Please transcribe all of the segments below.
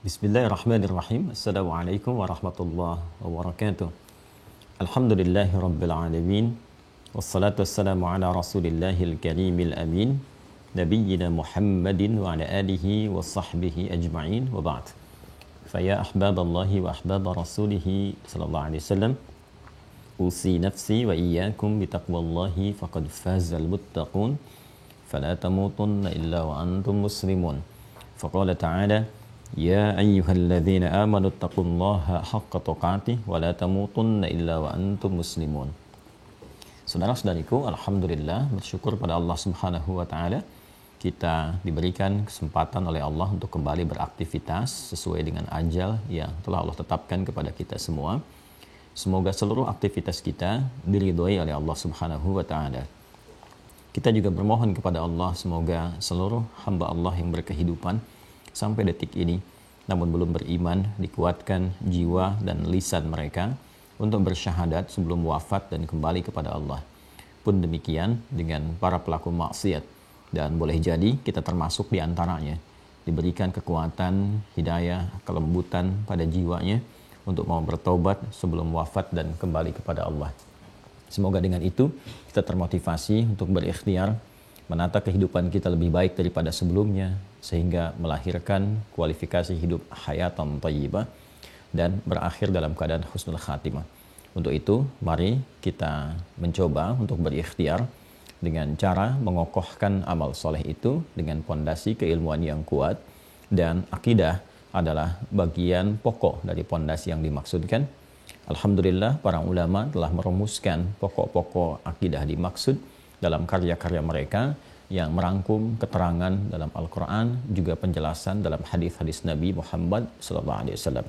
Bismillahirrahmanirrahim. Assalamualaikum warahmatullahi wabarakatuh. Alhamdulillahi rabbil alamin. Wassalatu wassalamu ala rasulillahil karimil amin. Nabiyyina Muhammadin wa ala alihi wa sahbihi ajma'in wa ba'd. Faya ahbaballahi wa ahbaba rasulihi sallallahu alaihi wasallam. Usi nafsi wa iyyakum bitaqwallahi faqad fazal muttaqun. Fala tamutunna illa wa antum muslimun. Faqala ta'ala Ya ayyuhalladzina amanu taqullaha haqqa tuqatih wa la tamutunna illa wa antum muslimun. Saudara-saudariku, alhamdulillah bersyukur pada Allah Subhanahu wa taala kita diberikan kesempatan oleh Allah untuk kembali beraktivitas sesuai dengan ajal yang telah Allah tetapkan kepada kita semua. Semoga seluruh aktivitas kita diridhoi oleh Allah Subhanahu wa taala. Kita juga bermohon kepada Allah semoga seluruh hamba Allah yang berkehidupan sampai detik ini namun belum beriman dikuatkan jiwa dan lisan mereka untuk bersyahadat sebelum wafat dan kembali kepada Allah. Pun demikian dengan para pelaku maksiat, dan boleh jadi kita termasuk di antaranya, diberikan kekuatan, hidayah, kelembutan pada jiwanya untuk mau bertobat sebelum wafat dan kembali kepada Allah. Semoga dengan itu kita termotivasi untuk berikhtiar menata kehidupan kita lebih baik daripada sebelumnya, sehingga melahirkan kualifikasi hidup hayatan thayyibah dan berakhir dalam keadaan husnul khatimah. Untuk itu, mari kita mencoba untuk berikhtiar dengan cara mengokohkan amal soleh itu dengan pondasi keilmuan yang kuat, dan akidah adalah bagian pokok dari pondasi yang dimaksudkan. Alhamdulillah, para ulama telah merumuskan pokok-pokok akidah dimaksud dalam karya-karya mereka yang merangkum keterangan dalam Al-Quran, juga penjelasan dalam hadis-hadis Nabi Muhammad SAW.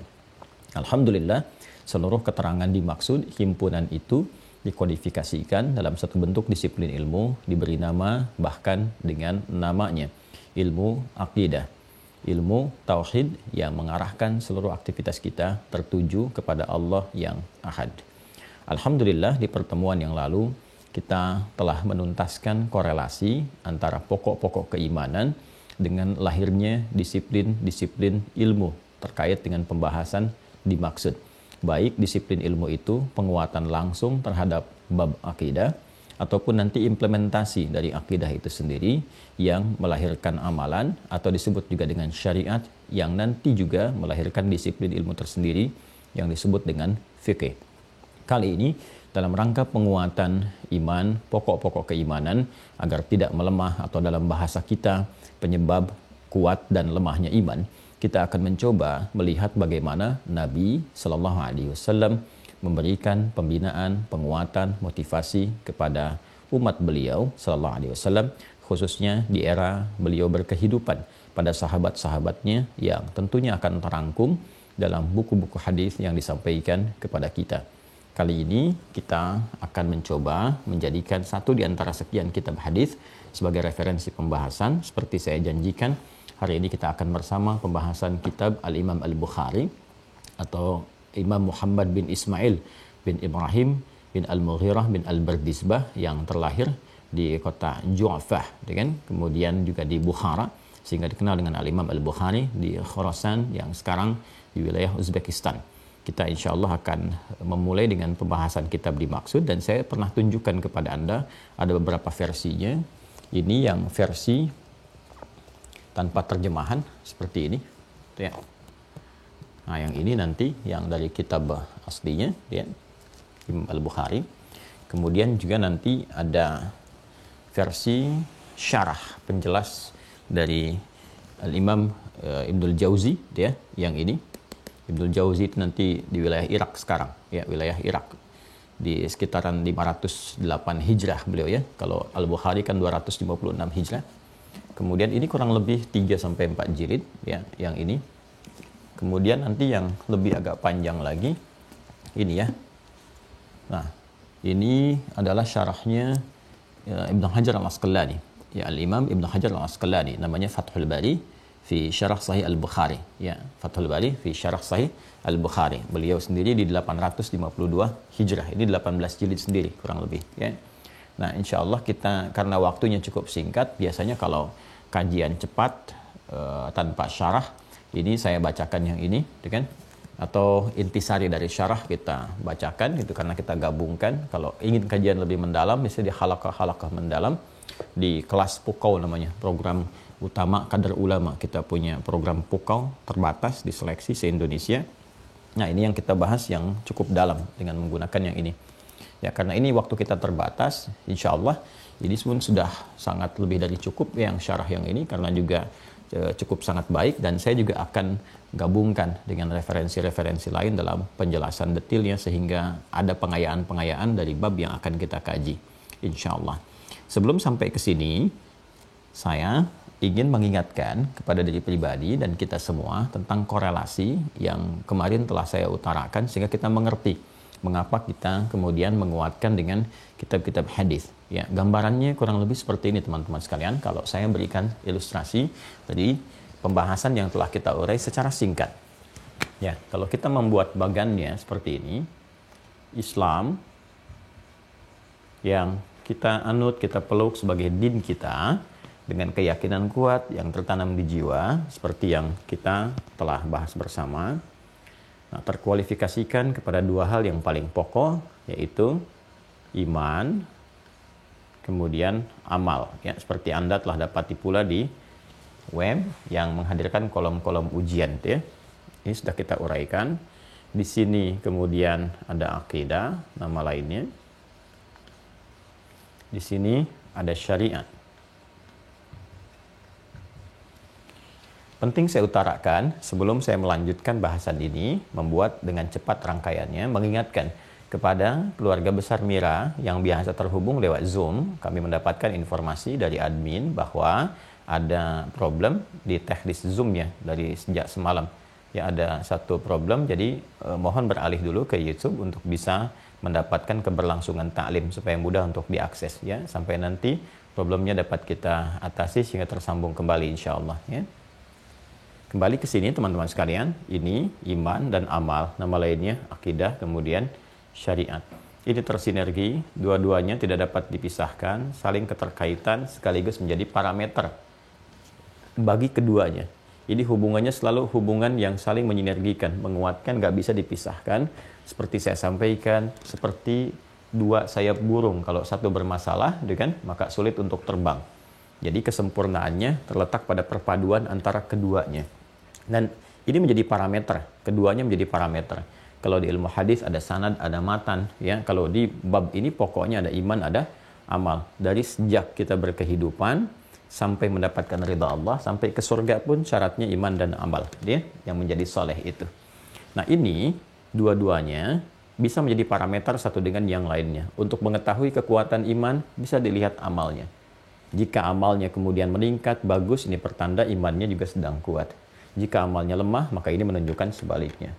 Alhamdulillah, seluruh keterangan dimaksud himpunan itu dikodifikasikan dalam satu bentuk disiplin ilmu, diberi nama bahkan dengan namanya ilmu akidah, ilmu tauhid yang mengarahkan seluruh aktivitas kita tertuju kepada Allah yang Ahad. Alhamdulillah, di pertemuan yang lalu kita telah menuntaskan korelasi antara pokok-pokok keimanan dengan lahirnya disiplin-disiplin ilmu terkait dengan pembahasan dimaksud. Baik disiplin ilmu itu penguatan langsung terhadap bab akidah, ataupun nanti implementasi dari akidah itu sendiri yang melahirkan amalan, atau disebut juga dengan syariat yang nanti juga melahirkan disiplin ilmu tersendiri yang disebut dengan fikih. Kali ini dalam rangka penguatan iman, pokok-pokok keimanan agar tidak melemah, atau dalam bahasa kita penyebab kuat dan lemahnya iman, kita akan mencoba melihat bagaimana Nabi Sallallahu Alaihi Wasallam memberikan pembinaan, penguatan, motivasi kepada umat beliau Sallallahu Alaihi Wasallam, khususnya di era beliau berkehidupan, pada sahabat-sahabatnya yang tentunya akan terangkum dalam buku-buku hadis yang disampaikan kepada kita. Kali ini kita akan mencoba menjadikan satu di antara sekian kitab hadis sebagai referensi pembahasan. Seperti saya janjikan, hari ini kita akan bersama pembahasan kitab Al-Imam Al-Bukhari, atau Imam Muhammad bin Ismail bin Ibrahim bin Al-Mughirah bin Al-Bardizbah yang terlahir di kota Ju'fah, kemudian juga di Bukhara, sehingga dikenal dengan Al-Imam Al-Bukhari di Khorasan yang sekarang di wilayah Uzbekistan. Kita insya Allah akan memulai dengan pembahasan kitab dimaksud, dan saya pernah tunjukkan kepada Anda ada beberapa versinya. Ini yang versi tanpa terjemahan seperti ini, ya. Nah, yang ini nanti yang dari kitab aslinya, ya, Imam Al-Bukhari. Kemudian juga nanti ada versi syarah penjelas dari Al-Imam Ibnul Jauzi, ya, yang ini. Ibnul Jauzi itu nanti di wilayah Irak sekarang, ya, wilayah Irak di sekitaran 508 Hijrah beliau, ya. Kalau Al-Bukhari kan 256 Hijrah. Kemudian ini kurang lebih 3 sampai 4 jilid, ya, yang ini. Kemudian nanti yang lebih agak panjang lagi ini, ya. Nah, ini adalah syarahnya Ibnu Hajar Al-Asqalani, ya, Al-Imam Ibnu Hajar Al-Asqalani, namanya Fathul Bari fi Syarah Sahih Al-Bukhari, ya, Fathul Bari fi Syarah Sahih Al-Bukhari. Beliau sendiri di 852 Hijrah. Ini 18 jilid sendiri kurang lebih, ya. Nah, insyaallah kita, karena waktunya cukup singkat, biasanya kalau kajian cepat tanpa syarah, Ini saya bacakan yang ini, gitu kan? Atau intisari dari syarah kita bacakan, itu karena kita gabungkan. Kalau ingin kajian lebih mendalam, misalnya di halaqah-halaqah mendalam, di kelas Pukau namanya, program utama Kader Ulama. Kita punya program Pukau terbatas diseleksi se-Indonesia. Nah, ini yang kita bahas yang cukup dalam dengan menggunakan yang ini. Ya, karena ini waktu kita terbatas, insya Allah ini pun sudah sangat lebih dari cukup yang syarah yang ini, karena juga cukup sangat baik, dan saya juga akan gabungkan dengan referensi-referensi lain dalam penjelasan detailnya, sehingga ada pengayaan-pengayaan dari bab yang akan kita kaji, insya Allah. Sebelum sampai ke sini, saya ingin mengingatkan kepada diri pribadi dan kita semua tentang korelasi yang kemarin telah saya utarakan, sehingga kita mengerti mengapa kita kemudian menguatkan dengan kitab-kitab hadis. Ya, gambarannya kurang lebih seperti ini teman-teman sekalian. Kalau saya berikan ilustrasi dari pembahasan yang telah kita urai secara singkat. Ya, kalau kita membuat bagannya seperti ini, Islam yang kita anut, kita peluk sebagai din kita, dengan keyakinan kuat yang tertanam di jiwa, seperti yang kita telah bahas bersama. Nah, terkualifikasikan kepada dua hal yang paling pokok, yaitu iman, kemudian amal. Ya, seperti Anda telah dapati pula di web yang menghadirkan kolom-kolom ujian, ya. Ini sudah kita uraikan. Di sini kemudian ada akidah, nama lainnya. Di sini ada syariat. Penting saya utarakan sebelum saya melanjutkan bahasan ini, membuat dengan cepat rangkaiannya, mengingatkan kepada keluarga besar Mira yang biasa terhubung lewat Zoom. Kami mendapatkan informasi dari admin bahwa ada problem di teknis Zoom-nya dari sejak semalam. Ya, ada satu problem, jadi mohon beralih dulu ke YouTube untuk bisa mendapatkan keberlangsungan taklim supaya mudah untuk diakses, ya, sampai nanti problemnya dapat kita atasi sehingga tersambung kembali insya Allah, ya. Kembali ke sini teman-teman sekalian, ini iman dan amal, nama lainnya akidah, kemudian syariat. Ini tersinergi, dua-duanya tidak dapat dipisahkan, saling keterkaitan sekaligus menjadi parameter bagi keduanya. Ini hubungannya selalu hubungan yang saling menyinergikan, menguatkan, nggak bisa dipisahkan. Seperti saya sampaikan, seperti dua sayap burung, kalau satu bermasalah, kan, maka sulit untuk terbang. Jadi kesempurnaannya terletak pada perpaduan antara keduanya. Dan ini menjadi parameter, keduanya menjadi parameter. Kalau di ilmu hadis ada sanad, ada matan, ya. Kalau di bab ini pokoknya ada iman, ada amal. Dari sejak kita berkehidupan sampai mendapatkan ridha Allah, sampai ke surga pun syaratnya iman dan amal, dia yang menjadi soleh itu. Nah, ini dua-duanya bisa menjadi parameter satu dengan yang lainnya. Untuk mengetahui kekuatan iman bisa dilihat amalnya. Jika amalnya kemudian meningkat, bagus, ini pertanda imannya juga sedang kuat. Jika amalnya lemah, maka ini menunjukkan sebaliknya.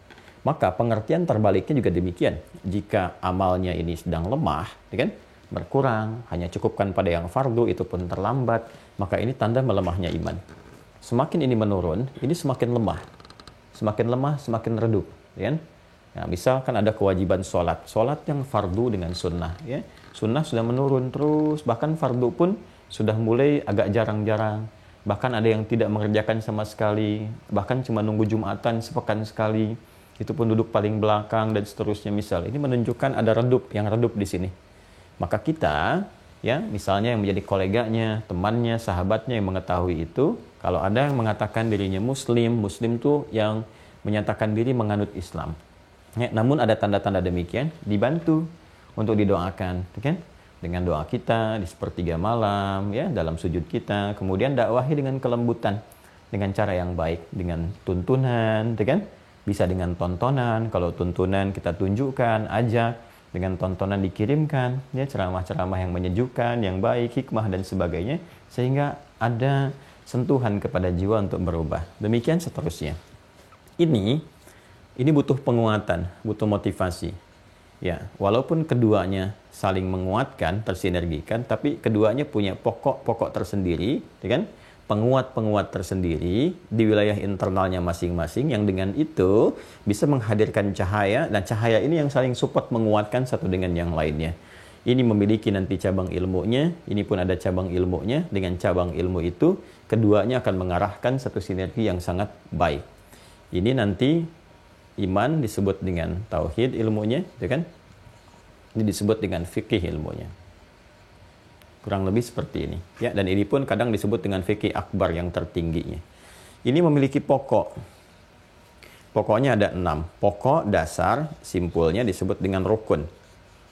Maka pengertian terbaliknya juga demikian. Jika amalnya ini sedang lemah, kan, berkurang, hanya cukupkan pada yang fardu, itu pun terlambat, maka ini tanda melemahnya iman. Semakin ini menurun, ini semakin lemah. Semakin lemah, semakin redup, kan? Nah, misalkan ada kewajiban sholat yang fardu dengan sunnah, ya. Sunnah sudah menurun terus, bahkan fardu pun sudah mulai agak jarang-jarang. Bahkan ada yang tidak mengerjakan sama sekali, bahkan cuma nunggu Jumatan sepekan sekali, itu pun duduk paling belakang dan seterusnya. Misal, ini menunjukkan ada yang redup di sini. Maka kita, ya, misalnya yang menjadi koleganya, temannya, sahabatnya yang mengetahui itu, kalau ada yang mengatakan dirinya muslim tuh yang menyatakan diri menganut Islam. Ya, namun ada tanda-tanda demikian, dibantu untuk didoakan, kan? Dengan doa kita di sepertiga malam, ya, dalam sujud kita, kemudian dakwahi dengan kelembutan, dengan cara yang baik, dengan tuntunan, kan? Bisa dengan tontonan, kalau tuntunan kita tunjukkan, ajak, dengan tontonan dikirimkan, ya, ceramah-ceramah yang menyejukkan, yang baik, hikmah dan sebagainya, sehingga ada sentuhan kepada jiwa untuk berubah. Demikian seterusnya. Ini butuh penguatan, butuh motivasi. Ya, walaupun keduanya saling menguatkan, tersinergikan, tapi keduanya punya pokok-pokok tersendiri, kan? Penguat-penguat tersendiri di wilayah internalnya masing-masing, yang dengan itu bisa menghadirkan cahaya, dan cahaya ini yang saling support menguatkan satu dengan yang lainnya. Ini memiliki nanti cabang ilmunya, ini pun ada cabang ilmunya. Dengan cabang ilmu itu, keduanya akan mengarahkan satu sinergi yang sangat baik. Ini nanti iman disebut dengan tauhid ilmunya, ya kan? Ini disebut dengan fikih ilmunya. Kurang lebih seperti ini. Ya, dan ini pun kadang disebut dengan fikih akbar yang tertingginya. Ini memiliki pokok. Pokoknya ada 6. Pokok dasar, simpulnya disebut dengan rukun.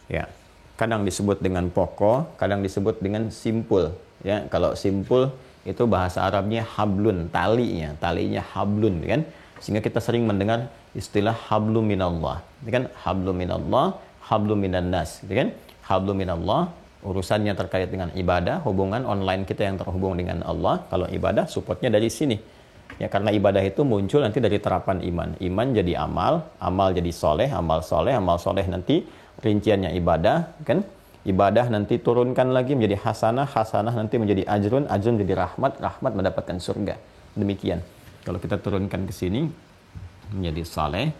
Ya. Kadang disebut dengan pokok, kadang disebut dengan simpul. Ya, kalau simpul itu bahasa Arabnya hablun, talinya hablun, kan? Sehingga kita sering mendengar istilah hablum minallah. Ya kan? Hablum minallah, hablum minan nas, ya kan? Hablum minallah urusannya terkait dengan ibadah, hubungan online kita yang terhubung dengan Allah. Kalau ibadah, supportnya dari sini. Ya, karena ibadah itu muncul nanti dari terapan iman. Iman jadi amal, amal jadi soleh, amal soleh nanti rinciannya ibadah, kan? Ibadah nanti turunkan lagi menjadi hasanah, hasanah nanti menjadi ajrun, ajrun menjadi rahmat, rahmat mendapatkan surga. Demikian. Kalau kita turunkan ke sini menjadi soleh,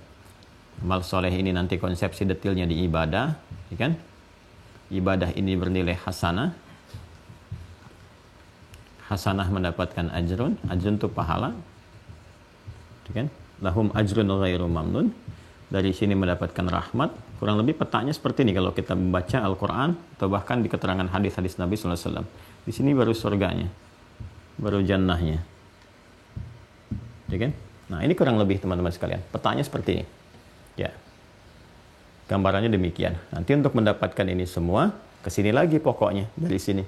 amal soleh ini nanti konsepsi detailnya di ibadah, ya kan? Ibadah ini bernilai hasanah. Hasanah mendapatkan ajrun. Ajrun itu pahala. Kan? Lahum ajrun ghairu mamnun. Dari sini mendapatkan rahmat. Kurang lebih petanya seperti ini kalau kita membaca Al-Quran atau bahkan di keterangan hadis-hadis Nabi SAW. Di sini baru surganya, baru jannahnya. Ya kan? Nah, ini kurang lebih teman-teman sekalian. Petanya seperti ini. Ya. Gambarannya demikian. Nanti untuk mendapatkan ini semua, ke sini lagi pokoknya, dari sini.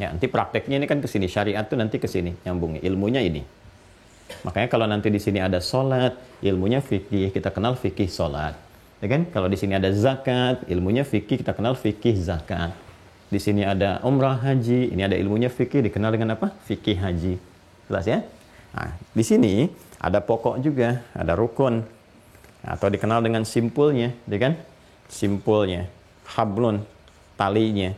Ya, nanti prakteknya ini kan ke sini, syariat tuh nanti ke sini, nyambungnya. Ilmunya ini. Makanya kalau nanti di sini ada salat, ilmunya fikih, kita kenal fikih salat. Ya kan? Kalau di sini ada zakat, ilmunya fikih, kita kenal fikih zakat. Di sini ada umrah haji, ini ada ilmunya fikih, dikenal dengan apa? Fikih haji. Jelas ya? Nah, di sini ada pokok juga, ada rukun. Atau dikenal dengan simpulnya, ya kan? Simpulnya, hablun, talinya.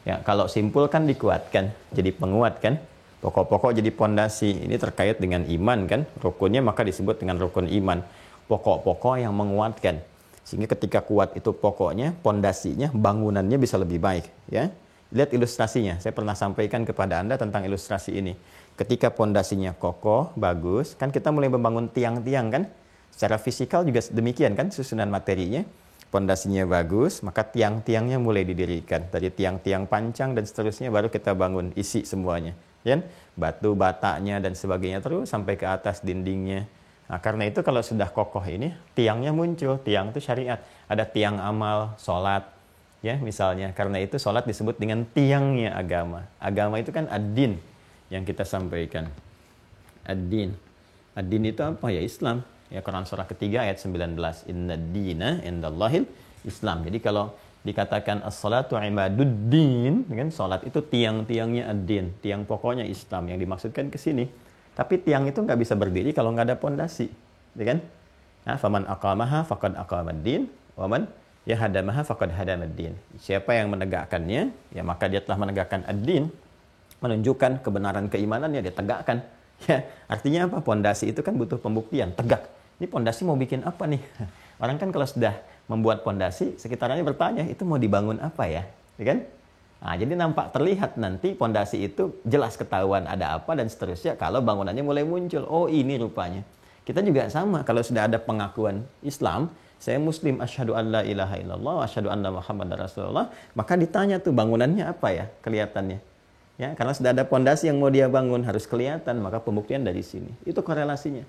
Ya, kalau simpul kan dikuatkan, jadi penguat kan? Pokok-pokok jadi pondasi. Ini terkait dengan iman kan? Rukunnya maka disebut dengan rukun iman. Pokok-pokok yang menguatkan. Sehingga ketika kuat itu pokoknya, pondasinya, bangunannya bisa lebih baik, ya. Lihat ilustrasinya. Saya pernah sampaikan kepada Anda tentang ilustrasi ini. Ketika pondasinya kokoh, bagus, kan kita mulai membangun tiang-tiang kan? Secara fisikal juga demikian kan susunan materinya. Pondasinya bagus, maka tiang-tiangnya mulai didirikan. Dari tiang-tiang pancang dan seterusnya baru kita bangun, isi semuanya. Ya? Batu, batanya dan sebagainya terus sampai ke atas dindingnya. Nah, karena itu kalau sudah kokoh ini, tiangnya muncul. Tiang itu syariat. Ada tiang amal, sholat. Ya, misalnya. Karena itu sholat disebut dengan tiangnya agama. Agama itu kan ad-din yang kita sampaikan. Ad-din. Ad-din itu apa? Ya Islam. Ya, Quran surah ketiga ayat 19. Inna dina indallahil Islam. Jadi kalau dikatakan as-salatu imaduddin, kan salat itu tiang-tiangnya ad-din, tiang pokoknya Islam yang dimaksudkan ke sini. Tapi tiang itu nggak bisa berdiri kalau nggak ada pondasi, ya kan? Nah, faman aqamaha faqad aqamad-din, wa man yahadamaha faqad hadamad-din. Siapa yang menegakkannya, ya maka dia telah menegakkan ad-din, menunjukkan kebenaran keimanannya, dia tegakkan. Ya, artinya apa? Pondasi itu kan butuh pembuktian, tegak. Ini pondasi mau bikin apa nih? Orang kan kalau sudah membuat pondasi, sekitarnya bertanya, itu mau dibangun apa ya? Ya kan? Nah, jadi nampak terlihat nanti pondasi itu jelas ketahuan ada apa dan seterusnya kalau bangunannya mulai muncul. Oh, ini rupanya. Kita juga sama, kalau sudah ada pengakuan Islam, saya muslim, asyhadu an la ilaha illallah, asyhadu anna muhammadar rasulullah, maka ditanya tuh bangunannya apa ya kelihatannya. Ya, karena sudah ada pondasi yang mau dia bangun harus kelihatan, maka pembuktian dari sini. Itu korelasinya.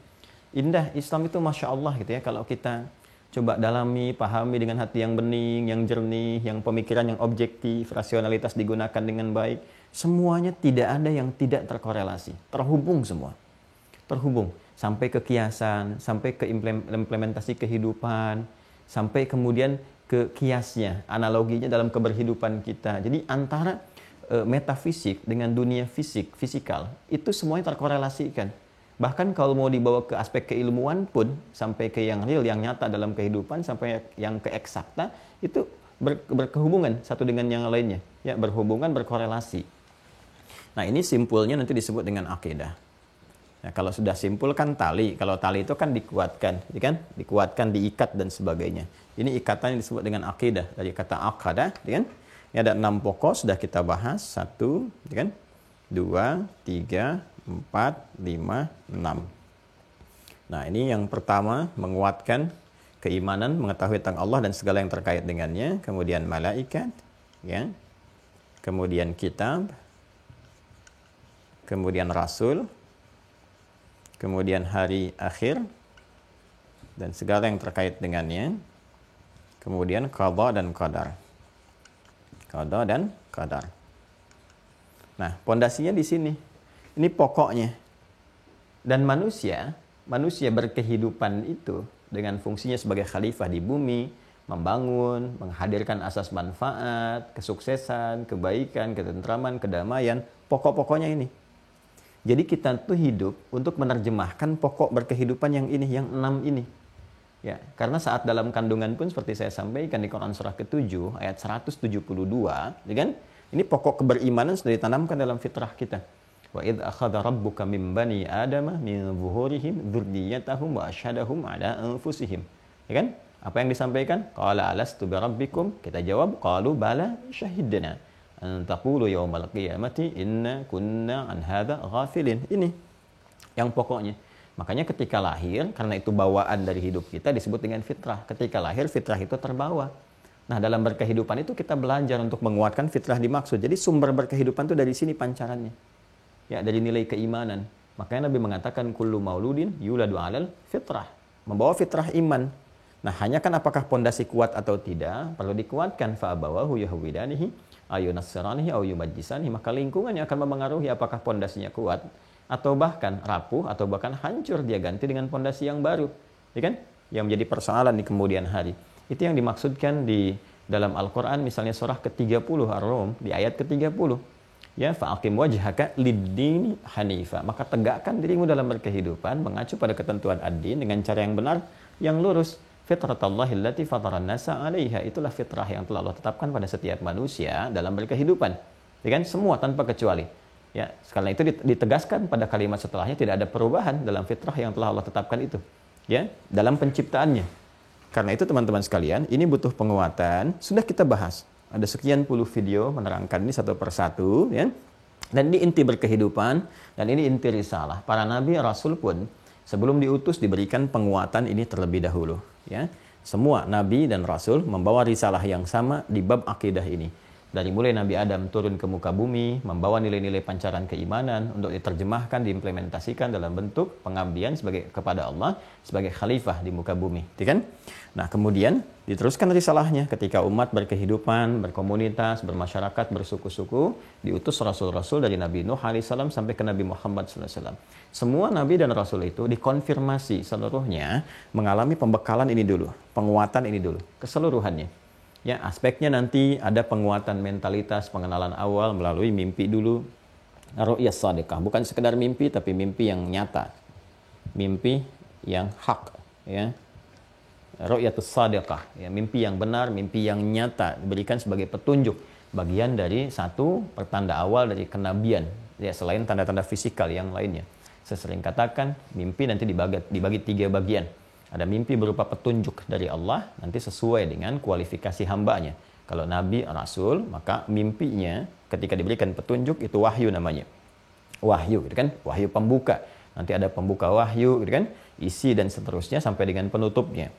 Indah Islam itu Masya Allah gitu ya. Kalau kita coba dalami, pahami dengan hati yang bening, yang jernih, yang pemikiran yang objektif, rasionalitas digunakan dengan baik, semuanya tidak ada yang tidak terkorelasi. Terhubung semua. Terhubung. Sampai ke kiasan, sampai ke implementasi kehidupan, sampai kemudian ke kiasnya, analoginya dalam keberhidupan kita. Jadi antara metafisik dengan dunia fisikal, itu semuanya terkorelasikan. Bahkan kalau mau dibawa ke aspek keilmuan pun, sampai ke yang real, yang nyata dalam kehidupan, sampai yang ke eksakta, itu berkehubungan satu dengan yang lainnya. Ya, berhubungan, berkorelasi. Nah, ini simpulnya nanti disebut dengan akidah. Nah, kalau sudah simpul kan tali. Kalau tali itu kan dikuatkan, ya kan? Dikuatkan, diikat dan sebagainya. Ini ikatan yang disebut dengan akidah. Dari kata akadah, ya kan? Ini ada 6 pokok, sudah kita bahas. 1, ya kan? 2, 3, 4, 5, 6. Nah, ini yang pertama, menguatkan keimanan, mengetahui tentang Allah dan segala yang terkait dengannya, kemudian malaikat, ya. Kemudian kitab, kemudian rasul, kemudian hari akhir dan segala yang terkait dengannya. Kemudian qada dan qadar. Qada dan qadar. Nah, pondasinya di sini. Ini pokoknya. Dan manusia berkehidupan itu dengan fungsinya sebagai khalifah di bumi, membangun, menghadirkan asas manfaat, kesuksesan, kebaikan, ketentraman, kedamaian, pokok-pokoknya ini. Jadi kita tuh hidup untuk menerjemahkan pokok berkehidupan yang ini, yang 6 ini. Ya, karena saat dalam kandungan pun seperti saya sampaikan di Quran surah ke-7 ayat 172, ya kan? Ini pokok keberimanan sudah ditanamkan dalam fitrah kita. Wa idz akhadha rabbuka min bani adama min zuhurihim dzurriyyatahum wa asyhadahum ala anfusihim. Ya kan? Apa yang disampaikan? Qala alastu bi rabbikum? Kita jawab, qalu bala syahidna an taqulu yaumal qiyamati inna kunna an hadza ghafilin. Ini yang pokoknya. Makanya ketika lahir, karena itu bawaan dari hidup kita disebut dengan fitrah. Ketika lahir, fitrah itu terbawa. Nah, dalam berkehidupan itu kita belajar untuk menguatkan fitrah dimaksud. Jadi sumber berkehidupan itu dari sini pancarannya. Ya, dari nilai keimanan. Makanya Nabi mengatakan kullu mauludin yuladu 'alal fitrah. Membawa fitrah iman. Nah, hanya kan apakah pondasi kuat atau tidak, perlu dikuatkan. Fa abawahu yahwidanihi ayu nasranihi aw yumajjisanihi. Maka lingkungannya akan mempengaruhi apakah pondasinya kuat atau bahkan rapuh atau bahkan hancur, dia ganti dengan pondasi yang baru. Ya kan? Yang menjadi persoalan di kemudian hari. Itu yang dimaksudkan di dalam Al-Qur'an, misalnya surah ke-30 Ar-Rum di ayat ke-30. Ya, fa'aqim wajhaka lid-dini hanifa. Maka tegakkan dirimu dalam berkehidupan mengacu pada ketentuan ad-din dengan cara yang benar, yang lurus. Fitratallahi allati fataran nasa 'alaiha. Itulah fitrah yang telah Allah tetapkan pada setiap manusia dalam berkehidupan. Ya kan? Semua tanpa kecuali. Ya, karena itu ditegaskan pada kalimat setelahnya tidak ada perubahan dalam fitrah yang telah Allah tetapkan itu. Ya, dalam penciptaannya. Karena itu teman-teman sekalian, ini butuh penguatan. Sudah kita bahas. Ada sekian puluh video menerangkan ini satu persatu, ya. Dan ini inti berkehidupan dan ini inti risalah. Para nabi rasul pun sebelum diutus diberikan penguatan ini terlebih dahulu, ya. Semua nabi dan rasul membawa risalah yang sama di bab akidah ini. Dari mulai Nabi Adam turun ke muka bumi, membawa nilai-nilai pancaran keimanan untuk diterjemahkan, diimplementasikan dalam bentuk pengabdian kepada Allah sebagai khalifah di muka bumi, kan? Nah, kemudian diteruskan risalahnya ketika umat berkehidupan, berkomunitas, bermasyarakat, bersuku-suku, diutus rasul-rasul dari Nabi Nuh alaihissalam sampai ke Nabi Muhammad SAW. Semua nabi dan rasul itu dikonfirmasi seluruhnya mengalami pembekalan ini dulu, penguatan ini dulu, keseluruhannya. Ya, aspeknya nanti ada penguatan mentalitas, pengenalan awal melalui mimpi dulu. Ru'yah shadiqah, bukan sekedar mimpi tapi mimpi yang nyata. Mimpi yang hak, ya. Ru'yatus shadiqah, ya, mimpi yang benar, mimpi yang nyata diberikan sebagai petunjuk, bagian dari satu pertanda awal dari kenabian, ya, selain tanda-tanda fisikal yang lainnya. Saya sering katakan, mimpi nanti dibagi 3 bagian. Ada mimpi berupa petunjuk dari Allah, nanti sesuai dengan kualifikasi hambanya. Kalau Nabi, Rasul, maka mimpinya ketika diberikan petunjuk itu wahyu namanya. Wahyu, gitu kan? Wahyu pembuka. Nanti ada pembuka wahyu, gitu kan? Isi dan seterusnya sampai dengan penutupnya.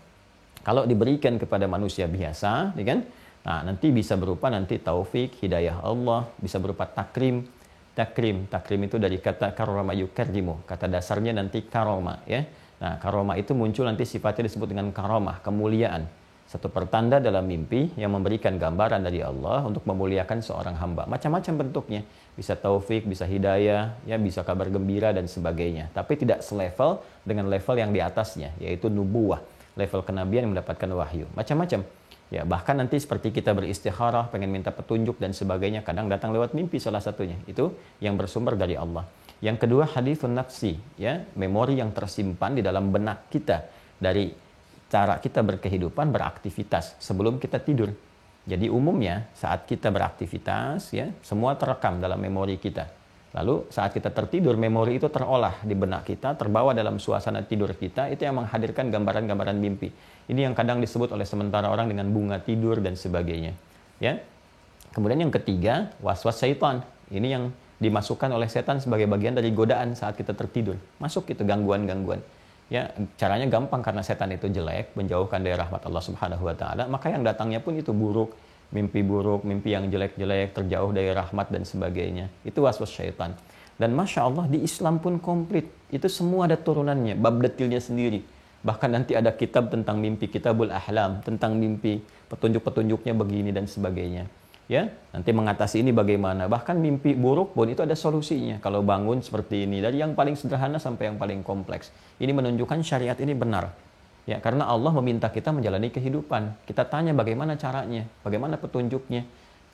Kalau diberikan kepada manusia biasa, gitu kan? Nah, nanti bisa berupa nanti taufik, hidayah Allah, bisa berupa takrim. Takrim itu dari kata karoma yukarrimu. Kata dasarnya nanti karoma, ya. Nah, karomah itu muncul nanti sifatnya disebut dengan karomah, kemuliaan. Satu pertanda dalam mimpi yang memberikan gambaran dari Allah untuk memuliakan seorang hamba. Macam-macam bentuknya. Bisa taufik, bisa hidayah, ya, bisa kabar gembira dan sebagainya. Tapi tidak selevel dengan level yang di atasnya, yaitu nubuwah. Level kenabian yang mendapatkan wahyu. Macam-macam. Ya, bahkan nanti seperti kita beristikharah, pengen minta petunjuk dan sebagainya, kadang datang lewat mimpi salah satunya. Itu yang bersumber dari Allah. Yang kedua, hadithun nafsi, ya, memori yang tersimpan di dalam benak kita dari cara kita berkehidupan, beraktivitas sebelum kita tidur. Jadi umumnya saat kita beraktivitas, ya, semua terekam dalam memori kita. Lalu saat kita tertidur, memori itu terolah di benak kita, terbawa dalam suasana tidur kita, itu yang menghadirkan gambaran-gambaran mimpi. Ini yang kadang disebut oleh sementara orang dengan bunga tidur dan sebagainya. Ya. Kemudian yang ketiga, waswas syaitan. Ini yang dimasukkan oleh setan sebagai bagian dari godaan saat kita tertidur. Masuk itu gangguan-gangguan. Ya, caranya gampang karena setan itu jelek, menjauhkan dari rahmat Allah Subhanahu wa taala, maka yang datangnya pun itu buruk, buruk, mimpi yang jelek-jelek, terjauh dari rahmat dan sebagainya. Itu waswas syaitan. Dan Masya Allah di Islam pun komplit. Itu semua ada turunannya, bab detilnya sendiri. Bahkan nanti ada kitab tentang mimpi, Kitabul Ahlam, tentang mimpi, petunjuk-petunjuknya begini dan sebagainya. Ya, nanti mengatasi ini bagaimana. Bahkan mimpi buruk pun itu ada solusinya. Kalau bangun seperti ini, dari yang paling sederhana sampai yang paling kompleks. Ini menunjukkan syariat ini benar. Ya, karena Allah meminta kita menjalani kehidupan. Kita tanya bagaimana caranya, bagaimana petunjuknya.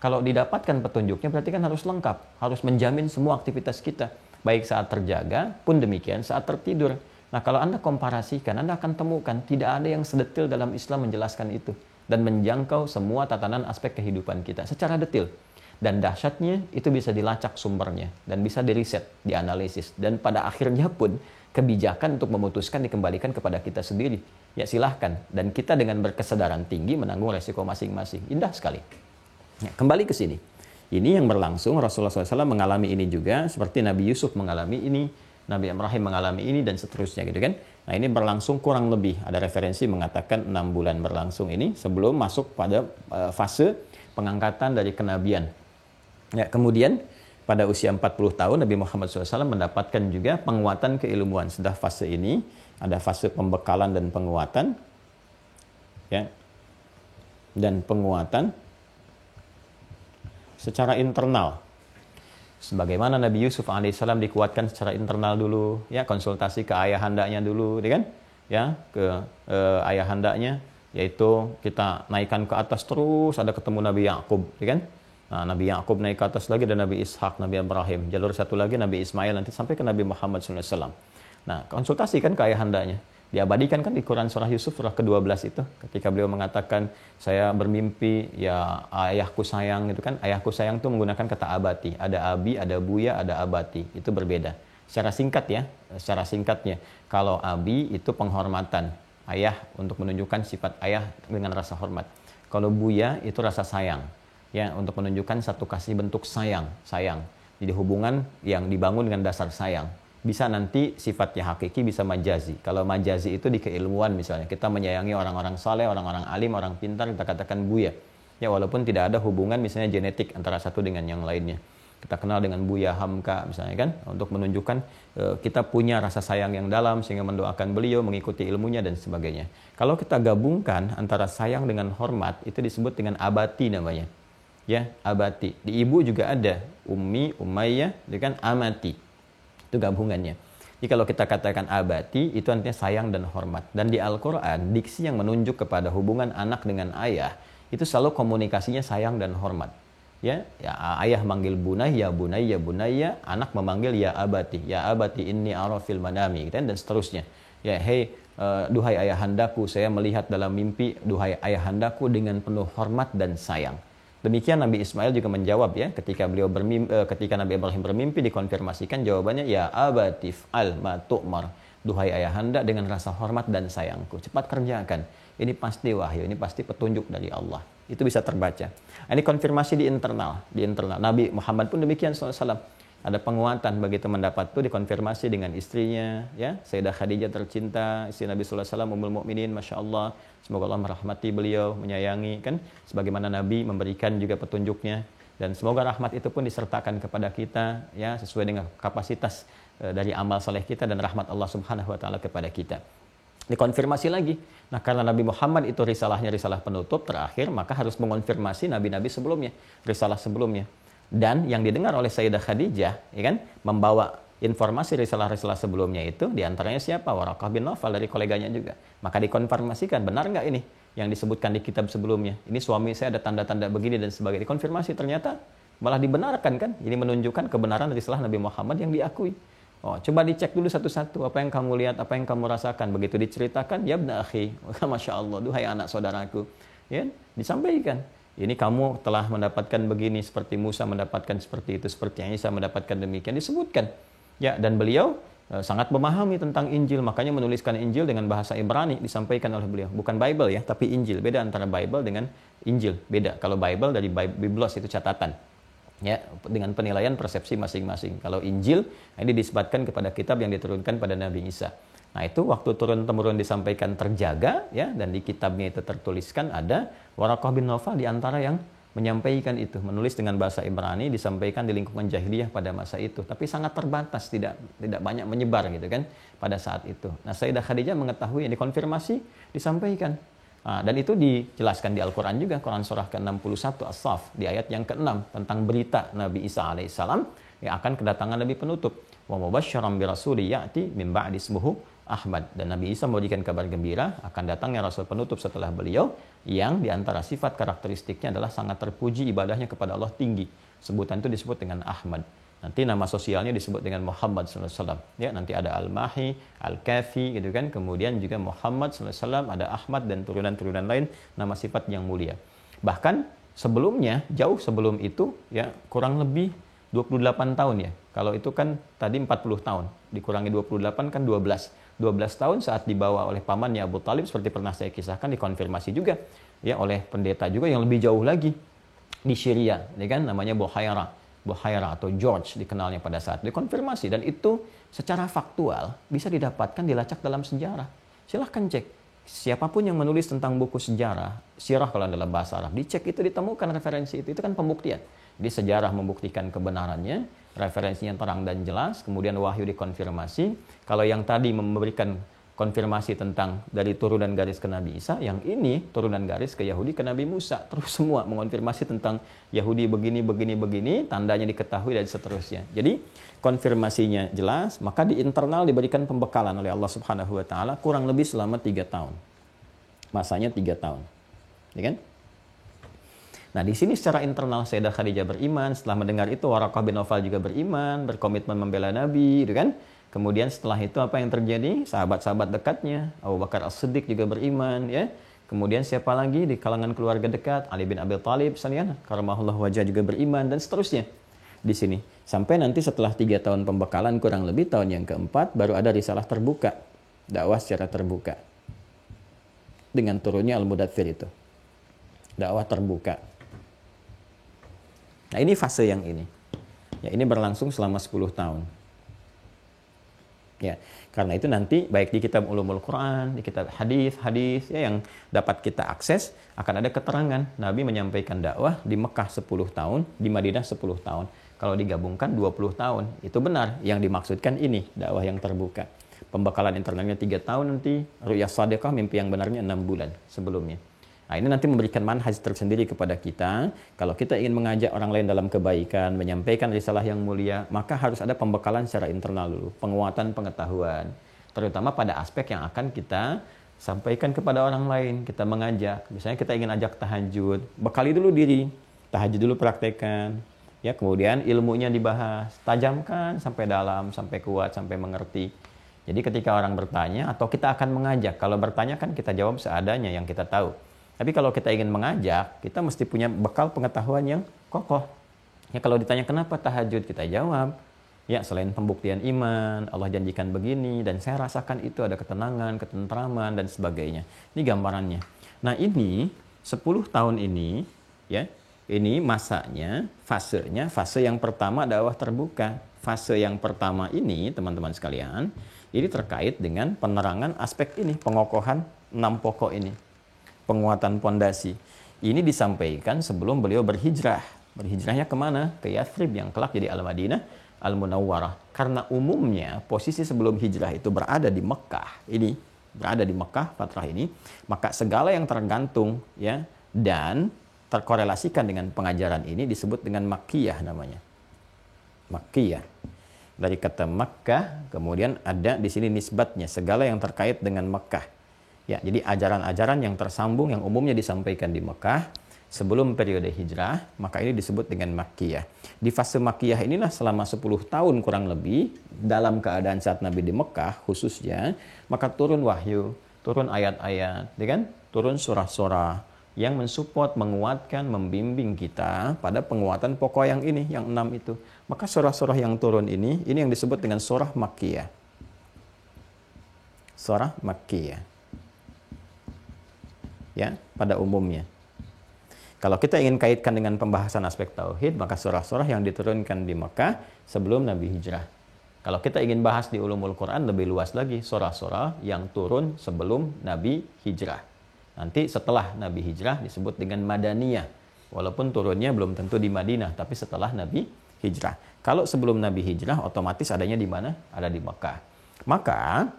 Kalau didapatkan petunjuknya berarti kan harus lengkap, harus menjamin semua aktivitas kita, baik saat terjaga pun demikian saat tertidur. Nah, kalau Anda komparasikan, Anda akan temukan tidak ada yang sedetil dalam Islam menjelaskan itu dan menjangkau semua tatanan aspek kehidupan kita secara detil. Dan dahsyatnya itu bisa dilacak sumbernya dan bisa diriset, dianalisis, dan pada akhirnya pun kebijakan untuk memutuskan dikembalikan kepada kita sendiri. Ya silahkan, dan kita dengan berkesadaran tinggi menanggung resiko masing-masing. Indah sekali. Ya, kembali ke sini. Ini yang berlangsung, Rasulullah SAW mengalami ini juga, seperti Nabi Yusuf mengalami ini, Nabi Ibrahim mengalami ini, dan seterusnya gitu kan. Nah, ini berlangsung kurang lebih, ada referensi mengatakan 6 bulan berlangsung ini sebelum masuk pada fase pengangkatan dari kenabian. Ya, kemudian pada usia 40 tahun Nabi Muhammad SAW mendapatkan juga penguatan keilmuan. Sudah fase ini, ada fase pembekalan dan penguatan. Ya. Dan penguatan secara internal. Sebagaimana Nabi Yusuf alaihissalam dikuatkan secara internal dulu, ya konsultasi ke ayahandanya dulu, kan? Ya ke ayahandanya, yaitu kita naikkan ke atas terus, ada ketemu Nabi Yakub, kan? Nah, Nabi Yakub naik ke atas lagi, dan Nabi Ishak, Nabi Ibrahim, jalur satu lagi Nabi Ismail, nanti sampai ke Nabi Muhammad SAW. Nah, konsultasi kan ke ayahandanya. Diabadikan kan di Quran surah Yusuf surah ke-12 itu, ketika beliau mengatakan saya bermimpi ya ayahku sayang, itu kan ayahku sayang itu menggunakan kata abati, ada abi, ada buya, ada abati, itu berbeda secara singkat ya, secara singkatnya. Kalau abi itu penghormatan ayah, untuk menunjukkan sifat ayah dengan rasa hormat. Kalau buya itu rasa sayang ya, untuk menunjukkan satu kasih bentuk sayang. Jadi hubungan yang dibangun dengan dasar sayang. Bisa nanti sifatnya hakiki, bisa majazi. Kalau majazi itu di keilmuan misalnya, kita menyayangi orang-orang saleh, orang-orang alim, orang pintar, kita katakan buya. Ya, walaupun tidak ada hubungan misalnya genetik antara satu dengan yang lainnya. Kita kenal dengan Buya Hamka misalnya kan, untuk menunjukkan kita punya rasa sayang yang dalam sehingga mendoakan beliau, mengikuti ilmunya dan sebagainya. Kalau kita gabungkan antara sayang dengan hormat, itu disebut dengan abati namanya. Ya, abati. Di ibu juga ada ummi, umayyah, kan amati. Itu gabungannya. Jadi kalau kita katakan abati, itu artinya sayang dan hormat. Dan di Al-Quran, diksi yang menunjuk kepada hubungan anak dengan ayah, itu selalu komunikasinya sayang dan hormat. Ya, ayah manggil bunayya, bunayya, bunayya, anak memanggil ya abati inni ara fil manami, dan seterusnya. Ya, hei, duhai ayahandaku, saya melihat dalam mimpi, duhai ayahandaku, dengan penuh hormat dan sayang. Demikian Nabi Ismail juga menjawab ya, ketika ketika Nabi Ibrahim bermimpi, dikonfirmasikan jawabannya ya abatif al ma tu'mar, duhai ayahanda, dengan rasa hormat dan sayangku, cepat kerjakan. Ini pasti wahyu, ini pasti petunjuk dari Allah. Itu bisa terbaca. Ini konfirmasi di internal. Nabi Muhammad pun demikian SAW. Ada penguatan begitu mendapat itu, dikonfirmasi dengan istrinya ya, Sayyidah Khadijah tercinta, istri Nabi sallallahu alaihi wasallam, Ummul Mukminin, Masya Allah, semoga Allah merahmati beliau, menyayangi kan, sebagaimana Nabi memberikan juga petunjuknya, dan semoga rahmat itu pun disertakan kepada kita ya, sesuai dengan kapasitas dari amal saleh kita dan rahmat Allah Subhanahu wa taala kepada kita. Dikonfirmasi lagi. Nah, karena Nabi Muhammad itu risalahnya risalah penutup terakhir, maka harus mengonfirmasi nabi-nabi sebelumnya, risalah sebelumnya. Dan yang didengar oleh Sayyidah Khadijah, ya kan, membawa informasi risalah-risalah sebelumnya itu, diantaranya siapa? Waraqah bin Nawfal, dari koleganya juga. Maka dikonfirmasikan, benar nggak ini yang disebutkan di kitab sebelumnya? Ini suami saya ada tanda-tanda begini dan sebagainya. Dikonfirmasi, ternyata malah dibenarkan kan? Ini menunjukkan kebenaran risalah Nabi Muhammad yang diakui. Oh, coba dicek dulu satu-satu, apa yang kamu lihat, apa yang kamu rasakan. Begitu diceritakan, ya ibna akhi, Masya Allah, duhai anak saudaraku. Ya, disampaikan. Ini kamu telah mendapatkan begini, seperti Musa mendapatkan seperti itu, seperti Isa mendapatkan demikian, disebutkan. Ya, dan beliau sangat memahami tentang Injil, makanya menuliskan Injil dengan bahasa Ibrani, disampaikan oleh beliau. Bukan Bible ya, tapi Injil. Beda antara Bible dengan Injil, beda. Kalau Bible dari Biblos itu catatan. Ya, dengan penilaian persepsi masing-masing. Kalau Injil, ini disebutkan kepada kitab yang diturunkan pada Nabi Isa. Nah, itu waktu turun-temurun disampaikan terjaga, ya, dan di kitabnya itu tertuliskan ada Waraqah bin Nawfal di antara yang menyampaikan itu, menulis dengan bahasa Ibrani, disampaikan di lingkungan jahiliyah pada masa itu, tapi sangat terbatas, tidak banyak menyebar gitu kan pada saat itu. Nah, Sayyidah Khadijah mengetahui, yang dikonfirmasi, disampaikan. Nah, dan itu dijelaskan di Al-Quran juga, Quran surah ke-61 As-Saff di ayat yang ke-6 tentang berita Nabi Isa alaihissalam yang akan kedatangan Nabi penutup. Wa mubasysyiran bi rasuli ya'ti min ba'di ismuhu Ahmad, dan Nabi Isa memberikan kabar gembira akan datangnya Rasul penutup setelah beliau yang diantara sifat karakteristiknya adalah sangat terpuji, ibadahnya kepada Allah tinggi. Sebutan itu disebut dengan Ahmad. Nanti nama sosialnya disebut dengan Muhammad SAW. Ya, nanti ada Al-Mahi, Al-Kafi gitu kan. Kemudian juga Muhammad SAW, ada Ahmad dan turunan-turunan lain nama sifat yang mulia. Bahkan sebelumnya, jauh sebelum itu ya kurang lebih 28 tahun ya. Kalau itu kan tadi 40 tahun, dikurangi 28 kan 12 tahun saat dibawa oleh pamannya Abu Talib, seperti pernah saya kisahkan, dikonfirmasi juga ya oleh pendeta juga yang lebih jauh lagi di Syria, ya kan, namanya Buhaira atau George dikenalnya pada saat dikonfirmasi, dan itu secara faktual bisa didapatkan, dilacak dalam sejarah. Silahkan cek, siapapun yang menulis tentang buku sejarah, sirah kalau dalam bahasa Arab, dicek itu, ditemukan referensi itu kan pembuktian. Jadi sejarah membuktikan kebenarannya, referensinya terang dan jelas, kemudian wahyu dikonfirmasi. Kalau yang tadi memberikan konfirmasi tentang dari turunan garis ke Nabi Isa, yang ini turunan garis ke Yahudi ke Nabi Musa. Terus semua mengonfirmasi tentang Yahudi begini, tandanya diketahui dan seterusnya. Jadi konfirmasinya jelas, maka di internal diberikan pembekalan oleh Allah Subhanahu wa taala kurang lebih selama 3 tahun. Masanya 3 tahun. Ya kan? Nah, di sini secara internal Sayyidah Khadijah beriman, setelah mendengar itu Waraqah bin Nawfal juga beriman, berkomitmen membela Nabi, gitu kan? Kemudian setelah itu apa yang terjadi? Sahabat-sahabat dekatnya, Abu Bakar As-Siddiq juga beriman, ya. Kemudian siapa lagi di kalangan keluarga dekat? Ali bin Abi Thalib, salian, karamahullah wajah juga beriman, dan seterusnya. Di sini. Sampai nanti setelah 3 tahun pembekalan, kurang lebih tahun yang keempat, baru ada risalah terbuka. Dakwah secara terbuka. Dengan turunnya Al-Mudaththir itu. Dakwah terbuka. Nah, ini fase yang ini. Ya, ini berlangsung selama 10 tahun. Ya, karena itu nanti baik di kitab Ulumul Quran, di kitab hadis ya, yang dapat kita akses, akan ada keterangan Nabi menyampaikan dakwah di Mekah 10 tahun, di Madinah 10 tahun. Kalau digabungkan 20 tahun. Itu benar, yang dimaksudkan ini dakwah yang terbuka. Pembekalan internalnya 3 tahun nanti, ru'yah shadiqah, mimpi yang benarnya 6 bulan sebelumnya. Nah, ini nanti memberikan manhaj tersendiri kepada kita. Kalau kita ingin mengajak orang lain dalam kebaikan, menyampaikan risalah yang mulia, maka harus ada pembekalan secara internal dulu, penguatan pengetahuan, terutama pada aspek yang akan kita sampaikan kepada orang lain. Kita mengajak, misalnya kita ingin ajak tahajud, bekali dulu diri, tahajud dulu praktekkan, ya, kemudian ilmunya dibahas, tajamkan sampai dalam, sampai kuat, sampai mengerti. Jadi ketika orang bertanya, atau kita akan mengajak, kalau bertanya kan kita jawab seadanya yang kita tahu. Tapi kalau kita ingin mengajak, kita mesti punya bekal pengetahuan yang kokoh. Ya, kalau ditanya kenapa tahajud, kita jawab, ya, selain pembuktian iman, Allah janjikan begini, dan saya rasakan itu ada ketenangan, ketentraman, dan sebagainya. Ini gambarannya. Nah, ini 10 tahun ini, ya, ini masanya, fase yang pertama dakwah terbuka. Fase yang pertama ini, teman-teman sekalian, ini terkait dengan penerangan aspek ini, pengokohan 6 pokok ini. Penguatan pondasi. Ini disampaikan sebelum beliau berhijrah. Berhijrahnya kemana? Ke Yathrib yang kelak jadi Al-Madinah Al-Munawwarah. Karena umumnya posisi sebelum hijrah itu berada di Mekah. Ini berada di Mekah fatrah ini, maka segala yang tergantung ya dan terkorelasikan dengan pengajaran ini disebut dengan Makkiyah namanya. Makkiyah. Dari kata Makkah, kemudian ada di sini nisbatnya, segala yang terkait dengan Mekah. Ya, jadi ajaran-ajaran yang tersambung yang umumnya disampaikan di Mekah sebelum periode hijrah, maka ini disebut dengan Makkiyah. Di fase Makkiyah inilah selama 10 tahun kurang lebih dalam keadaan saat Nabi di Mekah khususnya, maka turun wahyu, turun ayat-ayat, ya kan? Turun surah-surah yang mensupport, menguatkan, membimbing kita pada penguatan pokok yang ini, yang 6 itu. Maka surah-surah yang turun ini yang disebut dengan surah Makkiyah. Surah Makkiyah. Ya, pada umumnya. Kalau kita ingin kaitkan dengan pembahasan aspek tauhid, maka surah-surah yang diturunkan di Mekah sebelum Nabi hijrah. Kalau kita ingin bahas di ulumul Quran lebih luas lagi, surah-surah yang turun sebelum Nabi hijrah. Nanti setelah Nabi hijrah disebut dengan Madaniyah. Walaupun turunnya belum tentu di Madinah, tapi setelah Nabi hijrah. Kalau sebelum Nabi hijrah, otomatis adanya di mana? Ada di Mekah. Maka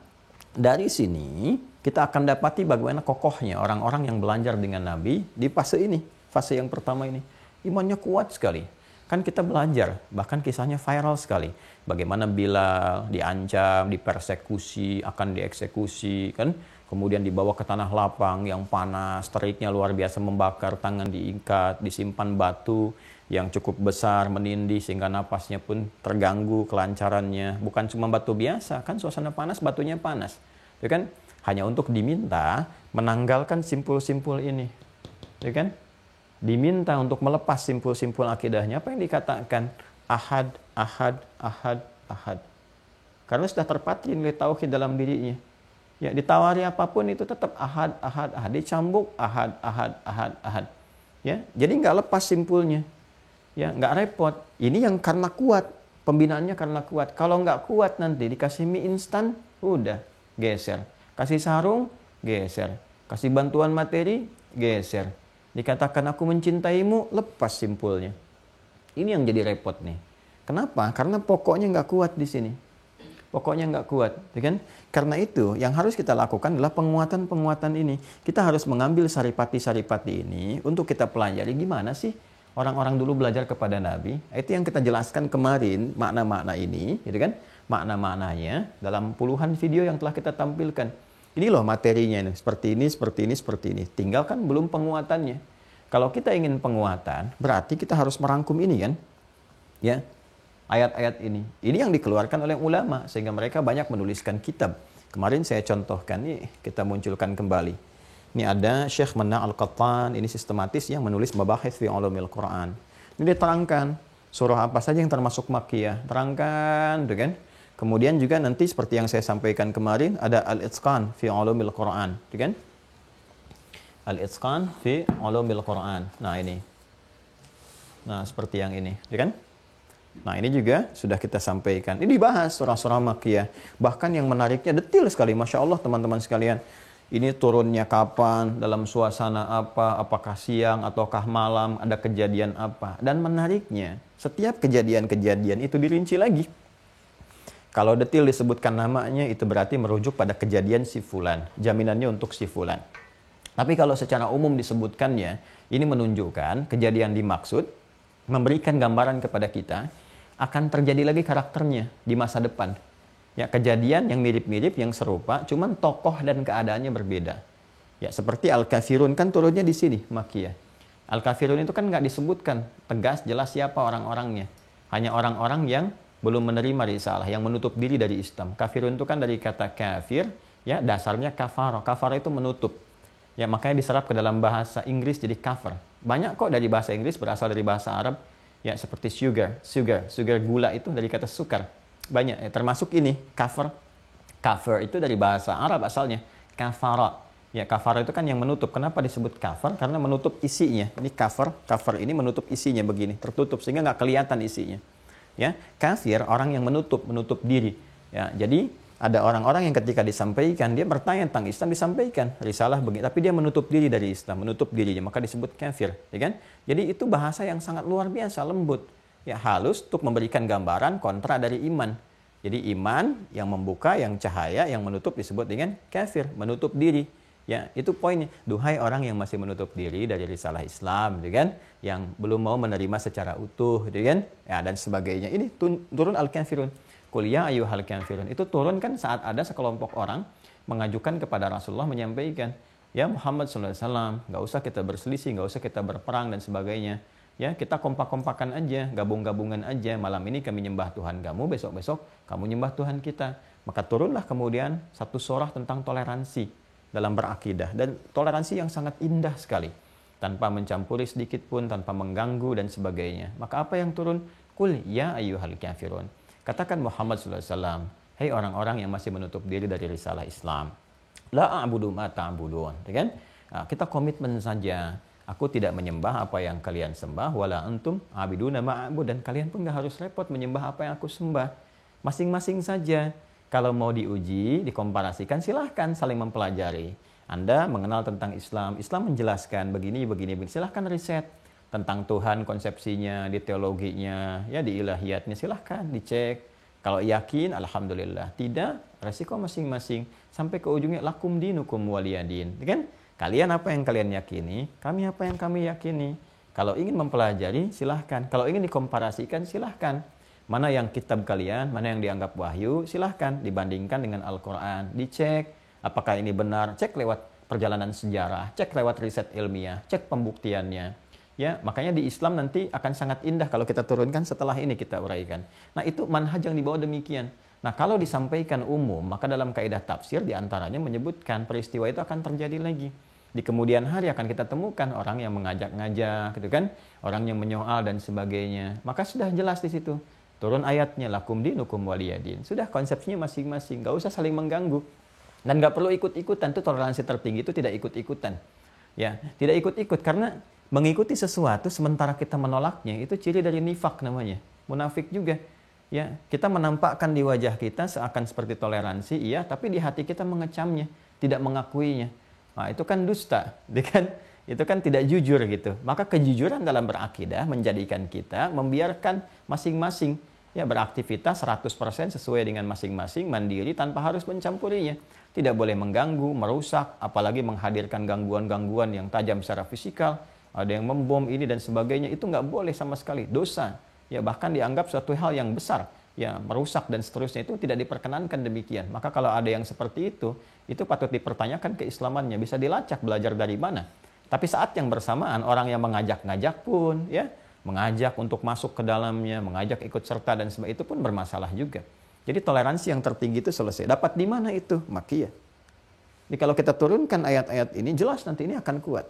dari sini kita akan dapati bagaimana kokohnya orang-orang yang belajar dengan Nabi di fase ini, fase yang pertama ini. Imannya kuat sekali. Kan kita belajar, bahkan kisahnya viral sekali. Bagaimana Bilal diancam, dipersekusi, akan dieksekusi, kan? Kemudian dibawa ke tanah lapang yang panas, teriknya luar biasa membakar, tangan diikat, disimpan batu yang cukup besar, menindih sehingga napasnya pun terganggu kelancarannya. Bukan cuma batu biasa, kan suasana panas, batunya panas. Ya kan? Hanya untuk diminta menanggalkan simpul-simpul ini. Ya kan? Diminta untuk melepas simpul-simpul akidahnya. Apa yang dikatakan? Ahad, ahad, ahad, ahad. Karena sudah terpatri nilai tauhid dalam dirinya. Ya, ditawari apapun itu tetap ahad, ahad, ahad. Dicambuk ahad, ahad, ahad, ahad. Ya, jadi nggak lepas simpulnya. Ya, nggak repot. Ini yang karena kuat. Pembinaannya karena kuat. Kalau nggak kuat nanti dikasih mie instan, udah geser. Kasih sarung, geser. Kasih bantuan materi, geser. Dikatakan aku mencintaimu, lepas simpulnya. Ini yang jadi repot nih. Kenapa? Karena pokoknya nggak kuat di sini. Pokoknya nggak kuat, ya kan? Karena itu yang harus kita lakukan adalah penguatan-penguatan ini. Kita harus mengambil saripati-saripati ini untuk kita pelajari gimana sih orang-orang dulu belajar kepada Nabi. Itu yang kita jelaskan kemarin, makna-makna ini, gitu kan? Makna-maknanya dalam puluhan video yang telah kita tampilkan. Ini loh materinya ini, seperti ini, seperti ini, seperti ini. Tinggal kan belum penguatannya. Kalau kita ingin penguatan, berarti kita harus merangkum ini kan. Ya, ayat-ayat ini. Ini yang dikeluarkan oleh ulama, sehingga mereka banyak menuliskan kitab. Kemarin saya contohkan, nih kita munculkan kembali. Ini ada Syekh Manna Al-Qattan, ini sistematis yang menulis Mabahith fi Ulumil Quran. Ini diterangkan, surah apa saja yang termasuk Makkiyah. Terangkan, tuh kan. Kemudian juga nanti seperti yang saya sampaikan kemarin ada Al-Itqan fi Ulumil Quran, kan? Al-Itqan fi Ulumil Quran. Nah, ini. Nah, seperti yang ini, kan? Nah, ini juga sudah kita sampaikan. Ini dibahas surah-surah Makkiyah. Bahkan yang menariknya detail sekali, Masya Allah teman-teman sekalian. Ini turunnya kapan, dalam suasana apa, apakah siang ataukah malam, ada kejadian apa. Dan menariknya, setiap kejadian-kejadian itu dirinci lagi. Kalau detail disebutkan namanya, itu berarti merujuk pada kejadian si fulan. Jaminannya untuk si fulan. Tapi kalau secara umum disebutkannya, ini menunjukkan kejadian dimaksud, memberikan gambaran kepada kita, akan terjadi lagi karakternya di masa depan. Ya, kejadian yang mirip-mirip, yang serupa, cuman tokoh dan keadaannya berbeda. Ya, seperti Al-Kafirun kan turunnya di sini, Makkiyah. Al-Kafirun itu kan nggak disebutkan tegas, jelas siapa orang-orangnya. Hanya orang-orang yang belum menerima risalah, yang menutup diri dari Islam. Kafirun itu kan dari kata kafir, ya dasarnya kafar. Kafar itu menutup. Ya, makanya diserap ke dalam bahasa Inggris jadi cover. Banyak kok dari bahasa Inggris berasal dari bahasa Arab. Ya, seperti sugar gula itu dari kata sukar. Banyak, ya, termasuk ini, cover. Cover itu dari bahasa Arab asalnya. Kafara. Ya, kafara itu kan yang menutup. Kenapa disebut cover? Karena menutup isinya. Ini cover ini menutup isinya begini, tertutup sehingga nggak kelihatan isinya. Ya, kafir orang yang menutup diri. Ya, jadi ada orang-orang yang ketika disampaikan dia bertanya tentang Islam, disampaikan risalah begini, tapi dia menutup diri dari Islam, menutup dirinya, maka disebut kafir, ya kan? Jadi itu bahasa yang sangat luar biasa, lembut, ya, halus untuk memberikan gambaran kontra dari iman. Jadi iman yang membuka, yang cahaya, yang menutup disebut dengan kafir, menutup diri. Ya, itu poinnya. Duhai orang yang masih menutup diri dari risalah Islam, gitu kan? Yang belum mau menerima secara utuh, gitu kan? Ya, dan sebagainya. Ini turun Al-Kafirun. Qul ya ayyuhal kafirun. Itu turun kan saat ada sekelompok orang mengajukan kepada Rasulullah menyampaikan, ya Muhammad SAW, nggak usah kita berselisih, nggak usah kita berperang dan sebagainya. Ya, kita kompak-kompakan aja, gabung-gabungan aja. Malam ini kami nyembah Tuhan kamu, besok-besok kamu nyembah Tuhan kita. Maka turunlah kemudian satu surah tentang toleransi dalam berakidah, dan toleransi yang sangat indah sekali, tanpa mencampuri sedikit pun, tanpa mengganggu dan sebagainya. Maka apa yang turun? Qul ya ayyuhal kafirun. Katakan Muhammad SAW, hei orang-orang yang masih menutup diri dari risalah Islam, la a'budu ma ta'budun, ya kan? Nah, kita komitmen saja. Aku tidak menyembah apa yang kalian sembah, wala antum abiduna ma'abud, dan kalian pun nggak harus repot menyembah apa yang aku sembah. Masing-masing saja. Kalau mau diuji, dikomparasikan, silahkan saling mempelajari. Anda mengenal tentang Islam, Islam menjelaskan begini, begini, begini. Silahkan riset tentang Tuhan, konsepsinya, di teologinya, ya di ilahiyatnya, silahkan dicek. Kalau yakin, alhamdulillah. Tidak, resiko masing-masing. Sampai ke ujungnya, lakum dinukum waliyadin. Kan? Kalian apa yang kalian yakini, kami apa yang kami yakini. Kalau ingin mempelajari, silahkan. Kalau ingin dikomparasikan, silahkan. Mana yang kitab kalian, mana yang dianggap wahyu, silahkan dibandingkan dengan Al-Quran. Dicek, apakah ini benar. Cek lewat perjalanan sejarah, cek lewat riset ilmiah, cek pembuktiannya. Ya, makanya di Islam nanti akan sangat indah kalau kita turunkan setelah ini kita uraikan. Nah, itu manhaj yang dibawa demikian. Nah, kalau disampaikan umum, maka dalam kaidah tafsir diantaranya menyebutkan peristiwa itu akan terjadi lagi. Di kemudian hari akan kita temukan orang yang mengajak-ngajak, gitu kan, orang yang menyoal dan sebagainya. Maka sudah jelas di situ. Turun ayatnya, lakum dinukum waliyadin. Sudah konsepsinya masing-masing, nggak usah saling mengganggu. Dan nggak perlu ikut-ikutan, itu toleransi tertinggi itu tidak ikut-ikutan. Ya, tidak ikut-ikut karena mengikuti sesuatu sementara kita menolaknya itu ciri dari nifak namanya, munafik juga. Ya, kita menampakkan di wajah kita seakan seperti toleransi, iya, tapi di hati kita mengecamnya, tidak mengakuinya. Nah, itu kan dusta, itu kan tidak jujur gitu. Maka kejujuran dalam berakidah menjadikan kita membiarkan masing-masing ya beraktivitas 100% sesuai dengan masing-masing, mandiri tanpa harus mencampurinya. Tidak boleh mengganggu, merusak, apalagi menghadirkan gangguan-gangguan yang tajam secara fisikal. Ada yang membom ini dan sebagainya, itu nggak boleh sama sekali, dosa. Ya, bahkan dianggap suatu hal yang besar, ya merusak dan seterusnya, itu tidak diperkenankan demikian. Maka kalau ada yang seperti itu patut dipertanyakan keislamannya, bisa dilacak belajar dari mana. Tapi saat yang bersamaan orang yang mengajak-ngajak pun, ya mengajak untuk masuk ke dalamnya, mengajak ikut serta dan sebagainya, itu pun bermasalah juga. Jadi toleransi yang tertinggi itu selesai. Dapat di mana itu? Makiyah. Jadi kalau kita turunkan ayat-ayat ini, jelas nanti ini akan kuat.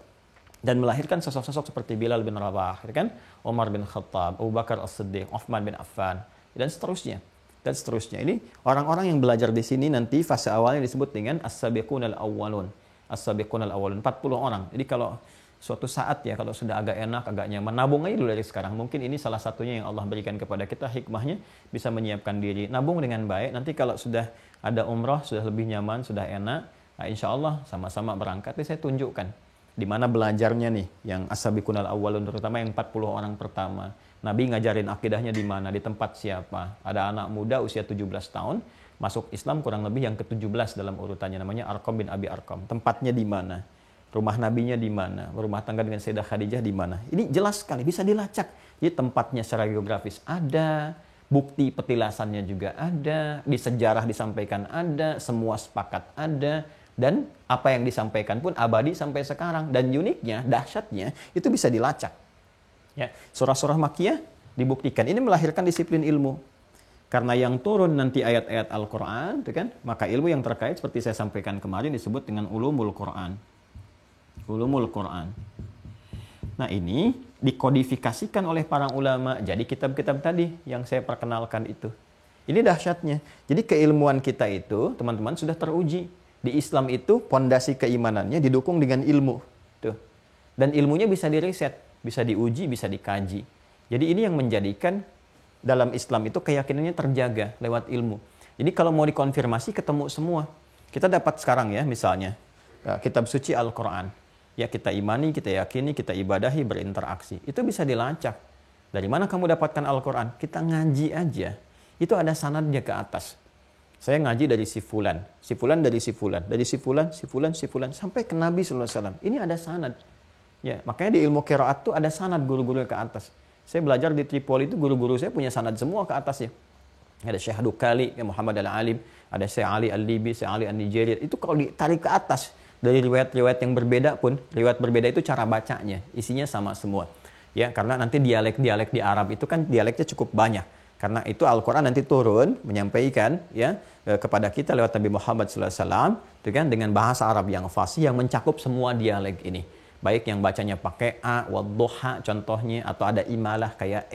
Dan melahirkan sosok-sosok seperti Bilal bin Rabah, kan? Umar bin Khattab, Abu Bakar As-Siddiq, Uthman bin Affan, dan seterusnya. Dan seterusnya. Ini orang-orang yang belajar di sini nanti fase awalnya disebut dengan As-Sabiqun al-Awwalun. As-Sabiqun al-Awwalun, 40 orang. Jadi kalau suatu saat ya, kalau sudah agak enak, agak nyaman, nabung aja dulu dari sekarang. Mungkin ini salah satunya yang Allah berikan kepada kita, hikmahnya bisa menyiapkan diri. Nabung dengan baik, nanti kalau sudah ada umrah, sudah lebih nyaman, sudah enak, nah insya Allah sama-sama berangkat. Jadi saya tunjukkan di mana belajarnya nih, yang as-sabiqun al-awwalun, terutama yang 40 orang pertama. Nabi ngajarin akidahnya di mana, di tempat siapa. Ada anak muda usia 17 tahun, masuk Islam kurang lebih yang ke-17 dalam urutannya, namanya Arqam bin Abi Arqam. Tempatnya di mana? Rumah nabinya di mana? Rumah tangga dengan Sayyidah Khadijah di mana? Ini jelas sekali, bisa dilacak. Jadi tempatnya secara geografis ada, bukti petilasannya juga ada, di sejarah disampaikan ada, semua sepakat ada, dan apa yang disampaikan pun abadi sampai sekarang. Dan uniknya, dahsyatnya, itu bisa dilacak. Ya, surah-surah Makkiyah dibuktikan. Ini melahirkan disiplin ilmu. Karena yang turun nanti ayat-ayat Al-Quran, kan? Maka ilmu yang terkait seperti saya sampaikan kemarin disebut dengan ulumul Quran. Ulumul Quran. Nah, ini dikodifikasikan oleh para ulama jadi kitab-kitab tadi yang saya perkenalkan itu. Ini dahsyatnya. Jadi keilmuan kita itu, teman-teman, sudah teruji. Di Islam itu pondasi keimanannya didukung dengan ilmu. Tuh. Dan ilmunya bisa diriset, bisa diuji, bisa dikaji. Jadi ini yang menjadikan dalam Islam itu keyakinannya terjaga lewat ilmu. Jadi kalau mau dikonfirmasi ketemu semua. Kita dapat sekarang ya misalnya kitab suci Al-Quran. Ya kita imani, kita yakini, kita ibadahi, berinteraksi. Itu bisa dilacak. Dari mana kamu dapatkan Al-Quran? Kita ngaji aja. Itu ada sanadnya ke atas. Saya ngaji dari si fulan dari si fulan, dari si fulan, sampai ke Nabi SAW. Ini ada sanad. Ya, makanya di ilmu qiraat itu ada sanad guru-guru ke atas. Saya belajar di Tripoli itu guru-guru saya punya sanad semua ke atasnya. Ada Syekh Dukali, Muhammad Al-Alim, ada Syekh Ali Al-Libi, Syekh Ali Al-Nijeri. Itu kalau ditarik ke atas, dari riwayat-riwayat yang berbeda pun, riwayat berbeda itu cara bacanya, isinya sama semua. Ya, karena nanti dialek-dialek di Arab itu kan dialeknya cukup banyak. Karena itu Al-Quran nanti turun menyampaikan ya kepada kita lewat Nabi Muhammad SAW, itu kan dengan bahasa Arab yang fasih yang mencakup semua dialek ini. Baik yang bacanya pakai a, wadduha contohnya, atau ada imalah kayak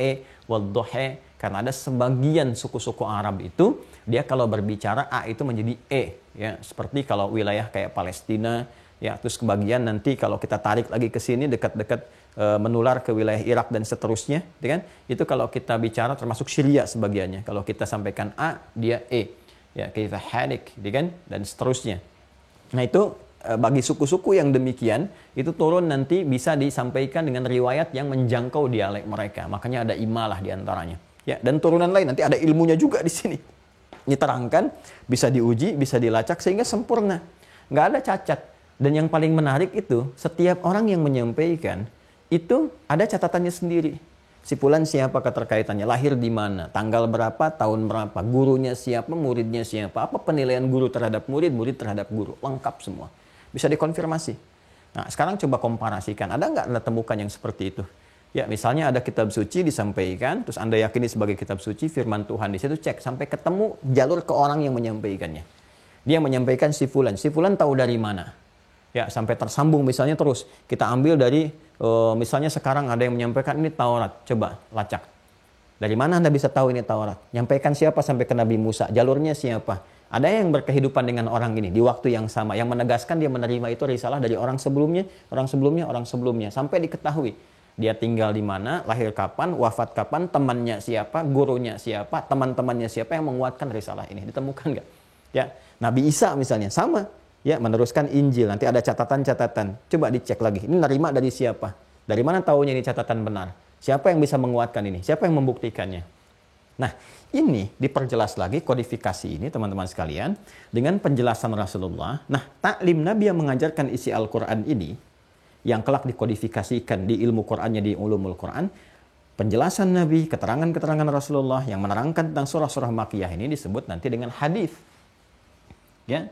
wadduha. Karena ada sebagian suku-suku Arab itu, dia kalau berbicara A itu menjadi E. Ya, seperti kalau wilayah kayak Palestina, Ya, terus kebagian nanti kalau kita tarik lagi ke sini dekat-dekat menular ke wilayah Irak dan seterusnya, gitu kan? Itu kalau kita bicara termasuk Syria sebagiannya. Kalau kita sampaikan A, dia E. Ya, kaifa halik, gitu kan? Dan seterusnya. Nah, itu bagi suku-suku yang demikian, itu turun nanti bisa disampaikan dengan riwayat yang menjangkau dialek mereka. Makanya ada imalah di antaranya. Ya, dan turunan lain nanti ada ilmunya juga di sini. Diterangkan, bisa diuji, bisa dilacak sehingga sempurna. Nggak ada cacat. Dan yang paling menarik itu, setiap orang yang menyampaikan, itu ada catatannya sendiri. Si fulan siapa keterkaitannya, lahir di mana, tanggal berapa, tahun berapa, gurunya siapa, muridnya siapa, apa penilaian guru terhadap murid, murid terhadap guru, lengkap semua. Bisa dikonfirmasi. Nah, sekarang coba komparasikan, ada nggak Anda temukan yang seperti itu? Ya, misalnya ada kitab suci disampaikan, terus Anda yakini sebagai kitab suci, firman Tuhan di situ, cek sampai ketemu jalur ke orang yang menyampaikannya. Dia menyampaikan si fulan tahu dari mana? Ya, sampai tersambung misalnya terus. Kita ambil dari, misalnya sekarang ada yang menyampaikan ini Taurat. Coba lacak. Dari mana Anda bisa tahu ini Taurat? Nyampaikan siapa sampai ke Nabi Musa? Jalurnya siapa? Ada yang berkehidupan dengan orang ini di waktu yang sama. Yang menegaskan dia menerima itu risalah dari orang sebelumnya, orang sebelumnya, orang sebelumnya. Sampai diketahui. Dia tinggal di mana, lahir kapan, wafat kapan, temannya siapa, gurunya siapa, teman-temannya siapa yang menguatkan risalah ini. Ditemukan nggak? Ya, Nabi Isa misalnya, sama. Ya, meneruskan Injil. Nanti ada catatan-catatan. Coba dicek lagi. Ini nerima dari siapa? Dari mana tahunya ini catatan benar? Siapa yang bisa menguatkan ini? Siapa yang membuktikannya? Nah, ini diperjelas lagi kodifikasi ini teman-teman sekalian dengan penjelasan Rasulullah. Nah, taklim Nabi yang mengajarkan isi Al-Quran ini yang kelak dikodifikasikan di ilmu Qurannya di ulumul Quran, penjelasan Nabi, keterangan-keterangan Rasulullah yang menerangkan tentang surah-surah Makkiyah ini disebut nanti dengan hadis. Ya,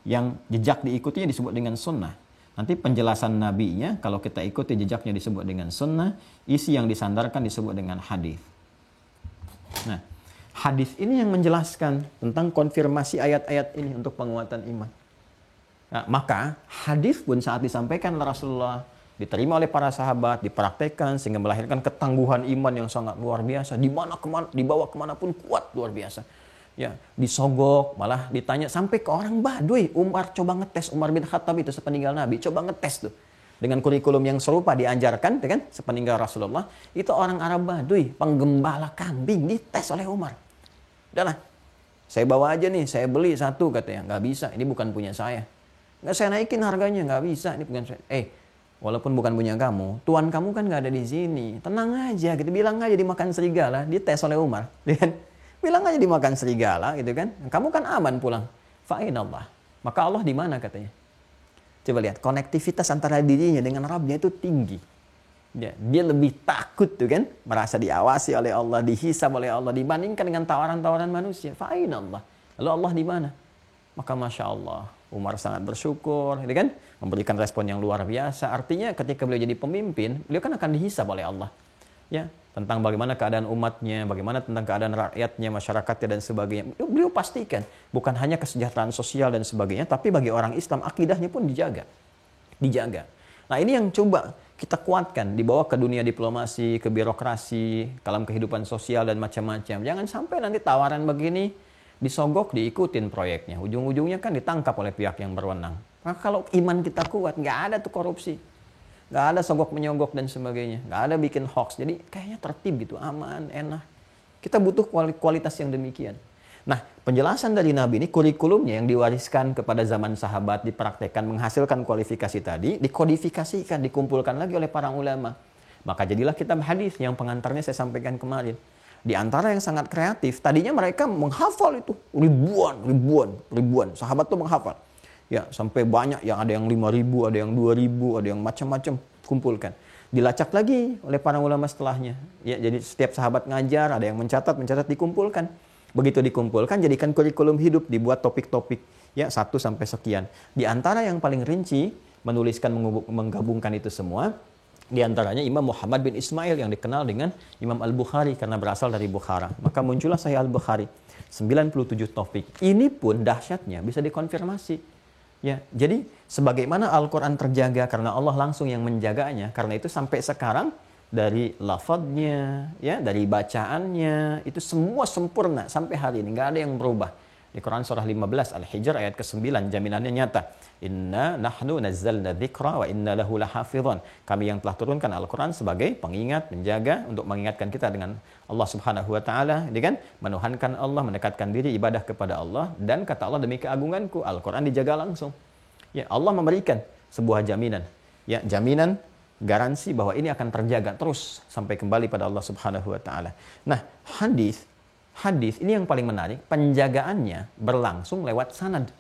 yang jejak diikutinya disebut dengan sunnah. Nanti penjelasan nabinya, kalau kita ikuti jejaknya disebut dengan sunnah, isi yang disandarkan disebut dengan hadis. Nah, hadis ini yang menjelaskan tentang konfirmasi ayat-ayat ini untuk penguatan iman. Nah, maka hadis pun saat disampaikan oleh Rasulullah, diterima oleh para sahabat, dipraktekkan sehingga melahirkan ketangguhan iman yang sangat luar biasa. Dibawa kemanapun kuat luar biasa. Ya, disogok, malah ditanya sampai ke orang Baduy. Umar coba ngetes, Umar bin Khattab itu sepeninggal Nabi, coba ngetes tuh. Dengan kurikulum yang serupa diajarkan, kan, sepeninggal Rasulullah, itu orang Arab Baduy, penggembala kambing, dites oleh Umar. Udahlah, saya bawa aja nih, saya beli satu katanya. Nggak bisa, ini bukan punya saya. Nggak, saya naikin harganya, nggak bisa, ini bukan saya. Walaupun bukan punya kamu, tuan kamu kan nggak ada di sini. Tenang aja, gitu, bilang aja dimakan serigala, dites oleh Umar. Bilang aja dimakan serigala gitu kan. Kamu kan aman pulang. Fa'inallah. Maka Allah di mana katanya? Coba lihat, konektivitas antara dirinya dengan Rabbnya itu tinggi. Ya, dia lebih takut tuh kan, merasa diawasi oleh Allah, dihisab oleh Allah dibandingkan dengan tawaran-tawaran manusia. Fa'inallah. Lalu Allah di mana? Maka Masya Allah, Umar sangat bersyukur, gitu kan? Memberikan respon yang luar biasa. Artinya ketika beliau jadi pemimpin, beliau kan akan dihisab oleh Allah. Ya, tentang bagaimana keadaan umatnya, bagaimana tentang keadaan rakyatnya, masyarakatnya dan sebagainya. Beliau pastikan bukan hanya kesejahteraan sosial dan sebagainya, tapi bagi orang Islam akidahnya pun dijaga. Nah, ini yang coba kita kuatkan dibawa ke dunia diplomasi, ke birokrasi, dalam kehidupan sosial dan macam-macam. Jangan sampai nanti tawaran begini disogok, diikutin proyeknya. Ujung-ujungnya kan ditangkap oleh pihak yang berwenang. Maka kalau iman kita kuat, nggak ada tuh korupsi. Nggak ada sogok menyogok dan sebagainya. Nggak ada bikin hoax. Jadi kayaknya tertib gitu, aman, enak. Kita butuh kualitas yang demikian. Nah, penjelasan dari Nabi ini, kurikulumnya yang diwariskan kepada zaman sahabat, dipraktekkan, menghasilkan kualifikasi tadi, dikodifikasikan, dikumpulkan lagi oleh para ulama. Maka jadilah kitab hadis yang pengantarnya saya sampaikan kemarin. Di antara yang sangat kreatif, tadinya mereka menghafal itu ribuan. Sahabat tuh menghafal. Ya, sampai banyak, yang ada yang 5.000, ada yang 2.000, ada yang macam-macam kumpulkan. Dilacak lagi oleh para ulama setelahnya. Ya, jadi setiap sahabat ngajar, ada yang mencatat, dikumpulkan. Begitu dikumpulkan, jadikan kurikulum hidup, dibuat topik-topik. Ya, 1 sampai sekian. Di antara yang paling rinci, menuliskan, menggabungkan itu semua, di antaranya Imam Muhammad bin Ismail yang dikenal dengan Imam Al-Bukhari karena berasal dari Bukhara. Maka muncullah Sahih Al-Bukhari. 97 topik. Ini pun dahsyatnya bisa dikonfirmasi. Ya, jadi sebagaimana Al-Quran terjaga karena Allah langsung yang menjaganya, karena itu sampai sekarang dari lafadznya, ya, dari bacaannya, itu semua sempurna sampai hari ini, nggak ada yang berubah. Di Quran surah 15 Al-Hijr ayat ke-9 jaminannya nyata. Inna nahnu nazzalna dzikra wa inna lahu lahafizun. Kami yang telah turunkan Al-Quran sebagai pengingat, menjaga untuk mengingatkan kita dengan Allah Subhanahu wa taala, ini kan menuhankan Allah, mendekatkan diri ibadah kepada Allah, dan kata Allah demi keagunganku Al-Quran dijaga langsung. Ya, Allah memberikan sebuah jaminan. Ya, jaminan garansi bahwa ini akan terjaga terus sampai kembali pada Allah Subhanahu wa taala. Nah, hadis ini yang paling menarik, penjagaannya berlangsung lewat sanad.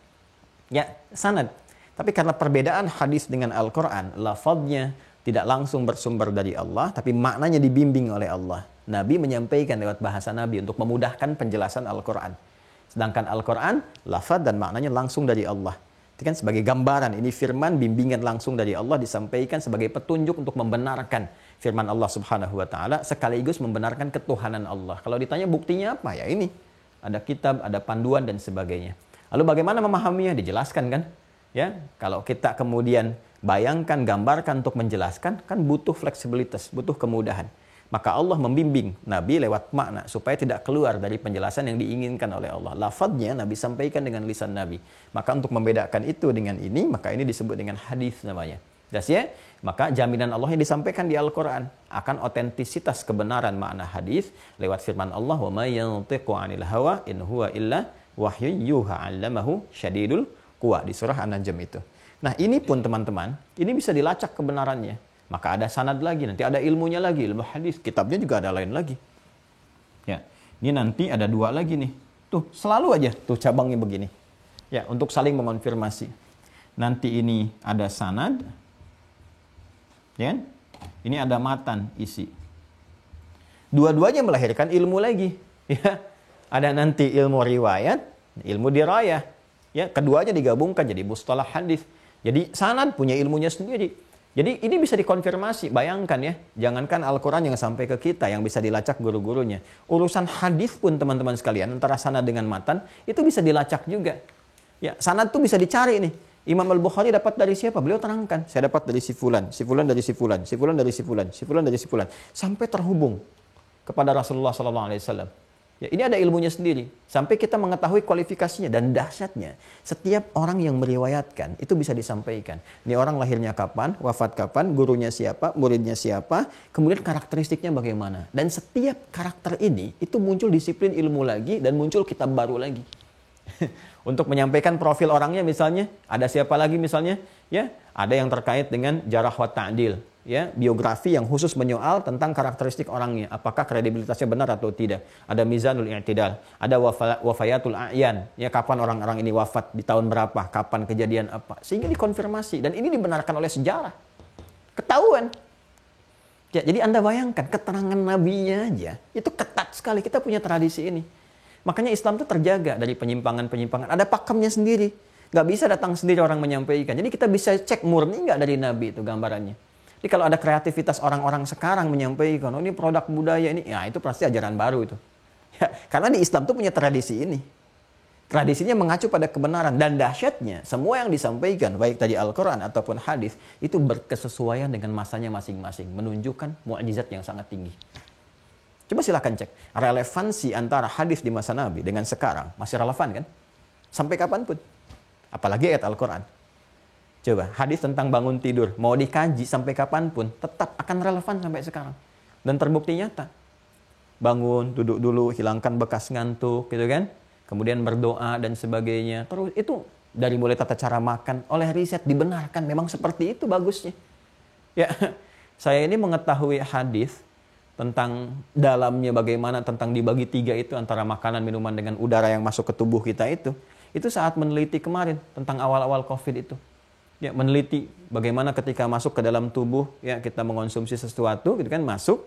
Ya, sanad. Tapi karena perbedaan hadis dengan Al-Quran, lafadznya tidak langsung bersumber dari Allah, tapi maknanya dibimbing oleh Allah. Nabi menyampaikan lewat bahasa Nabi untuk memudahkan penjelasan Al-Quran. Sedangkan Al-Quran, lafadz dan maknanya langsung dari Allah. Itu kan sebagai gambaran, ini firman bimbingan langsung dari Allah disampaikan sebagai petunjuk untuk membenarkan firman Allah Subhanahu wa taala sekaligus membenarkan ketuhanan Allah. Kalau ditanya buktinya apa? Ya ini. Ada kitab, ada panduan dan sebagainya. Lalu bagaimana memahaminya? Dijelaskan kan? Ya, kalau kita kemudian bayangkan, gambarkan untuk menjelaskan, kan butuh fleksibilitas, butuh kemudahan. Maka Allah membimbing Nabi lewat makna supaya tidak keluar dari penjelasan yang diinginkan oleh Allah. Lafadznya Nabi sampaikan dengan lisan Nabi. Maka untuk membedakan itu dengan ini, maka ini disebut dengan hadis namanya. Jelas ya? Maka jaminan Allah yang disampaikan di Al-Quran akan otentisitas kebenaran makna hadis lewat firman Allah, wa may yantiqu 'anil hawa in huwa illa wahyun yuha 'allamahu syadidul quwa di surah An-Najm itu. Nah, ini pun teman-teman, ini bisa dilacak kebenarannya. Maka ada sanad lagi, nanti ada ilmunya lagi, ilmu hadis, kitabnya juga ada lain lagi. Ya, ini nanti ada dua lagi nih. Tuh, selalu aja tuh cabangnya begini. Ya, untuk saling mengonfirmasi. Nanti ini ada sanad, ya, ini ada matan isi. Dua-duanya melahirkan ilmu lagi. Ya, ada nanti ilmu riwayat, ilmu dirayah. Ya, keduanya digabungkan jadi mustalah hadis. Jadi sanad punya ilmunya sendiri. Jadi ini bisa dikonfirmasi, bayangkan ya, jangankan Al-Quran yang sampai ke kita, yang bisa dilacak guru-gurunya. Urusan hadis pun teman-teman sekalian, antara sanad dengan matan, itu bisa dilacak juga. Ya, sanad tuh bisa dicari nih. Imam Al-Bukhari dapat dari siapa? Beliau terangkan, saya dapat dari si fulan, si fulan dari si fulan, si fulan dari si fulan, si fulan dari si fulan. Sampai terhubung kepada Rasulullah SAW. Ya, ini ada ilmunya sendiri. Sampai kita mengetahui kualifikasinya dan dahsyatnya. Setiap orang yang meriwayatkan itu bisa disampaikan. Ini orang lahirnya kapan, wafat kapan, gurunya siapa, muridnya siapa, kemudian karakteristiknya bagaimana. Dan setiap karakter ini itu muncul disiplin ilmu lagi dan muncul kitab baru lagi. Untuk menyampaikan profil orangnya misalnya, ada siapa lagi misalnya? Ya, ada yang terkait dengan jarah wa ta'dil. Ya, biografi yang khusus menyoal tentang karakteristik orangnya, apakah kredibilitasnya benar atau tidak. Ada mizanul i'tidal, ada wafayatul a'yan, ya kapan orang-orang ini wafat, di tahun berapa, kapan kejadian apa, sehingga dikonfirmasi dan ini dibenarkan oleh sejarah. Ketahuan. Ya, jadi Anda bayangkan keterangan nabinya aja itu ketat sekali. Kita punya tradisi ini. Makanya Islam itu terjaga dari penyimpangan-penyimpangan. Ada pakemnya sendiri. Nggak bisa datang sendiri orang menyampaikan. Jadi kita bisa cek murni nggak dari nabi itu gambarannya. Jadi kalau ada kreativitas orang-orang sekarang menyampaikan, oh ini produk budaya ini, ya itu pasti ajaran baru itu. Ya, karena di Islam tuh punya tradisi ini. Tradisinya mengacu pada kebenaran dan dahsyatnya semua yang disampaikan baik tadi Al-Quran ataupun hadis itu berkesesuaian dengan masanya masing-masing, menunjukkan mukjizat yang sangat tinggi. Coba silakan cek relevansi antara hadis di masa Nabi dengan sekarang masih relevan kan? Sampai kapanpun. Apalagi ayat Al-Quran. Coba, hadis tentang bangun tidur, mau dikaji sampai kapanpun, tetap akan relevan sampai sekarang. Dan terbukti nyata. Bangun, duduk dulu, hilangkan bekas ngantuk, gitu kan. Kemudian berdoa dan sebagainya. Terus itu dari mulai tata cara makan, oleh riset dibenarkan, memang seperti itu bagusnya. Ya, saya ini mengetahui hadis tentang dalamnya bagaimana, tentang dibagi tiga itu antara makanan, minuman dengan udara yang masuk ke tubuh kita itu saat meneliti kemarin tentang awal-awal COVID itu. Ya, meneliti bagaimana ketika masuk ke dalam tubuh, ya kita mengonsumsi sesuatu gitu kan, masuk,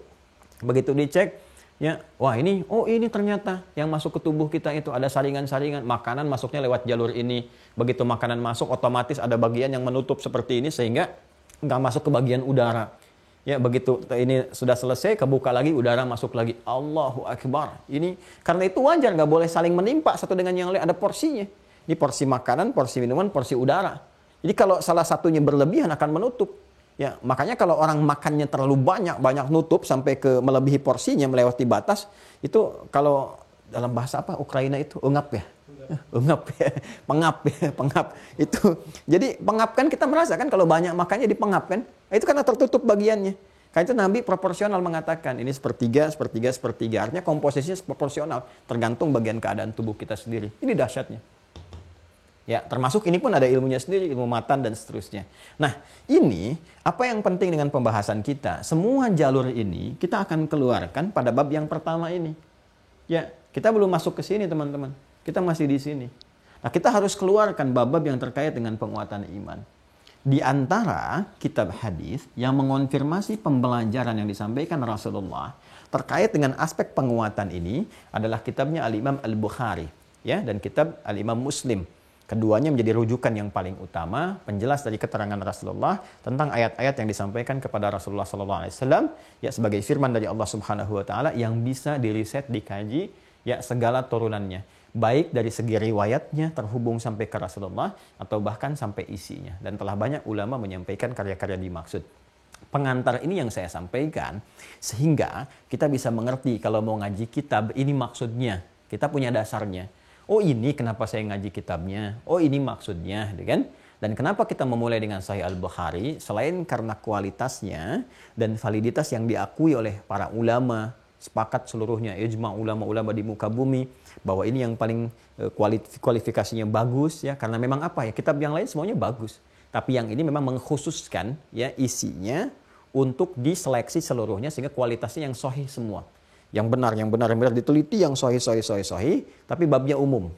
begitu dicek, ya wah ini ternyata yang masuk ke tubuh kita itu ada saringan-saringan, makanan masuknya lewat jalur ini, begitu makanan masuk otomatis ada bagian yang menutup seperti ini sehingga nggak masuk ke bagian udara. Ya, begitu ini sudah selesai, kebuka lagi, udara masuk lagi. Allahu Akbar. Ini karena itu wajar, nggak boleh saling menimpa satu dengan yang lain, ada porsinya. Ini porsi makanan, porsi minuman, porsi udara. Jadi kalau salah satunya berlebihan akan menutup. Ya, makanya kalau orang makannya terlalu banyak nutup sampai ke melebihi porsinya, melewati batas, itu kalau dalam bahasa apa Ukraina itu ungap ya. Ungap ya, pengap itu. Jadi pengap kan kita merasakan kalau banyak makannya dipengap kan? Itu karena tertutup bagiannya. Karena itu Nabi proporsional mengatakan ini sepertiga, sepertiga, sepertiga. Artinya komposisinya proporsional, tergantung bagian keadaan tubuh kita sendiri. Ini dahsyatnya. Ya, termasuk ini pun ada ilmunya sendiri, ilmu matan dan seterusnya. Nah, ini apa yang penting dengan pembahasan kita? Semua jalur ini kita akan keluarkan pada bab yang pertama ini. Ya, kita belum masuk ke sini teman-teman. Kita masih di sini. Nah, kita harus keluarkan bab-bab yang terkait dengan penguatan iman. Di antara kitab hadis yang mengonfirmasi pembelajaran yang disampaikan Rasulullah terkait dengan aspek penguatan ini adalah kitabnya Al-Imam Al-Bukhari, ya, dan kitab Al-Imam Muslim. Keduanya menjadi rujukan yang paling utama, penjelas dari keterangan Rasulullah tentang ayat-ayat yang disampaikan kepada Rasulullah SAW, ya, sebagai firman dari Allah Subhanahu Wa Taala yang bisa diriset, dikaji, ya, segala turunannya, baik dari segi riwayatnya terhubung sampai ke Rasulullah atau bahkan sampai isinya. Dan telah banyak ulama menyampaikan karya-karya dimaksud. Pengantar ini yang saya sampaikan sehingga kita bisa mengerti kalau mau ngaji kitab ini maksudnya. Kita punya dasarnya. Oh, ini kenapa saya ngaji kitabnya. Oh, ini maksudnya, kan? Dan kenapa kita memulai dengan Sahih Al-Bukhari? Selain karena kualitasnya dan validitas yang diakui oleh para ulama, sepakat seluruhnya, ijma ulama-ulama di muka bumi, bahwa ini yang paling kualifikasinya bagus, ya. Karena memang apa ya, kitab yang lain semuanya bagus. Tapi yang ini memang mengkhususkan, ya, isinya untuk diseleksi seluruhnya sehingga kualitasnya yang sahih semua. Yang benar diteliti, yang sahih, tapi babnya umum.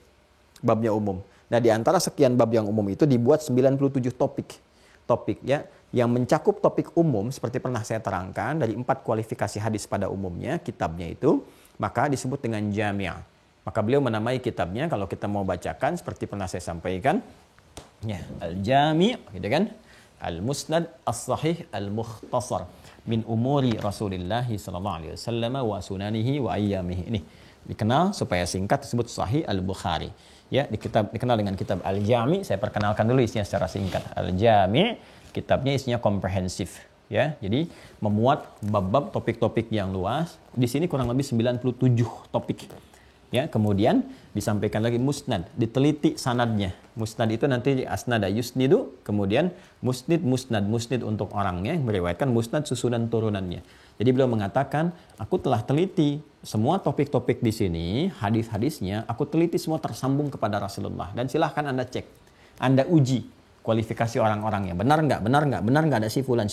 Nah, di antara sekian bab yang umum itu dibuat 97 topik, ya, yang mencakup topik umum seperti pernah saya terangkan dari 4 kualifikasi hadis pada umumnya, kitabnya itu, maka disebut dengan jami'. Maka beliau menamai kitabnya, kalau kita mau bacakan seperti pernah saya sampaikan, ya, Al-Jami', gitu kan? Al-Musnad As-Sahih Al-Mukhtasar min umuri Rasulillah sallallahu alaihi wasallam wa sunanihi wa ayyamihi. Ini dikenal supaya singkat disebut Sahih Al-Bukhari. Ya, dikenal dengan kitab Al-Jami'. Saya perkenalkan dulu isinya secara singkat. Al-Jami', kitabnya isinya komprehensif, ya. Jadi memuat bab-bab topik-topik yang luas. Di sini kurang lebih 97 topik. Ya, kemudian disampaikan lagi musnad, diteliti sanadnya. Musnad itu nanti asnada yusnidu, kemudian musnad untuk orangnya yang meriwayatkan, musnad susunan turunannya. Jadi beliau mengatakan, aku telah teliti semua topik-topik di sini, hadis-hadisnya, aku teliti semua tersambung kepada Rasulullah. Dan silahkan Anda cek, Anda uji kualifikasi orang-orangnya. Benar nggak ada si fulan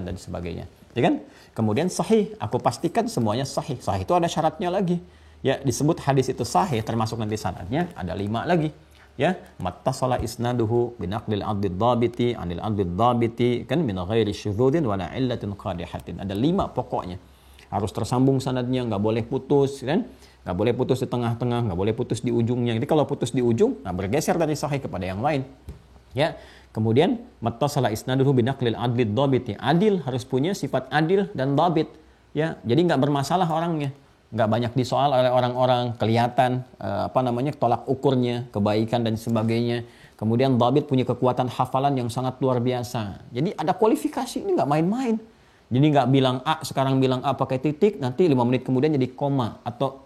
dan sebagainya. Ya kan? Kemudian sahih, aku pastikan semuanya sahih. Sahih itu ada syaratnya lagi. Ya, disebut hadis itu sahih termasuk nanti sanadnya ada 5 lagi, ya. Mattasala isnaduhu binaqlil adlid dhabiti anil adlid dhabiti kan min ghairi syudzudin wala illatin qadihatin. Ada 5 pokoknya. Harus tersambung sanadnya, nggak boleh putus, kan? Nggak boleh putus di tengah-tengah, nggak boleh putus di ujungnya. Jadi kalau putus di ujung, nah bergeser dari sahih kepada yang lain. Ya. Kemudian mattasala isnaduhu binaqlil adlid dhabiti. Adil harus punya sifat adil dan dhabit, ya. Jadi nggak bermasalah orangnya. Nggak banyak disoal oleh orang-orang, kelihatan tolak ukurnya, kebaikan dan sebagainya. Kemudian dhabit punya kekuatan hafalan yang sangat luar biasa. Jadi ada kualifikasi, ini nggak main-main. Jadi nggak bilang A, sekarang bilang A pakai titik, nanti 5 menit kemudian jadi koma. Atau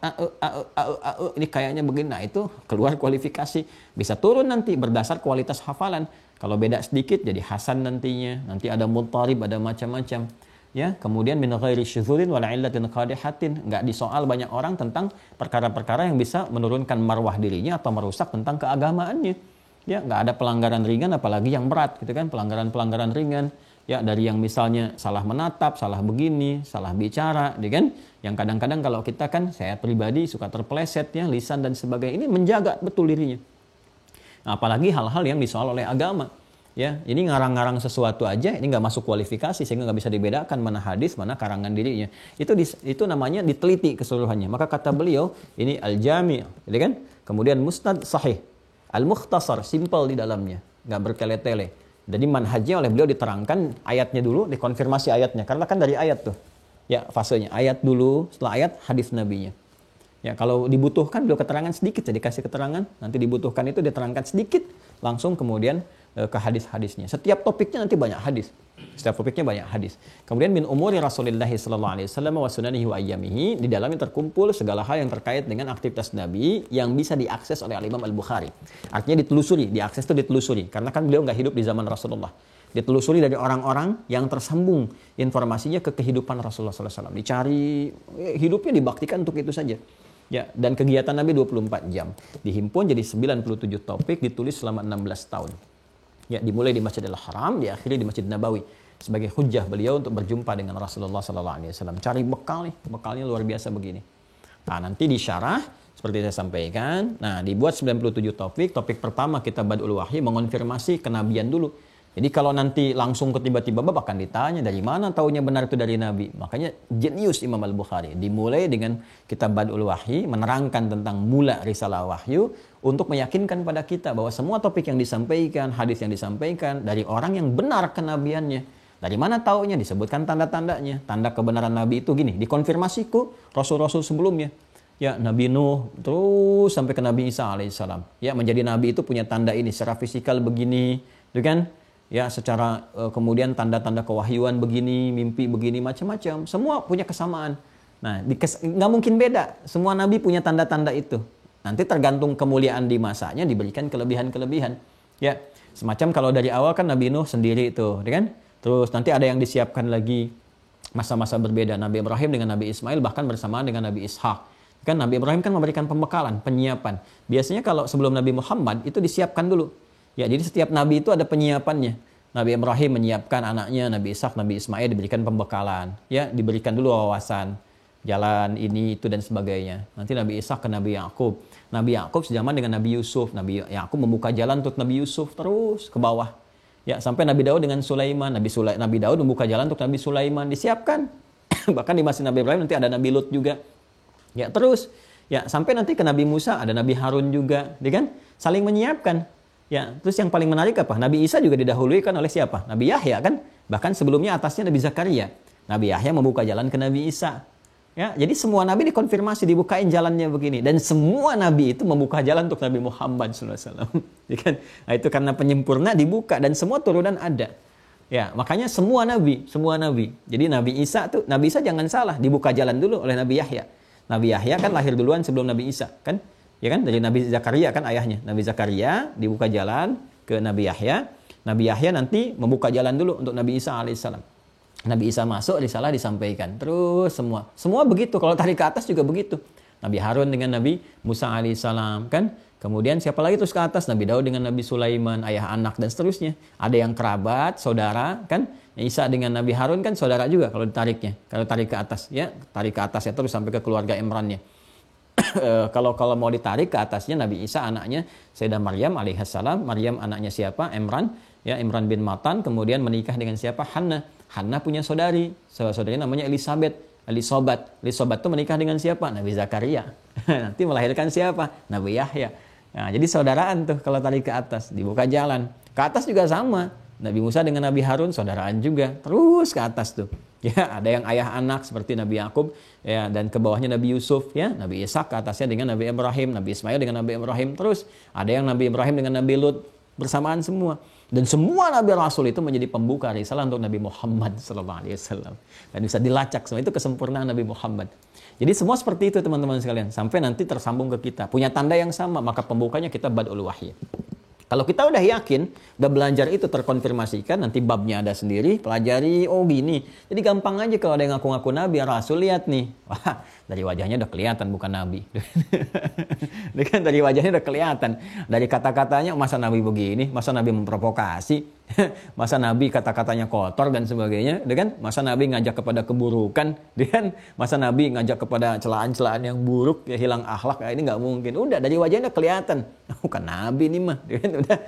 ini kayaknya begini. Nah, itu keluar kualifikasi. Bisa turun nanti berdasar kualitas hafalan. Kalau beda sedikit jadi hasan nantinya. Nanti ada mudtarib, ada macam-macam. Ya, kemudian min ghairi syudzudin wala illatin qadihatin, enggak disoal banyak orang tentang perkara-perkara yang bisa menurunkan marwah dirinya atau merusak tentang keagamaannya. Ya, enggak ada pelanggaran ringan apalagi yang berat gitu kan, pelanggaran ringan. Ya, dari yang misalnya salah menatap, salah begini, salah bicara, gitu kan? Yang kadang-kadang kalau kita kan, saya pribadi suka terpeleset ya, lisan dan sebagainya. Ini menjaga betul dirinya. Nah, apalagi hal-hal yang disoal oleh agama. Ya, ini ngarang-ngarang sesuatu aja, ini nggak masuk kualifikasi sehingga nggak bisa dibedakan mana hadis, mana karangan dirinya. Itu namanya diteliti keseluruhannya. Maka kata beliau, ini al-jami', gitu kan? Kemudian musnad sahih, al-mukhtasar, simple di dalamnya, nggak bertele-tele. Jadi manhajnya oleh beliau diterangkan ayatnya dulu, dikonfirmasi ayatnya, karena kan dari ayat tuh. Ya, fasenya ayat dulu, setelah ayat hadis nabinya. Ya, kalau dibutuhkan beliau keterangan sedikit, jadi kasih keterangan, nanti dibutuhkan itu diterangkan sedikit, langsung kemudian ke hadis-hadisnya. Setiap topiknya nanti banyak hadis. Setiap topiknya banyak hadis. Kemudian min umuri Rasulullah sallallahu alaihi wasallam wa sunanihi wa ayyamihi, di dalamnya terkumpul segala hal yang terkait dengan aktivitas Nabi yang bisa diakses oleh Imam Al-Bukhari. Artinya ditelusuri, diakses itu ditelusuri karena kan beliau nggak hidup di zaman Rasulullah. Ditelusuri dari orang-orang yang tersambung informasinya ke kehidupan Rasulullah SAW. Dicari, hidupnya dibaktikan untuk itu saja. Ya, dan kegiatan Nabi 24 jam. Dihimpun jadi 97 topik, ditulis selama 16 tahun. Ya, dimulai di Masjidil Haram, diakhiri di Masjid Nabawi. Sebagai hujjah beliau untuk berjumpa dengan Rasulullah SAW. Cari bekal nih, bekalnya luar biasa begini. Nah, nanti disyarah, seperti saya sampaikan. Nah, dibuat 97 topik. Topik pertama kita Badul Wahyi, mengonfirmasi kenabian dulu. Jadi kalau nanti langsung ke tiba-tiba akan ditanya dari mana taunya benar itu dari Nabi. Makanya jenius Imam Al-Bukhari. Dimulai dengan kitab Badul Wahyi, menerangkan tentang mula risalah wahyu untuk meyakinkan pada kita bahwa semua topik yang disampaikan, hadis yang disampaikan dari orang yang benar kenabiannya. Dari mana taunya? Disebutkan tanda-tandanya. Tanda kebenaran Nabi itu gini, dikonfirmasiku rasul-rasul sebelumnya. Ya, Nabi Nuh terus sampai ke Nabi Isa alaihissalam. Ya, menjadi Nabi itu punya tanda ini, secara fisikal begini, gitu kan? Ya, secara kemudian tanda-tanda kewahyuan begini, mimpi begini, macam-macam. Semua punya kesamaan. Nah, nggak mungkin beda. Semua Nabi punya tanda-tanda itu. Nanti tergantung kemuliaan di masanya diberikan kelebihan-kelebihan. Ya, semacam kalau dari awal kan Nabi Nuh sendiri itu, kan? Terus nanti ada yang disiapkan lagi masa-masa berbeda. Nabi Ibrahim dengan Nabi Ismail bahkan bersamaan dengan Nabi Ishak. Kan Nabi Ibrahim kan memberikan pembekalan, penyiapan. Biasanya kalau sebelum Nabi Muhammad itu disiapkan dulu. Ya, jadi setiap nabi itu ada penyiapannya. Nabi Ibrahim menyiapkan anaknya, Nabi Ishak, Nabi Ismail diberikan pembekalan. Ya, diberikan dulu wawasan, jalan ini, itu, dan sebagainya. Nanti Nabi Ishak ke Nabi Yakub. Nabi Yakub sejaman dengan Nabi Yusuf. Nabi Yakub membuka jalan untuk Nabi Yusuf terus ke bawah. Ya, sampai Nabi Daud dengan Sulaiman. Nabi Daud membuka jalan untuk Nabi Sulaiman. Disiapkan. Bahkan di masa Nabi Ibrahim nanti ada Nabi Lut juga. Ya, terus. Ya, sampai nanti ke Nabi Musa, ada Nabi Harun juga. Ya kan? Saling menyiapkan. Ya, terus yang paling menarik apa? Nabi Isa juga didahului kan oleh siapa? Nabi Yahya kan? Bahkan sebelumnya atasnya Nabi Zakaria. Nabi Yahya membuka jalan ke Nabi Isa. Ya, jadi semua nabi dikonfirmasi, dibukain jalannya begini. Dan semua nabi itu membuka jalan untuk Nabi Muhammad SAW. Ya kan? Nah, itu karena penyempurna dibuka dan semua turunan ada. Ya, makanya semua nabi. Jadi Nabi Isa jangan salah, dibuka jalan dulu oleh Nabi Yahya. Nabi Yahya kan lahir duluan sebelum Nabi Isa, kan? Ya kan, dari Nabi Zakaria kan ayahnya. Nabi Zakaria dibuka jalan ke Nabi Yahya. Nabi Yahya nanti membuka jalan dulu untuk Nabi Isa alaihissalam. Nabi Isa masuk, risalah disampaikan. Terus semua begitu. Kalau tarik ke atas juga begitu. Nabi Harun dengan Nabi Musa alaihissalam, kan? Kemudian siapa lagi terus ke atas? Nabi Daud dengan Nabi Sulaiman, ayah anak dan seterusnya. Ada yang kerabat, saudara, kan? Isa dengan Nabi Harun kan saudara juga kalau ditariknya. Kalau tarik ke atas, ya, tarik ke atas ya terus sampai ke keluarga Imrannya. Kalau mau ditarik ke atasnya Nabi Isa anaknya Sayyidah Maryam alaihissalam. Maryam anaknya siapa? Imran, ya, Imran bin Matan. Kemudian menikah dengan siapa? Hannah punya saudari namanya Elisobat itu menikah dengan siapa? Nabi Zakaria. Nanti melahirkan siapa? Nabi Yahya. Nah, jadi saudaraan tuh kalau tarik ke atas, dibuka jalan. Ke atas juga sama. Nabi Musa dengan Nabi Harun saudaraan juga. Terus ke atas tuh. Ya, ada yang ayah anak seperti Nabi Yakub, ya, dan ke bawahnya Nabi Yusuf, ya, Nabi Ishak ke atasnya dengan Nabi Ibrahim, Nabi Ismail dengan Nabi Ibrahim. Terus ada yang Nabi Ibrahim dengan Nabi Lut, bersamaan semua. Dan semua Nabi Rasul itu menjadi pembuka risalah untuk Nabi Muhammad SAW. Dan bisa dilacak semua, itu kesempurnaan Nabi Muhammad. Jadi semua seperti itu teman-teman sekalian. Sampai nanti tersambung ke kita. Punya tanda yang sama, maka pembukanya kita Badul Wahyi. Kalau kita udah yakin, udah belajar itu terkonfirmasikan, nanti babnya ada sendiri, pelajari, oh gini. Jadi gampang aja kalau ada yang ngaku-ngaku Nabi, Rasul, lihat nih. Wah, dari wajahnya udah kelihatan bukan Nabi. Dari wajahnya udah kelihatan. Dari kata-katanya, masa Nabi begini, masa Nabi memprovokasi, masa Nabi kata-katanya kotor dan sebagainya. Masa Nabi ngajak kepada keburukan, masa Nabi ngajak kepada celaan-celaan yang buruk, ya hilang akhlak, ya ini nggak mungkin. Udah, dari wajahnya udah kelihatan. Bukan Nabi nih mah. Udah.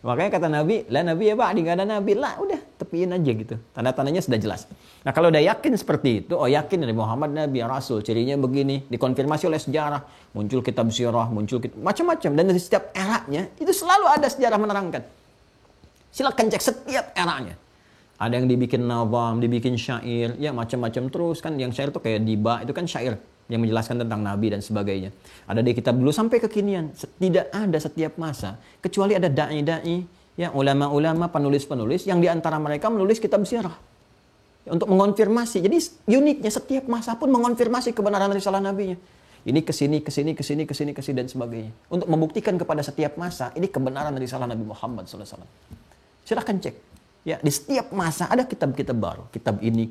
Makanya kata Nabi, lah Nabi ya Pak, nggak ada Nabi lah, udah tepiin aja gitu. Tanda-tandanya sudah jelas. Nah kalau udah yakin seperti itu, oh yakin dari Muhammad Nabi Rasul, cirinya begini, dikonfirmasi oleh sejarah, muncul kitab sirah, macam-macam, dan dari setiap eranya itu selalu ada sejarah menerangkan. Silakan cek setiap eranya. Ada yang dibikin nazam, dibikin syair, ya macam-macam terus kan. Yang syair itu kayak diba, itu kan syair yang menjelaskan tentang Nabi dan sebagainya. Ada di kitab dulu sampai kekinian. Tidak ada setiap masa, kecuali ada da'i-da'i Ya, ulama-ulama, penulis-penulis yang diantara mereka menulis kitab sirah untuk mengonfirmasi. Jadi uniknya setiap masa pun mengonfirmasi kebenaran risalah nabinya. Ini kesini dan sebagainya. Untuk membuktikan kepada setiap masa ini kebenaran risalah Nabi Muhammad SAW. Silahkan cek. Ya, di setiap masa ada kitab-kitab baru, kitab ini.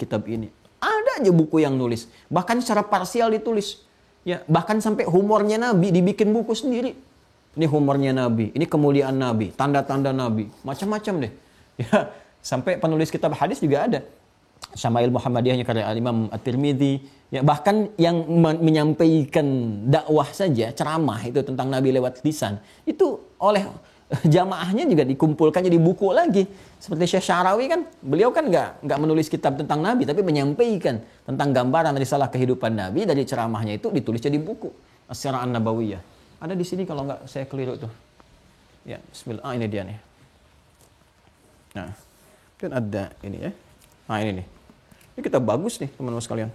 Ada aja buku yang nulis, bahkan secara parsial ditulis. Ya, bahkan sampai humornya Nabi dibikin buku sendiri. Ini humornya Nabi, ini kemuliaan Nabi, tanda-tanda Nabi, macam-macam deh. Ya, sampai penulis kitab hadis juga ada. Syama'il Muhammadiyahnya karya Imam At-Tirmidzi, ya, bahkan yang menyampaikan dakwah saja, ceramah itu tentang Nabi lewat lisan, itu oleh jamaahnya juga dikumpulkan jadi buku lagi. Seperti Syekh Syarawi kan, beliau kan nggak menulis kitab tentang Nabi, tapi menyampaikan tentang gambaran risalah kehidupan Nabi dari ceramahnya itu ditulis jadi buku. As-Sirah An-Nabawiyah. Ada di sini kalau nggak saya keliru tuh. Ya, bismillah. Ini dia nih. Nah, kan ada ini ya. Nah, ini nih. Ini kitab bagus nih, teman-teman sekalian.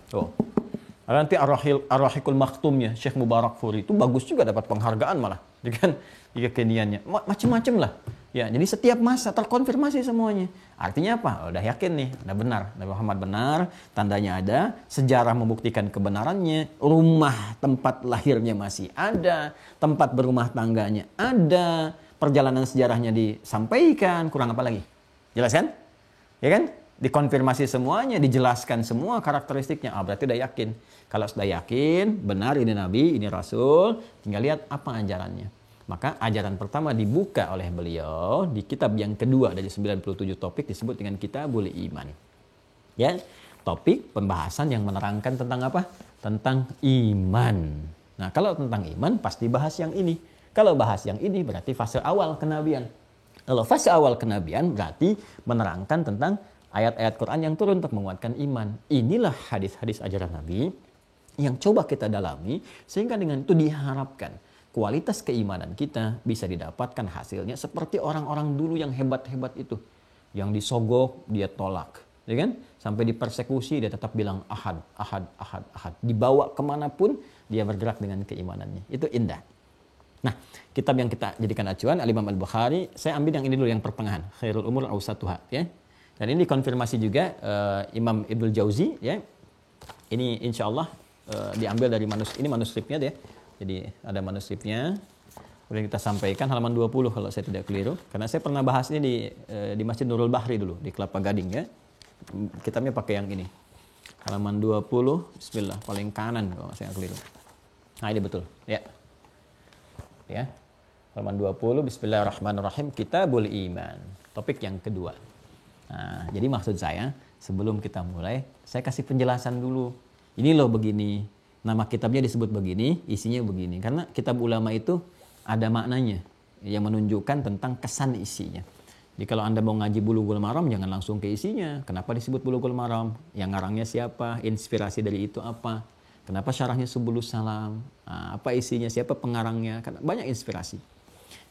Tuh. Ada nanti Ar-Rahiqul Maktumnya Syekh Mubarak Furi itu bagus juga, dapat penghargaan malah. Jadi kan kekiniannya macam-macam lah. Ya, jadi setiap masa terkonfirmasi semuanya. Artinya apa? Udah yakin nih, udah benar. Nabi Muhammad benar, tandanya ada, sejarah membuktikan kebenarannya, rumah tempat lahirnya masih ada, tempat berumah tangganya ada, perjalanan sejarahnya disampaikan, kurang apa lagi? Jelas kan? Ya kan? Dikonfirmasi semuanya, dijelaskan semua karakteristiknya. Berarti udah yakin. Kalau sudah yakin, benar ini Nabi, ini Rasul, tinggal lihat apa ajarannya. Maka ajaran pertama dibuka oleh beliau di kitab yang kedua dari 97 topik disebut dengan Kitabul Iman. Ya, topik pembahasan yang menerangkan tentang apa? Tentang iman. Nah, kalau tentang iman pasti bahas yang ini. Kalau bahas yang ini berarti fase awal kenabian. Kalau fase awal kenabian berarti menerangkan tentang ayat-ayat Quran yang turun untuk menguatkan iman. Inilah hadis-hadis ajaran Nabi yang coba kita dalami sehingga dengan itu diharapkan kualitas keimanan kita bisa didapatkan hasilnya seperti orang-orang dulu yang hebat-hebat itu. Yang disogok, dia tolak. Ya kan? Sampai dipersekusi, dia tetap bilang ahad, ahad, ahad, ahad. Dibawa kemanapun, dia bergerak dengan keimanannya. Itu indah. Nah, kitab yang kita jadikan acuan, Al-Imam Al-Bukhari, saya ambil yang ini dulu, yang pertengahan. Khairul Umur Awsatuha. Ya. Dan ini dikonfirmasi juga Imam Ibnul Jauzi. Ya. Ini insya Allah diambil dari ini manuskripnya deh. Jadi ada manuskripnya, kemudian kita sampaikan halaman 20 kalau saya tidak keliru. Karena saya pernah bahas ini di Masjid Nurul Bahri dulu, di Kelapa Gading ya. Kitabnya pakai yang ini. Halaman 20, bismillah, paling kanan kalau saya nggak keliru. Nah ini betul, ya. Ya, halaman 20, bismillahirrahmanirrahim, Kitabul Iman. Topik yang kedua. Nah, jadi maksud saya, sebelum kita mulai, saya kasih penjelasan dulu. Ini loh begini. Nama kitabnya disebut begini, isinya begini. Karena kitab ulama itu ada maknanya yang menunjukkan tentang kesan isinya. Jadi kalau Anda mau ngaji Bulughul Maram, jangan langsung ke isinya. Kenapa disebut Bulughul Maram? Yang ngarangnya siapa? Inspirasi dari itu apa? Kenapa syarahnya Subulus Salam? Apa isinya? Siapa pengarangnya? Karena banyak inspirasi.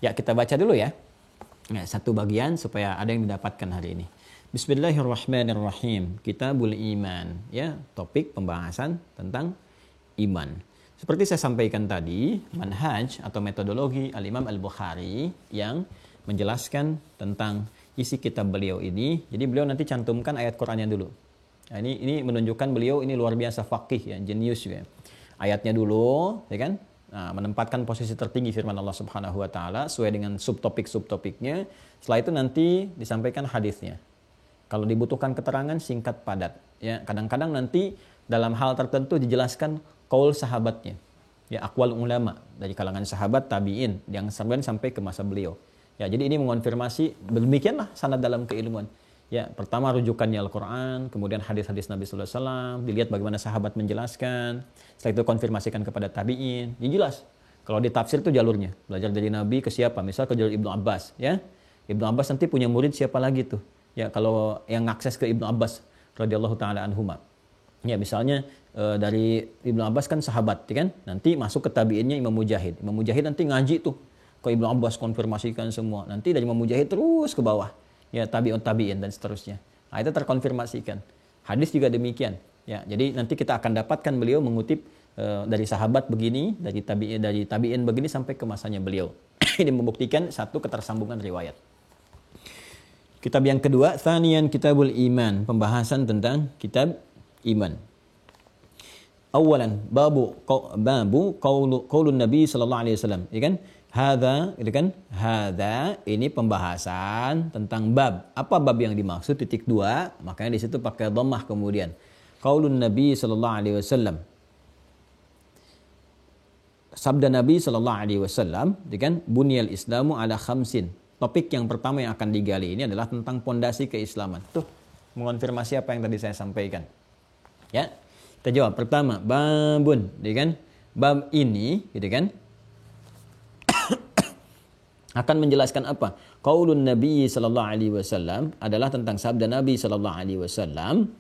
Ya, kita baca dulu ya. Nah, satu bagian supaya ada yang didapatkan hari ini. Bismillahirrahmanirrahim. Kitabul Iman. Ya, topik pembahasan tentang iman. Seperti saya sampaikan tadi, manhaj atau metodologi Al-Imam Al-Bukhari yang menjelaskan tentang isi kitab beliau ini. Jadi beliau nanti cantumkan ayat Qur'annya dulu. Nah, ini menunjukkan beliau ini luar biasa faqih ya, jenius ya. Ayatnya dulu, ya kan? Nah, menempatkan posisi tertinggi firman Allah Subhanahu wa taala sesuai dengan subtopik-subtopiknya. Setelah itu nanti disampaikan hadisnya. Kalau dibutuhkan keterangan singkat padat, ya. Kadang-kadang nanti dalam hal tertentu dijelaskan qaul sahabatnya, ya, aqwal ulama dari kalangan sahabat tabi'in yang sampai ke masa beliau. Ya, jadi ini mengonfirmasi demikianlah sanad dalam keilmuan. Ya, pertama rujukannya Al-Quran, kemudian hadis-hadis Nabi Sallallahu Alaihi Wasallam, dilihat bagaimana sahabat menjelaskan, setelah itu konfirmasikan kepada tabi'in. Ya jelas. Kalau di tafsir itu jalurnya, belajar dari Nabi ke siapa? Misal ke jalur Ibnu Abbas, ya. Ibnu Abbas nanti punya murid siapa lagi tuh? Ya, kalau yang ngakses ke Ibnu Abbas radhiyallahu taala anhuma. Ya, misalnya dari Ibnu Abbas kan sahabat, ya kan? Nanti masuk ke tabi'innya Imam Mujahid. Imam Mujahid nanti ngaji tuh ke Ibnu Abbas, konfirmasikan semua. Nanti dari Imam Mujahid terus ke bawah. Ya, tabi'in dan seterusnya. Nah, itu terkonfirmasikan. Hadis juga demikian. Ya, jadi nanti kita akan dapatkan beliau mengutip dari sahabat begini, dari tabi'in begini sampai ke masanya beliau. Ini membuktikan satu ketersambungan riwayat. Kitab yang kedua, Thaniyan Kitabul Iman, pembahasan tentang kitab iman. Awalan babu qaulun Nabi sallallahu alaihi wasallam, ya kan? Hadza, itu kan? Hadza ini pembahasan tentang bab. Apa bab yang dimaksud? Titik 2, makanya di situ pakai dhammah kemudian. Qaulun Nabi sallallahu alaihi wasallam. Sabda Nabi sallallahu alaihi wasallam, ya kan? Bunyal Islamu ala khamsin. Topik yang pertama yang akan digali ini adalah tentang pondasi keislaman. Tuh, mengonfirmasi apa yang tadi saya sampaikan. Ya. Kita jawab pertama, babun, ya kan? Bab ini, gitu kan? Akan menjelaskan apa? Qaulun Nabi sallallahu alaihi wasallam adalah tentang sabda Nabi sallallahu alaihi wasallam,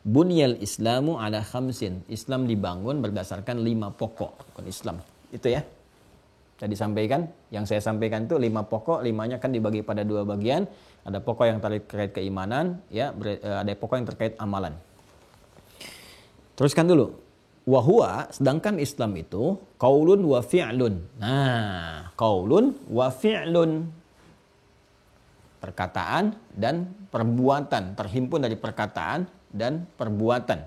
bunyal Islamu ala khamsin. Islam dibangun berdasarkan 5 pokok Islam. Itu ya. Tadi sampaikan, yang saya sampaikan itu 5 pokok, 5-nya kan dibagi pada 2 bagian. Ada pokok yang terkait keimanan, ya, ada pokok yang terkait amalan. Teruskan dulu. Wahua, sedangkan Islam itu qaulun wa fi'lun. Nah, qaulun wa fi'lun. Perkataan dan perbuatan, terhimpun dari perkataan dan perbuatan.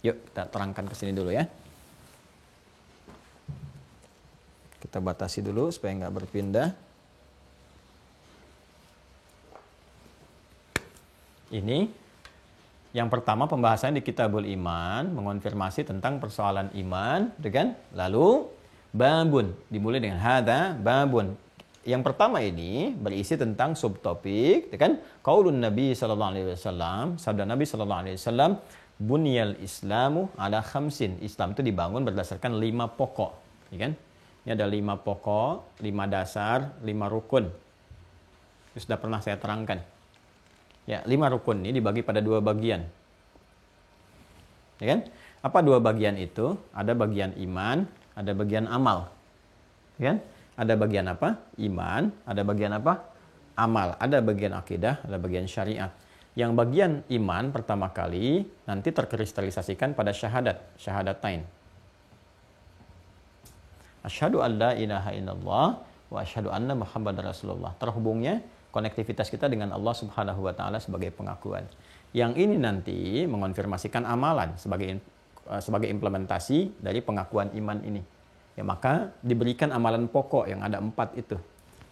Yuk, kita terangkan ke sini dulu ya. Kita batasi dulu supaya nggak berpindah. Ini yang pertama pembahasan di Kitabul Iman, mengonfirmasi tentang persoalan iman, kan? Lalu babun, dimulai dengan hadza babun. Yang pertama ini berisi tentang subtopik, kan? Qaulun Nabi sallallahu alaihi wasallam, sabda Nabi sallallahu alaihi wasallam, bunyal Islamu ala khamsin. Islam itu dibangun berdasarkan 5 pokok, ya kan? Ini ada 5 pokok, 5 dasar, 5 rukun. Itu sudah pernah saya terangkan. Ya, 5 rukun ini dibagi pada 2 bagian. Ya kan? Apa 2 bagian itu? Ada bagian iman, ada bagian amal. Ya kan? Ada bagian apa? Iman, ada bagian apa? Amal. Ada bagian akidah, ada bagian syariat. Yang bagian iman pertama kali nanti terkristalisasikan pada syahadatain. Asyhadu an la ilaha illallah wa asyhadu anna Muhammadar Rasulullah. Terhubungnya konektivitas kita dengan Allah Subhanahu wa taala sebagai pengakuan. Yang ini nanti mengonfirmasikan amalan sebagai implementasi dari pengakuan iman ini. Ya, maka diberikan amalan pokok yang ada 4 itu.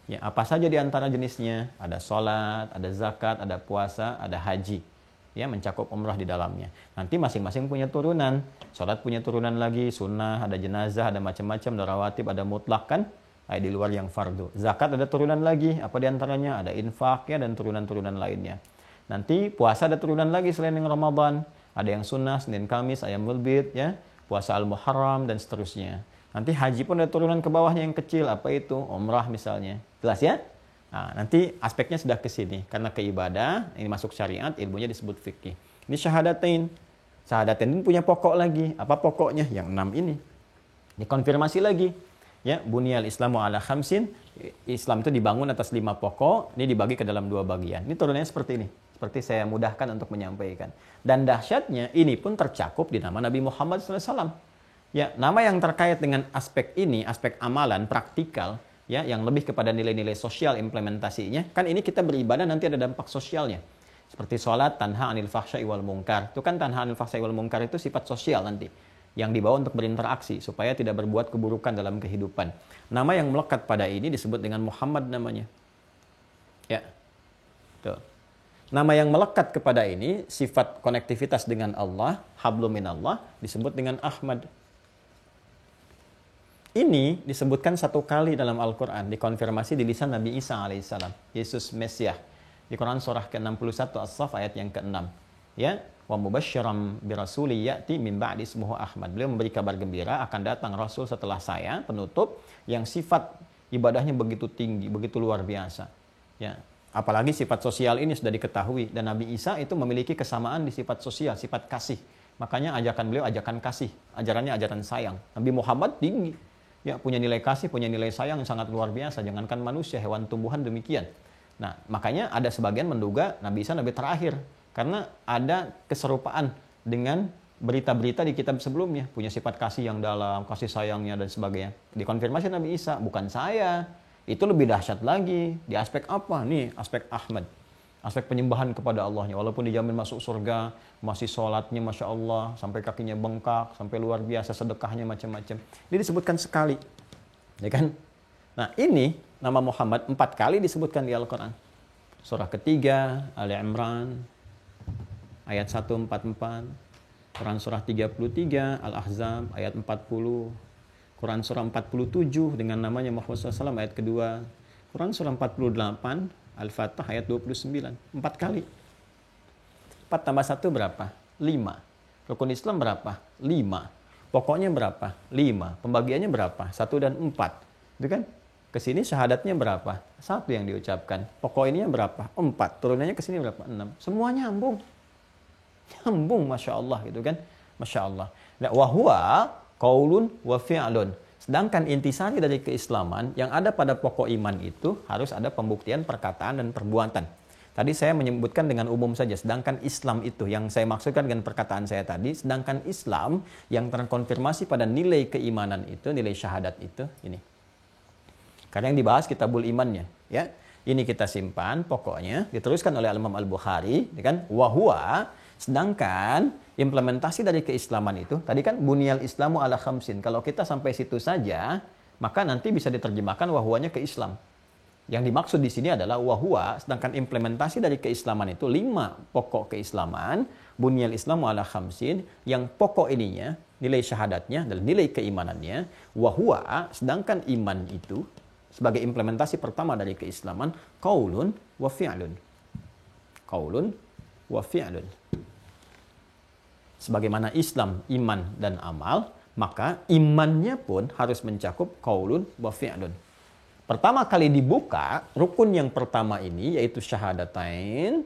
Ya, apa saja di antara jenisnya? Ada sholat, ada zakat, ada puasa, ada haji. Ya, mencakup umrah di dalamnya. Nanti masing-masing punya turunan. Sholat punya turunan lagi, sunnah, ada jenazah, ada macam-macam, ada rawatib, ada mutlak kan? Di luar yang fardu. Zakat ada turunan lagi, apa diantaranya? Ada infak ya dan turunan-turunan lainnya. Nanti puasa ada turunan lagi selain yang Ramadan. Ada yang sunnah, Senin Kamis, Ayyamul Bid, ya, puasa Al-Muharram dan seterusnya. Nanti haji pun ada turunan ke bawahnya yang kecil, apa itu? Umrah misalnya. Jelas ya? Nah, nanti aspeknya sudah ke sini. Karena keibadah, ini masuk syariat, ilmunya disebut fikih. Ini syahadatain. Syahadatain ini punya pokok lagi. Apa pokoknya? Yang 6 ini. Dikonfirmasi lagi. Ya, bunyal Islamu ala khamsin. Islam itu dibangun atas 5 pokok. Ini dibagi ke dalam 2 bagian. Ini turunannya seperti ini. Seperti saya mudahkan untuk menyampaikan. Dan dahsyatnya ini pun tercakup di nama Nabi Muhammad SAW. Ya, nama yang terkait dengan aspek ini, aspek amalan, praktikal, ya, yang lebih kepada nilai-nilai sosial implementasinya. Kan ini kita beribadah nanti ada dampak sosialnya. Seperti sholat, tanha anil fahsya'i wal munkar. Itu kan tanha anil fahsya'i wal munkar itu sifat sosial nanti. Yang dibawa untuk berinteraksi supaya tidak berbuat keburukan dalam kehidupan. Nama yang melekat pada ini disebut dengan Muhammad namanya. Ya. Tuh. Nama yang melekat kepada ini sifat konektivitas dengan Allah, hablum minallah, disebut dengan Ahmad. Ini disebutkan 1 kali dalam Al-Qur'an, dikonfirmasi di lisan Nabi Isa alaihissalam, Yesus Mesias. Di Quran surah ke-61 As-Saff ayat yang ke-6. Ya, wa mubasysyiran birasuli ya'ti min ba'di ismuhu Ahmad. Beliau memberi kabar gembira akan datang rasul setelah saya, penutup yang sifat ibadahnya begitu tinggi, begitu luar biasa. Ya, apalagi sifat sosial ini sudah diketahui dan Nabi Isa itu memiliki kesamaan di sifat sosial, sifat kasih. Makanya ajakan beliau ajakan kasih, ajarannya ajaran sayang. Nabi Muhammad tinggi. Ya, punya nilai kasih, punya nilai sayang yang sangat luar biasa. Jangankan manusia, hewan tumbuhan demikian. Nah, makanya ada sebagian menduga Nabi Isa Nabi terakhir. Karena ada keserupaan dengan berita-berita di kitab sebelumnya, punya sifat kasih yang dalam, kasih sayangnya dan sebagainya. Dikonfirmasi Nabi Isa, bukan saya. Itu lebih dahsyat lagi. Di aspek apa? Nih, aspek Ahmad. Aspek penyembahan kepada Allahnya. Walaupun dijamin masuk surga, masih sholatnya Masya Allah, sampai kakinya bengkak, sampai luar biasa, sedekahnya macam-macam. Ini disebutkan sekali. Ya kan? Nah, ini nama Muhammad 4 kali disebutkan di Al-Quran. Surah ketiga, Ali Imran, ayat 144. Quran surah 33, Al-Ahzab ayat 40, Quran surah 47 dengan namanya Muhammad SAW ayat kedua, Quran surah 48, Al-Fatah ayat 29, 4 kali. 4 tambah 1 berapa? 5. Rukun Islam berapa? 5. Pokoknya berapa? 5. Pembagiannya berapa? 1 dan 4. Itu kan? Kesini syahadatnya berapa? 1 yang diucapkan. Pokok ininya berapa? 4. Turunannya kesini berapa? 6. Semua nyambung. Nyambung, Masya Allah gitu kan. Masya Allah. Nah, wahwa qaulun wa fi'lun. Sedangkan intisari dari keislaman yang ada pada pokok iman itu harus ada pembuktian perkataan dan perbuatan. Tadi saya menyebutkan dengan umum saja. Sedangkan Islam itu yang saya maksudkan dengan perkataan saya tadi. Sedangkan Islam yang terkonfirmasi pada nilai keimanan itu, nilai syahadat itu, ini. Karena yang dibahas kitabul imannya. Ya. Ini kita simpan pokoknya. Diteruskan oleh Imam Al-Bukhari. Ya kan? Wahwa. Sedangkan implementasi dari keislaman itu, tadi kan bunyal islamu ala khamsin. Kalau kita sampai situ saja, maka nanti bisa diterjemahkan wahwanya ke Islam. Yang dimaksud di sini adalah wahwa, sedangkan implementasi dari keislaman itu 5 pokok keislaman, bunyal islamu ala khamsin, yang pokok ininya, nilai syahadatnya dan nilai keimanannya, wahwa, sedangkan iman itu sebagai implementasi pertama dari keislaman, qaulun wa fi'lun. Qaulun wa fi'lun. Sebagaimana Islam, iman dan amal, maka imannya pun harus mencakup qaulun wa fi'lun. Pertama kali dibuka, rukun yang pertama ini yaitu syahadatain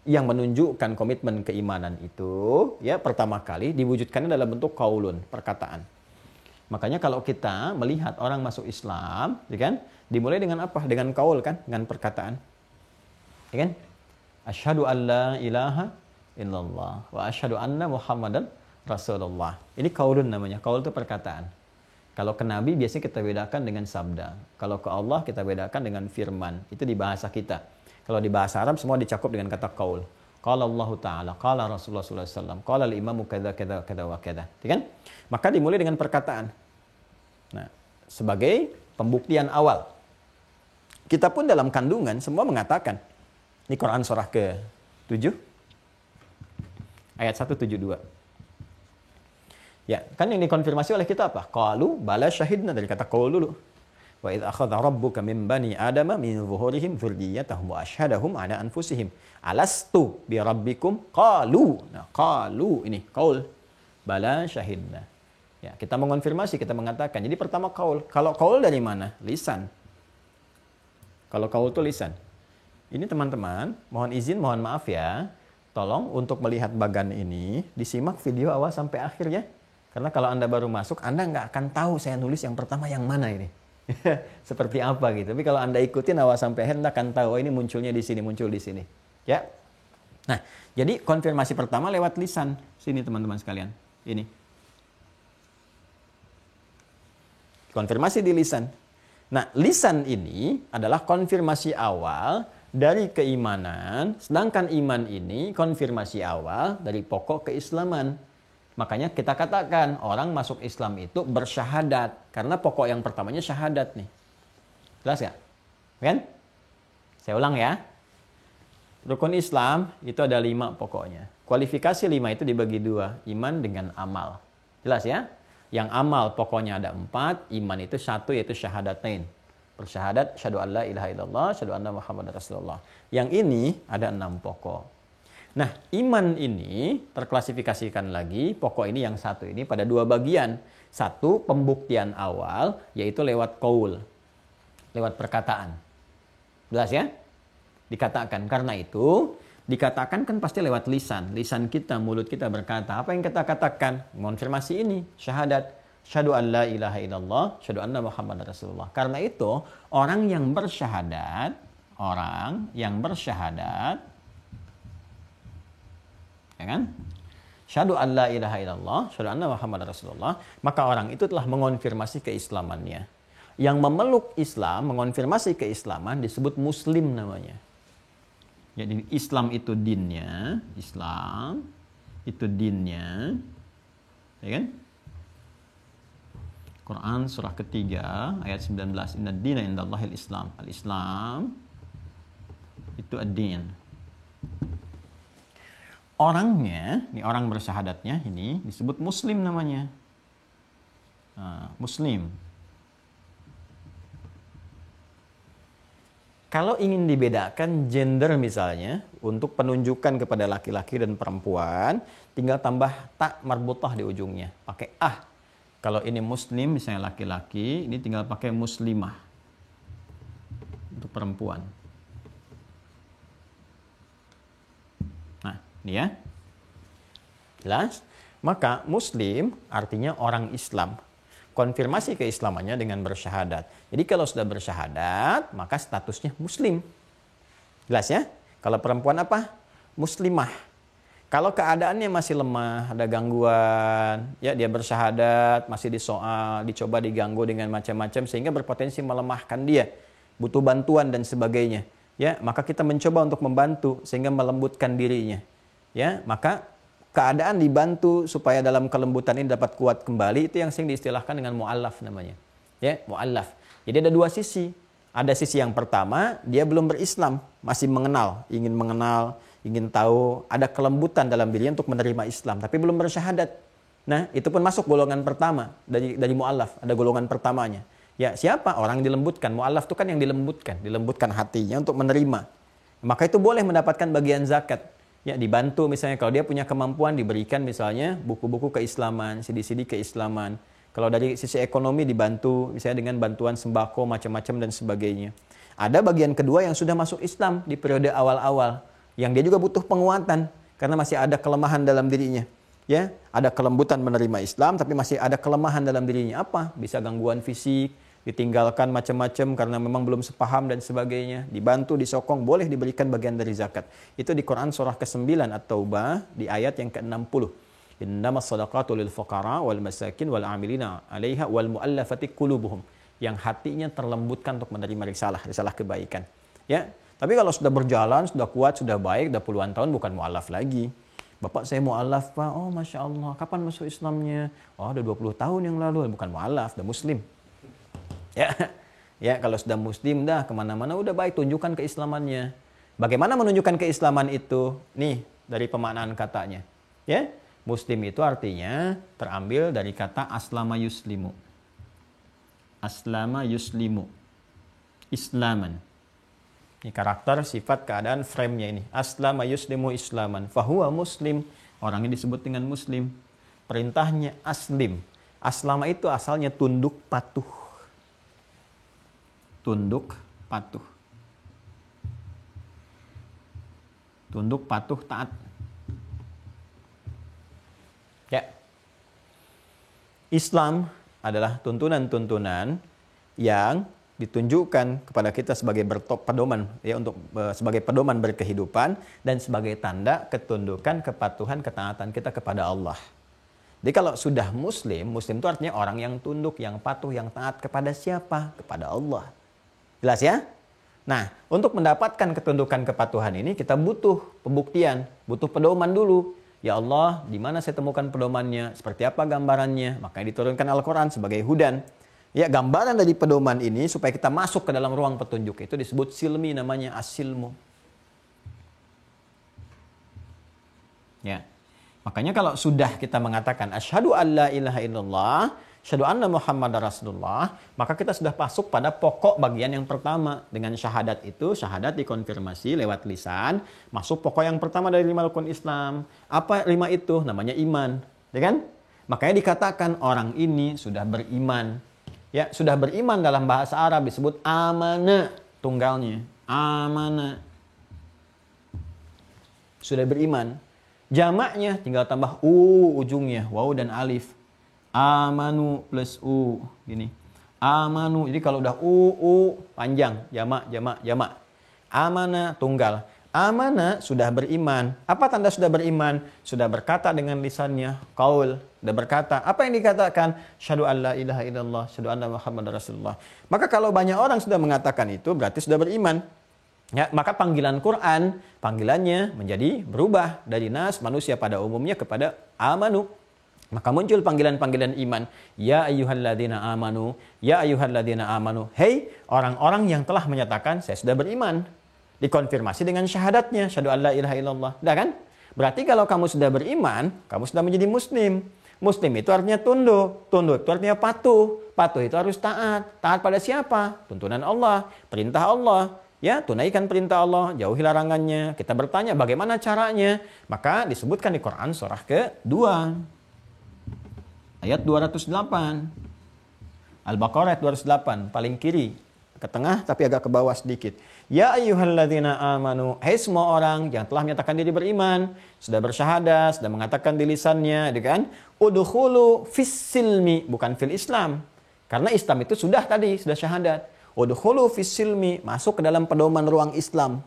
yang menunjukkan komitmen keimanan itu, ya pertama kali diwujudkannya dalam bentuk qaulun, perkataan. Makanya kalau kita melihat orang masuk Islam, ya kan, dimulai dengan apa? Dengan qaul kan, dengan perkataan. Ya kan? Asyhadu an la ilaha illallah wa asyhadu anna Muhammadan Rasulullah. Ini qaulun namanya. Qaul itu perkataan. Kalau ke Nabi biasanya kita bedakan dengan sabda. Kalau ke Allah kita bedakan dengan firman. Itu di bahasa kita. Kalau di bahasa Arab semua dicakup dengan kata qaul. Qala Allah Ta'ala, qala Rasulullah sallallahu alaihi wasallam, qala al-imamu kadza kadza kadza wa kadza. Ya kan? Maka dimulai dengan perkataan. Nah, sebagai pembuktian awal. Kita pun dalam kandungan semua mengatakan. Ini Quran surah ke-7 ayat 172. Ya, kan yang dikonfirmasi oleh kita apa? Qalu bala syahidna, dari kata qaul dulu. Wa idz akhadha rabbuka min bani adama min zuhurihim dzurriyyatahum wa asyhadahum ala anfusihim alastu bi rabbikum qalu. Nah, qalu ini qaul. Bala syahidna. Ya, kita mengonfirmasi, kita mengatakan. Jadi pertama qaul. Kalau qaul dari mana? Lisan. Kalau qaul itu lisan. Ini teman-teman, mohon izin, mohon maaf ya. Tolong untuk melihat bagan ini, disimak video awal sampai akhirnya. Karena kalau Anda baru masuk, Anda nggak akan tahu saya nulis yang pertama yang mana ini. Seperti apa gitu. Tapi kalau Anda ikutin awal sampai akhir, Anda akan tahu, oh, ini munculnya di sini, muncul di sini. Ya. Nah, jadi konfirmasi pertama lewat lisan. Sini teman-teman sekalian. Ini. Konfirmasi di lisan. Nah, lisan ini adalah konfirmasi awal dari keimanan, sedangkan iman ini konfirmasi awal dari pokok keislaman. Makanya kita katakan orang masuk Islam itu bersyahadat, karena pokok yang pertamanya syahadat nih. Jelas ya? Kan? Saya ulang ya. Rukun Islam itu ada 5 pokoknya. Kualifikasi 5 itu dibagi 2, iman dengan amal. Jelas ya? Yang amal pokoknya ada 4, iman itu 1 yaitu syahadatain. Bersyahadat, syahadu an la ilaha illallah, syahadu anna Muhammadar Rasulullah. Yang ini ada 6 pokok. Nah, iman ini terklasifikasikan lagi, pokok ini yang 1 ini pada 2 bagian. 1, pembuktian awal, yaitu lewat qaul, lewat perkataan. Jelas ya? Dikatakan. Karena itu, dikatakan kan pasti lewat lisan. Lisan kita, mulut kita berkata. Apa yang kita katakan? Mengonfirmasi ini, syahadat. Syahadu an la ilaha illallah, syahadu anna Muhammadar Rasulullah. Karena itu, orang yang bersyahadat, ya kan? syahadu an la ilaha illallah, syahadu anna Muhammad Rasulullah, maka orang itu telah mengonfirmasi keislamannya. Yang memeluk Islam, mengonfirmasi keislaman disebut muslim namanya. Jadi Islam itu dinnya, Islam itu dinnya, ya kan? Quran surah ketiga ayat 19, inna dina indallahil Islam. Al-Islam itu ad-din. Orangnya, ini orang bersyahadatnya ini disebut muslim namanya. Muslim. Kalau ingin dibedakan gender misalnya, untuk penunjukan kepada laki-laki dan perempuan, tinggal tambah tak marbutah di ujungnya. Pakai ah. Kalau ini muslim, misalnya laki-laki, ini tinggal pakai muslimah. Untuk perempuan. Nah, ini ya. Jelas? Maka muslim artinya orang Islam. Konfirmasi keislamannya dengan bersyahadat. Jadi kalau sudah bersyahadat, maka statusnya muslim. Jelas ya? Kalau perempuan apa? Muslimah. Kalau keadaannya masih lemah, ada gangguan, ya dia bersyahadat, masih disoal, dicoba diganggu dengan macam-macam sehingga berpotensi melemahkan dia, butuh bantuan dan sebagainya. Ya, maka kita mencoba untuk membantu sehingga melembutkan dirinya. Ya, maka keadaan dibantu supaya dalam kelembutan ini dapat kuat kembali, itu yang sering diistilahkan dengan mu'allaf namanya. Ya, mu'allaf. Jadi ada dua sisi. Ada sisi yang pertama, dia belum berislam, masih mengenal, ingin tahu, ada kelembutan dalam dirinya untuk menerima Islam, tapi belum bersyahadat. Nah, itu pun masuk golongan pertama dari mu'allaf, ada golongan pertamanya. Ya, siapa? Orang dilembutkan. Mu'allaf itu kan yang dilembutkan hatinya untuk menerima. Maka itu boleh mendapatkan bagian zakat. Ya, dibantu misalnya kalau dia punya kemampuan diberikan misalnya buku-buku keislaman, CD-CD keislaman. Kalau dari sisi ekonomi dibantu misalnya dengan bantuan sembako macam-macam dan sebagainya. Ada bagian kedua yang sudah masuk Islam di periode awal-awal, yang dia juga butuh penguatan karena masih ada kelemahan dalam dirinya. Ya, ada kelembutan menerima Islam tapi masih ada kelemahan dalam dirinya. Apa? Bisa gangguan fisik, ditinggalkan macam-macam karena memang belum sepaham dan sebagainya. Dibantu, disokong, boleh diberikan bagian dari zakat. Itu di Quran surah ke-9 At-Taubah di ayat yang ke-60. Innamas shadaqatu lil fuqara wal masakin wal 'amilina 'alaiha wal mu'allafati qulubuhum. Yang hatinya terlembutkan untuk menerima risalah kebaikan. Ya. Tapi kalau sudah berjalan, sudah kuat, sudah baik, sudah puluhan tahun, bukan mu'allaf lagi. Bapak saya mu'allaf, Pak. Oh, Masya Allah. Kapan masuk Islamnya? Oh, udah 20 tahun yang lalu. Bukan mu'allaf, udah muslim. Ya, ya kalau sudah muslim, dah kemana-mana, udah baik, tunjukkan keislamannya. Bagaimana menunjukkan keislaman itu? Nih, dari pemaknaan katanya. Ya, muslim itu artinya terambil dari kata aslama yuslimu. Aslama yuslimu. Islaman. Ini karakter, sifat, keadaan, frame-nya ini. Aslama yuslimu islaman. Fahuwa muslim. Orang ini disebut dengan muslim. Perintahnya aslim. Aslama itu asalnya tunduk patuh. Tunduk patuh. Tunduk patuh taat. Ya. Islam adalah tuntunan-tuntunan yang ditunjukkan kepada kita sebagai pedoman ya, untuk sebagai pedoman berkehidupan dan sebagai tanda ketundukan, kepatuhan, ketaatan kita kepada Allah. Jadi kalau sudah muslim itu artinya orang yang tunduk, yang patuh, yang taat kepada siapa? Kepada Allah. Jelas ya? Nah, untuk mendapatkan ketundukan, kepatuhan ini kita butuh pembuktian, butuh pedoman dulu. Ya Allah, di mana saya temukan pedomannya? Seperti apa gambarannya? Makanya diturunkan Al-Quran sebagai hudan. Ya, gambaran dari pedoman ini supaya kita masuk ke dalam ruang petunjuk itu disebut silmi, namanya as-silmu. Ya. Makanya kalau sudah kita mengatakan asyhadu alla ilaha illallah, asyhadu anna Muhammadar Rasulullah, maka kita sudah masuk pada pokok bagian yang pertama. Dengan syahadat itu, syahadat dikonfirmasi lewat lisan, masuk pokok yang pertama dari 5 rukun Islam. Apa 5 itu? Namanya iman, ya kan? Makanya dikatakan orang ini sudah beriman. Ya, sudah beriman dalam bahasa Arab disebut amana, tunggalnya. Amana. Sudah beriman. Jamaknya tinggal tambah ujungnya, waw dan alif. Amanu plus gini. Amanu. Jadi kalau udah panjang, jamak. Amana tunggal. Amana, sudah beriman. Apa tanda sudah beriman? Sudah berkata dengan lisannya, qaul, sudah berkata. Apa yang dikatakan? Syahadu an la ilaha illallah, syahadu anna Muhammadar Rasulullah. Maka kalau banyak orang sudah mengatakan itu, berarti sudah beriman. Ya, maka panggilan Quran, panggilannya menjadi berubah dari nas, manusia pada umumnya, kepada amanu. Maka muncul panggilan-panggilan iman. Ya ayyuhalladzina amanu, ya ayyuhalladzina amanu. Hei orang-orang yang telah menyatakan saya sudah beriman. Dikonfirmasi dengan syahadatnya, syahadu an la ilaha illallah. Dah kan? Berarti kalau kamu sudah beriman, kamu sudah menjadi muslim. Muslim itu artinya tunduk. Tunduk itu artinya patuh. Patuh itu harus taat. Taat pada siapa? Tuntunan Allah, perintah Allah. Ya, tunaikan perintah Allah, jauhi larangannya. Kita bertanya bagaimana caranya? Maka disebutkan di Quran surah ke-2. Ayat 208. Al-Baqarah ayat 208, paling kiri. Ke tengah tapi agak ke bawah sedikit. Ya ayyuhalladzina amanu, hai semua orang yang telah menyatakan diri beriman, sudah bersyahadat, sudah mengatakan di lisannya, gitu kan? Udkhulu fis silmi, bukan fil Islam. Karena Islam itu sudah tadi, sudah syahadat. Udkhulu fis silmi, masuk ke dalam pedoman ruang Islam.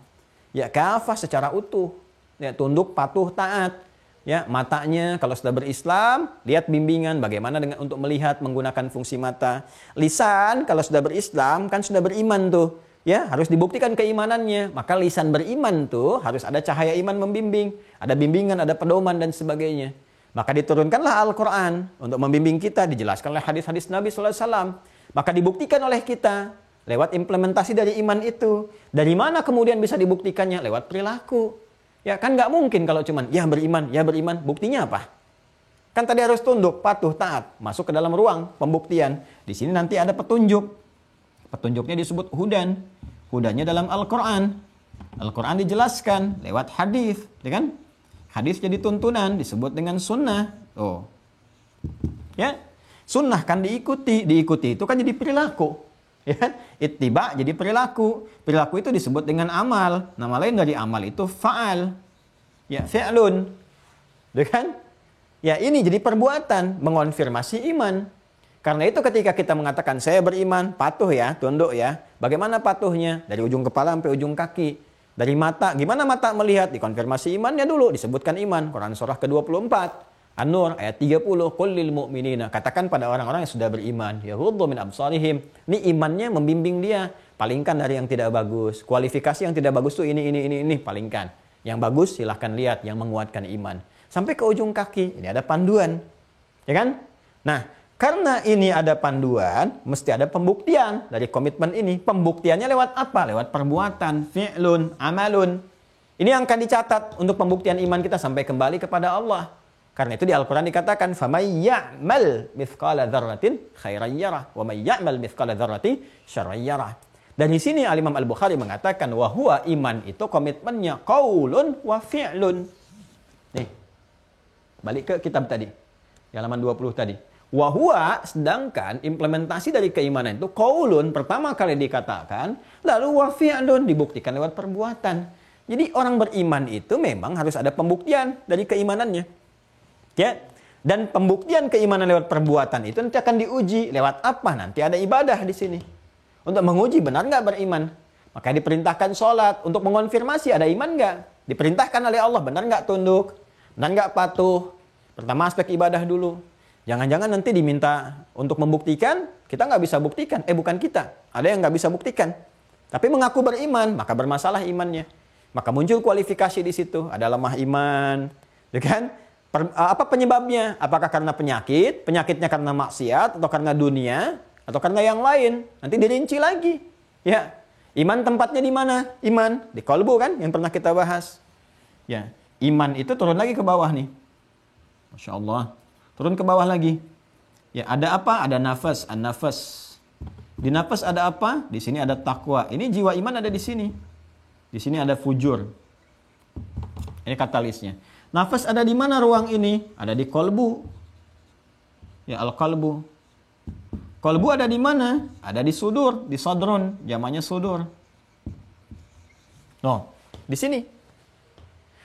Ya kafah secara utuh. Ya tunduk, patuh, taat. Ya, matanya kalau sudah berislam, lihat bimbingan bagaimana dengan untuk melihat menggunakan fungsi mata. Lisan kalau sudah berislam kan sudah beriman tuh. Ya, harus dibuktikan keimanannya. Maka lisan beriman tuh harus ada cahaya iman membimbing, ada bimbingan, ada pedoman dan sebagainya. Maka diturunkanlah Al-Qur'an untuk membimbing kita, dijelaskanlah hadis-hadis Nabi sallallahu alaihi wasallam. Maka dibuktikan oleh kita lewat implementasi dari iman itu. Dari mana kemudian bisa dibuktikannya? Lewat perilaku. Ya kan nggak mungkin kalau cuman ya beriman. Buktinya apa? Kan tadi harus tunduk, patuh, taat. Masuk ke dalam ruang pembuktian. Di sini nanti ada petunjuk. Petunjuknya disebut hudan. Hudannya dalam Al-Quran. Al-Quran dijelaskan lewat hadis, ya kan? Hadis jadi tuntunan, disebut dengan sunnah. Oh, ya, sunnah kan diikuti itu kan jadi perilaku. Ya, ittiba jadi perilaku. Perilaku itu disebut dengan amal. Nama lain dari amal itu fa'al. Ya, fi'lun. Ya kan? Ya, ini jadi perbuatan mengonfirmasi iman. Karena itu ketika kita mengatakan saya beriman, patuh ya, tunduk ya. Bagaimana patuhnya? Dari ujung kepala sampai ujung kaki. Dari mata, gimana mata melihat? Dikonfirmasi imannya dulu, disebutkan iman. Quran surah ke-24. An-Nur ayat 30, qul lil mu'minina, katakan pada orang-orang yang sudah beriman, yaghuddu min absarihim. Ini imannya membimbing dia, palingkan dari yang tidak bagus. Kualifikasi yang tidak bagus tuh ini, palingkan. Yang bagus silahkan lihat, yang menguatkan iman. Sampai ke ujung kaki, ini ada panduan. Ya kan? Nah, karena ini ada panduan, mesti ada pembuktian dari komitmen ini. Pembuktiannya lewat apa? Lewat perbuatan, fi'lun, amalun. Ini yang akan dicatat untuk pembuktian iman kita sampai kembali kepada Allah. Karena itu di Al-Quran dikatakan, فَمَنْ يَعْمَلْ مِثْقَالَ ذَرَّةٍ خَيْرًا يَرَهُ وَمَنْ يَعْمَلْ مِثْقَالَ ذَرَّةٍ شَرًّا يَرَهُ. Dan di sini Al-Imam Al-Bukhari mengatakan, wahwa iman itu komitmennya qaulun wa fi'lun. Nih, balik ke kitab tadi, di halaman 20 tadi. Wahwa, sedangkan implementasi dari keimanan itu qaulun, pertama kali dikatakan, lalu wa fi'lun, dibuktikan lewat perbuatan. Jadi orang beriman itu memang harus ada pembuktian dari keimanannya. Ya, dan pembuktian keimanan lewat perbuatan itu nanti akan diuji lewat apa? Nanti ada ibadah di sini untuk menguji benar nggak beriman. Maka diperintahkan sholat untuk mengonfirmasi ada iman nggak. Diperintahkan oleh Allah benar nggak tunduk, benar nggak patuh. Pertama aspek ibadah dulu. Jangan-jangan nanti diminta untuk membuktikan, kita nggak bisa buktikan. Bukan kita, ada yang nggak bisa buktikan. Tapi mengaku beriman, maka bermasalah imannya. Maka muncul kualifikasi di situ. Ada lemah iman, ya kan? Apa penyebabnya? Apakah karena penyakit? Penyakitnya karena maksiat? Atau karena dunia? Atau karena yang lain? Nanti dirinci lagi. Ya, iman tempatnya di mana? Iman di qalbu kan? Yang pernah kita bahas. Ya, iman itu turun lagi ke bawah nih. Masya Allah. Turun ke bawah lagi. Ya, ada apa? Ada nafas, an-nafas. Di nafas ada apa? Di sini ada takwa. Ini jiwa iman ada di sini. Di sini ada fujur. Ini katalisnya. Nafas ada di mana ruang ini? Ada di kolbu. Ya, al-qalbu. Kolbu ada di mana? Ada di sudur, di sodron, jamannya sudur. No, di sini.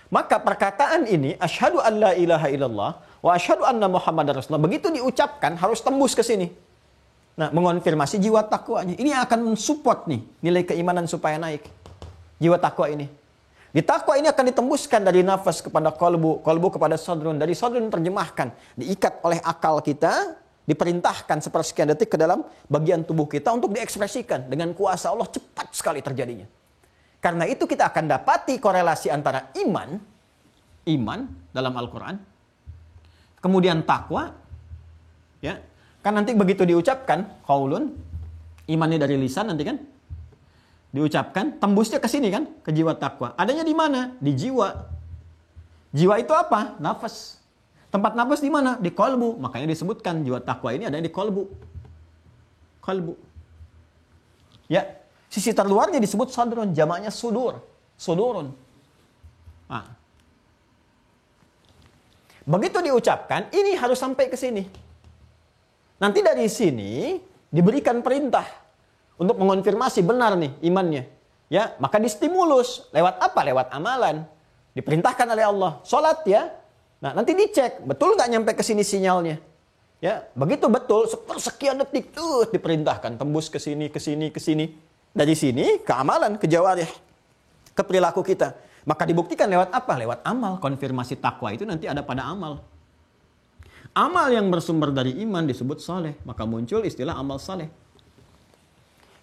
Maka perkataan ini, asyhadu an la ilaha illallah wa asyhadu anna Muhammadar Rasulullah, begitu diucapkan harus tembus ke sini. Nah, mengonfirmasi jiwa takwanya. Ini akan mensupport nih nilai keimanan supaya naik. Jiwa takwa ini. Di takwa ini akan ditembuskan dari nafas kepada kolbu, kolbu kepada sodrun. Dari sodrun terjemahkan, diikat oleh akal kita, diperintahkan sepersekian detik ke dalam bagian tubuh kita untuk diekspresikan. Dengan kuasa Allah cepat sekali terjadinya. Karena itu kita akan dapati korelasi antara iman dalam Al-Quran, kemudian takwa, ya, kan nanti begitu diucapkan, qaulun, imannya dari lisan nanti kan, diucapkan, tembusnya ke sini kan, ke jiwa takwa. Adanya di mana? Di jiwa. Jiwa itu apa? Nafas. Tempat nafas di mana? Di kolbu. Makanya disebutkan jiwa takwa ini ada di kolbu. Kolbu. Ya, sisi terluarnya disebut sadrun, jamaknya sudur. Sudurun. Nah. Begitu diucapkan, ini harus sampai ke sini. Nanti dari sini diberikan perintah untuk mengonfirmasi benar nih imannya. Ya, maka distimulus lewat apa? Lewat amalan. Diperintahkan oleh Allah. Salat ya. Nah, nanti dicek, betul nggak nyampe ke sini sinyalnya? Ya, begitu betul, sekian detik tuh diperintahkan tembus ke sini, ke sini, ke sini. Dari sini ke amalan, ke jawarih, ke perilaku kita. Maka dibuktikan lewat apa? Lewat amal. Konfirmasi takwa itu nanti ada pada amal. Amal yang bersumber dari iman disebut saleh. Maka muncul istilah amal saleh.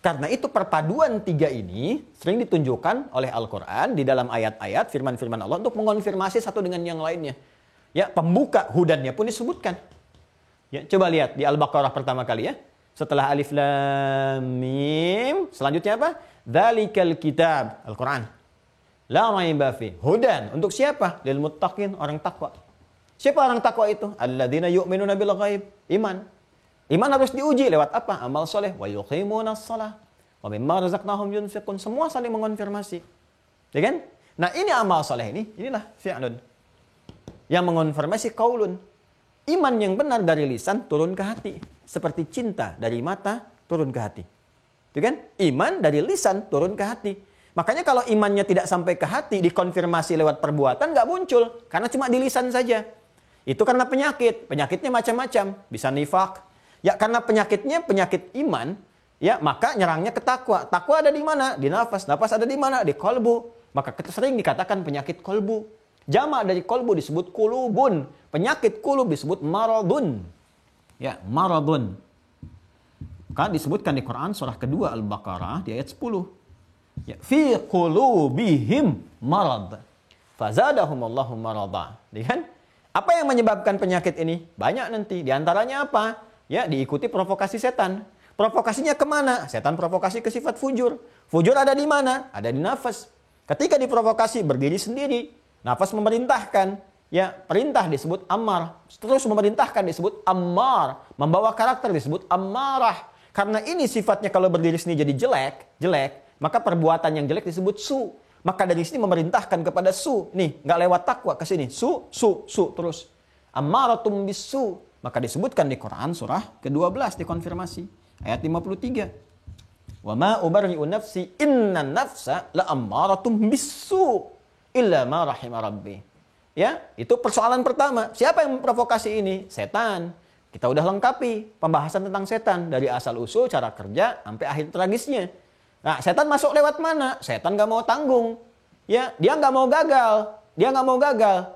Karena itu perpaduan tiga ini sering ditunjukkan oleh Al-Quran di dalam ayat-ayat firman-firman Allah untuk mengonfirmasi satu dengan yang lainnya. Ya, pembuka hudannya pun disebutkan. Ya, coba lihat di Al-Baqarah pertama kali ya. Setelah alif lam mim, selanjutnya apa? Dzalikal kitab, Al-Quran. La raiba fi. Hudan untuk siapa? Lil muttaqin, orang takwa. Siapa orang takwa itu? Alladzina yu'minuna bil ghaib, iman. Iman harus diuji lewat apa? Amal soleh. Wa yuqimunas shalah. Wa mimma razaqnahum yunfiqun. Semua saling mengonfirmasi. Ya kan? Nah, ini amal soleh ini. Inilah fi'lun. Yang mengonfirmasi qaulun. Iman yang benar dari lisan turun ke hati. Seperti cinta dari mata turun ke hati. Itu kan? Iman dari lisan turun ke hati. Makanya kalau imannya tidak sampai ke hati, dikonfirmasi lewat perbuatan, nggak muncul. Karena cuma di lisan saja. Itu karena penyakit. Penyakitnya macam-macam. Bisa nifak. Ya, karena penyakitnya penyakit iman, ya, maka nyerangnya ke takwa. Takwa ada di mana? Di nafas. Nafas ada di mana? Di kolbu. Maka sering dikatakan penyakit kolbu. Jamak dari kolbu disebut kulubun. Penyakit kulub disebut maradun. Ya, maradun. Maka disebutkan di Quran surah kedua Al-Baqarah di ayat 10. Ya, fi qulubihim marad. Fazadahumullahu marada. Kan? Apa yang menyebabkan penyakit ini? Banyak nanti. Di antaranya apa? Ya, diikuti provokasi setan. Provokasinya kemana? Setan provokasi ke sifat fujur. Fujur ada di mana? Ada di nafas. Ketika diprovokasi, berdiri sendiri. Nafas memerintahkan. Ya, perintah disebut ammar. Terus memerintahkan disebut ammar. Membawa karakter disebut ammarah. Karena ini sifatnya kalau berdiri sendiri jadi jelek. Maka perbuatan yang jelek disebut su. Maka dari sini memerintahkan kepada su. Nih, nggak lewat takwa ke sini. Su terus. Ammaratum bisu. Maka disebutkan di Quran surah ke-12 dikonfirmasi. Ayat 53. Wa ma ubarri'u nafsi innan nafsa la'ammaratum bisu illa ma rahima rabbi. Ya, itu persoalan pertama. Siapa yang memprovokasi ini? Setan. Kita udah lengkapi pembahasan tentang setan. Dari asal usul, cara kerja, sampai akhir tragisnya. Nah, setan masuk lewat mana? Setan gak mau tanggung. Ya, dia gak mau gagal.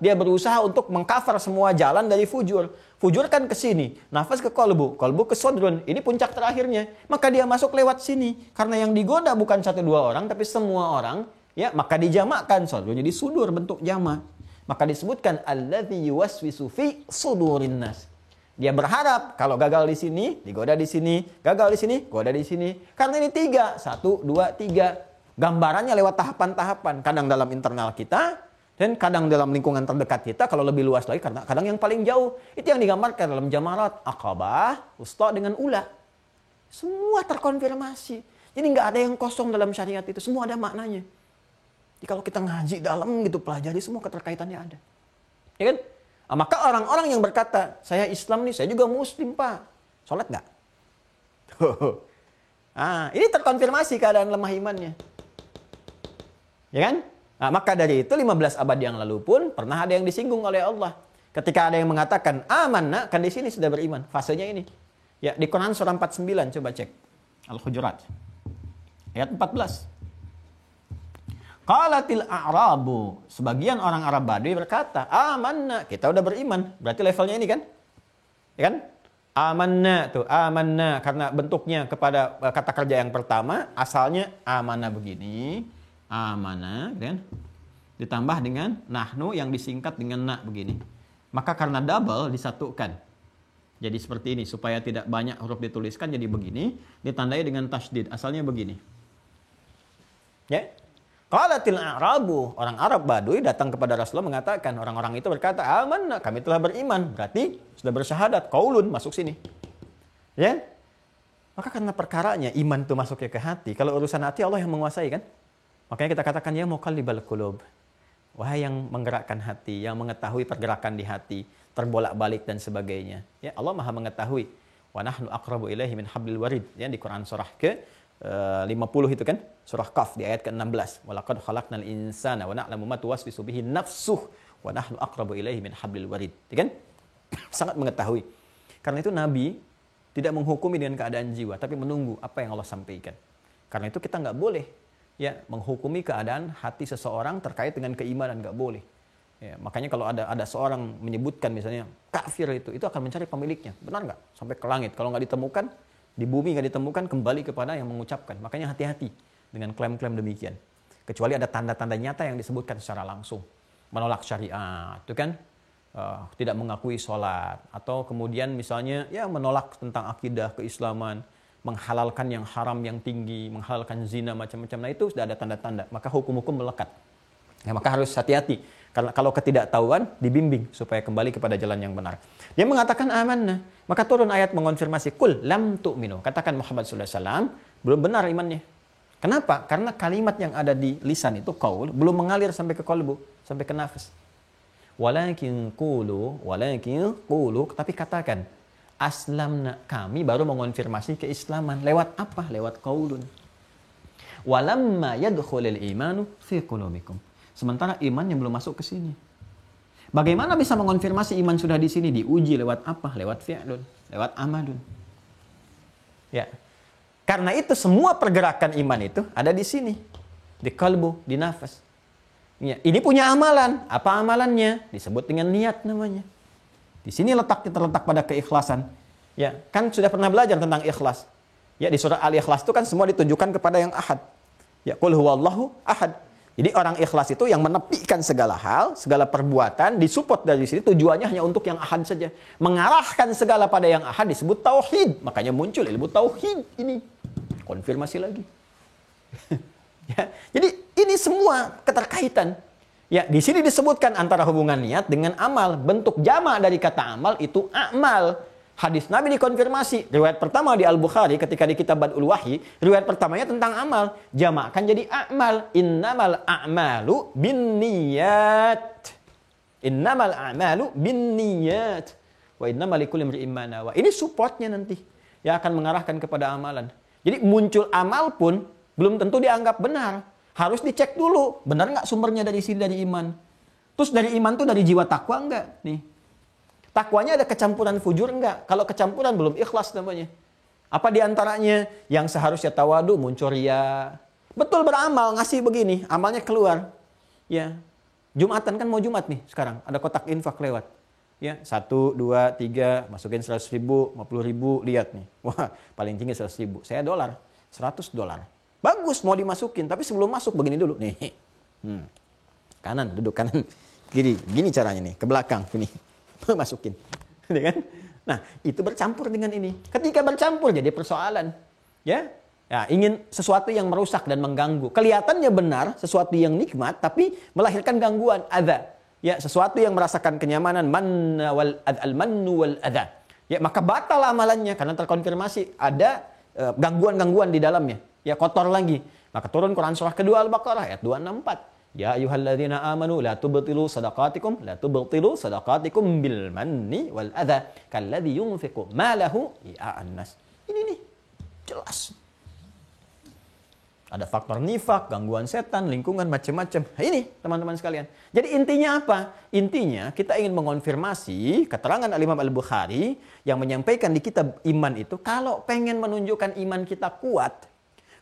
Dia berusaha untuk mengcover semua jalan dari fujur. Fujur kan ke sini, nafas ke kolbu ke sodrun. Ini puncak terakhirnya. Maka dia masuk lewat sini. Karena yang digoda bukan 1-2 orang, tapi semua orang. Ya, maka dijamakkan sodrun jadi sudur bentuk jamak. Maka disebutkan alladzi yuwaswisu fi sudurin nas. Dia berharap kalau gagal di sini, digoda di sini, gagal di sini, goda di sini. Karena ini 3, 1, 2, 3. Gambarannya lewat tahapan-tahapan. Kadang dalam internal kita, dan kadang dalam lingkungan terdekat kita, kalau lebih luas lagi, kadang yang paling jauh. Itu yang digambarkan dalam jamarat, aqabah, usta dengan ula. Semua terkonfirmasi. Jadi nggak ada yang kosong dalam syariat itu. Semua ada maknanya. Jadi kalau kita ngaji dalam gitu, pelajari semua keterkaitannya ada. Ya kan? Nah, maka orang-orang yang berkata, saya Islam nih, saya juga Muslim Pak. Sholat nggak? Ini terkonfirmasi keadaan lemah imannya. Ya kan? Nah, maka dari itu 15 abad yang lalu pun pernah ada yang disinggung oleh Allah. Ketika ada yang mengatakan amanna, kan di sini sudah beriman. Fasenya ini. Ya, di Quran surah 49 coba cek. Al-Hujurat. Ayat 14. Qalatil a'rabu, sebagian orang Arab Badui berkata, amanna, kita udah beriman. Berarti levelnya ini kan? Ya kan? Amanna tuh, amanna karena bentuknya kepada kata kerja yang pertama, asalnya amanah begini, amanah kan? Ditambah dengan nahnu yang disingkat dengan na begini. Maka karena double disatukan. Jadi seperti ini supaya tidak banyak huruf dituliskan jadi begini, ditandai dengan tasydid. Asalnya begini. Ya. Qalatil a'rabu, orang Arab Badui datang kepada Rasulullah mengatakan, orang-orang itu berkata, amanna, kami telah beriman. Berarti sudah bersyahadat, qaulun masuk sini. Ya? Maka karena perkaranya iman itu masuknya ke hati, kalau urusan hati Allah yang menguasai kan? Makanya kita katakan ya muqallibal qulub. Wahai yang menggerakkan hati, yang mengetahui pergerakan di hati, terbolak-balik dan sebagainya. Ya, Allah Maha mengetahui. Wa nahnu aqrabu ilaihi min hablil warid. Ya, di Quran surah ke 50 itu kan, surah Qaf di ayat ke-16. Walaqad khalaqnal insana wa na'lamu ma tuwaswisu bihi nafsuh wa nahnu aqrabu ilaihi min hablil warid. Ya kan? Sangat mengetahui. Karena itu Nabi tidak menghukumi dengan keadaan jiwa, tapi menunggu apa yang Allah sampaikan. Karena itu kita nggak boleh ya menghukumi keadaan hati seseorang terkait dengan keimanan, nggak boleh. Ya, makanya kalau ada seorang menyebutkan misalnya kafir itu akan mencari pemiliknya. Benar nggak? Sampai ke langit. Kalau nggak ditemukan, di bumi nggak ditemukan, kembali kepada yang mengucapkan. Makanya hati-hati dengan klaim-klaim demikian. Kecuali ada tanda-tanda nyata yang disebutkan secara langsung. Menolak syariat, itu kan? Tidak mengakui sholat. Atau kemudian misalnya ya menolak tentang akidah keislaman. Menghalalkan yang haram yang tinggi. Menghalalkan zina macam-macam. Nah itu sudah ada tanda-tanda. Maka hukum-hukum melekat. Ya, maka harus hati-hati. Karena kalau ketidaktahuan dibimbing supaya kembali kepada jalan yang benar. Dia mengatakan amanah. Maka turun ayat mengonfirmasi. Kul lam tu'minu. Katakan Muhammad SAW. Belum benar imannya. Kenapa? Karena kalimat yang ada di lisan itu, qaul, belum mengalir sampai ke qalbu. Sampai ke nafas. Walakin qulu. Tapi katakan. Aslamna. Kami baru mengonfirmasi keislaman. Lewat apa? Lewat qaulun. Walamma yadkhulil imanu fi qulubikum. Sementara iman yang belum masuk ke sini. Bagaimana bisa mengonfirmasi iman sudah di sini? Diuji lewat apa? Lewat fi'lun, lewat amalun. Ya. Karena itu semua pergerakan iman itu ada di sini. Di kalbu, di nafas. Ya. Ini punya amalan. Apa amalannya? Disebut dengan niat namanya. Di sini terletak pada keikhlasan. Ya, kan sudah pernah belajar tentang ikhlas. Ya, di surah Al-Ikhlas itu kan semua ditujukan kepada yang ahad. Ya, qul huwallahu ahad. Jadi orang ikhlas itu yang menepikan segala hal, segala perbuatan, disupport dari sini tujuannya hanya untuk yang ahad saja. Mengarahkan segala pada yang ahad disebut tauhid. Makanya muncul ilmu tauhid ini. Konfirmasi lagi. Ya, jadi ini semua keterkaitan. Ya, di sini disebutkan antara hubungan niat dengan amal. Bentuk jama' dari kata amal itu amal. Hadis Nabi dikonfirmasi. Riwayat pertama di Al-Bukhari ketika di kitab Bad'ul Wahyi, riwayat pertamanya tentang amal. Jamakkan jadi amal. Innamal a'malu binniyat. Innamal a'malu binniyat. Wa innamal likulli imri'in ma nawa. Ini supportnya nanti yang akan mengarahkan kepada amalan. Jadi muncul amal pun belum tentu dianggap benar. Harus dicek dulu. Benar nggak sumbernya dari sini, dari iman. Terus dari iman tuh dari jiwa takwa enggak? Nih. Takwanya ada kecampuran fujur enggak? Kalau kecampuran belum ikhlas namanya. Apa diantaranya yang seharusnya tawadu muncul ria. Betul beramal, ngasih begini, amalnya keluar. Ya, Jumatan kan mau Jumat nih sekarang, ada kotak infak lewat. Ya, 1, 2, 3, masukin 100 ribu, 50 ribu, lihat nih. Wah, paling tinggi 100 ribu. Saya $100. Bagus mau dimasukin, tapi sebelum masuk begini dulu nih. Kanan, duduk kanan. Gini caranya nih, ke belakang gini. Masukin, kan? Nah, itu bercampur dengan ini. Ketika bercampur jadi persoalan, ya, ingin sesuatu yang merusak dan mengganggu. Kelihatannya benar, sesuatu yang nikmat, tapi melahirkan gangguan, adza. Ya, sesuatu yang merasakan kenyamanan, al-mannu wal adza. Ya, maka batal amalannya karena terkonfirmasi ada gangguan-gangguan di dalamnya. Ya, kotor lagi. Maka turun Quran surah kedua Al-Baqarah ayat 264. Ya ayyuhalladzina amanu la tubtilu sadaqatikum bil manni wal adza kalladzi yunfiqu malahu ria'an nas. Ini nih jelas. Ada faktor nifak, gangguan setan, lingkungan macam-macam. Ini teman-teman sekalian. Jadi intinya apa? Intinya kita ingin mengonfirmasi keterangan Al-Imam Al-Bukhari yang menyampaikan di kitab iman itu kalau pengen menunjukkan iman kita kuat,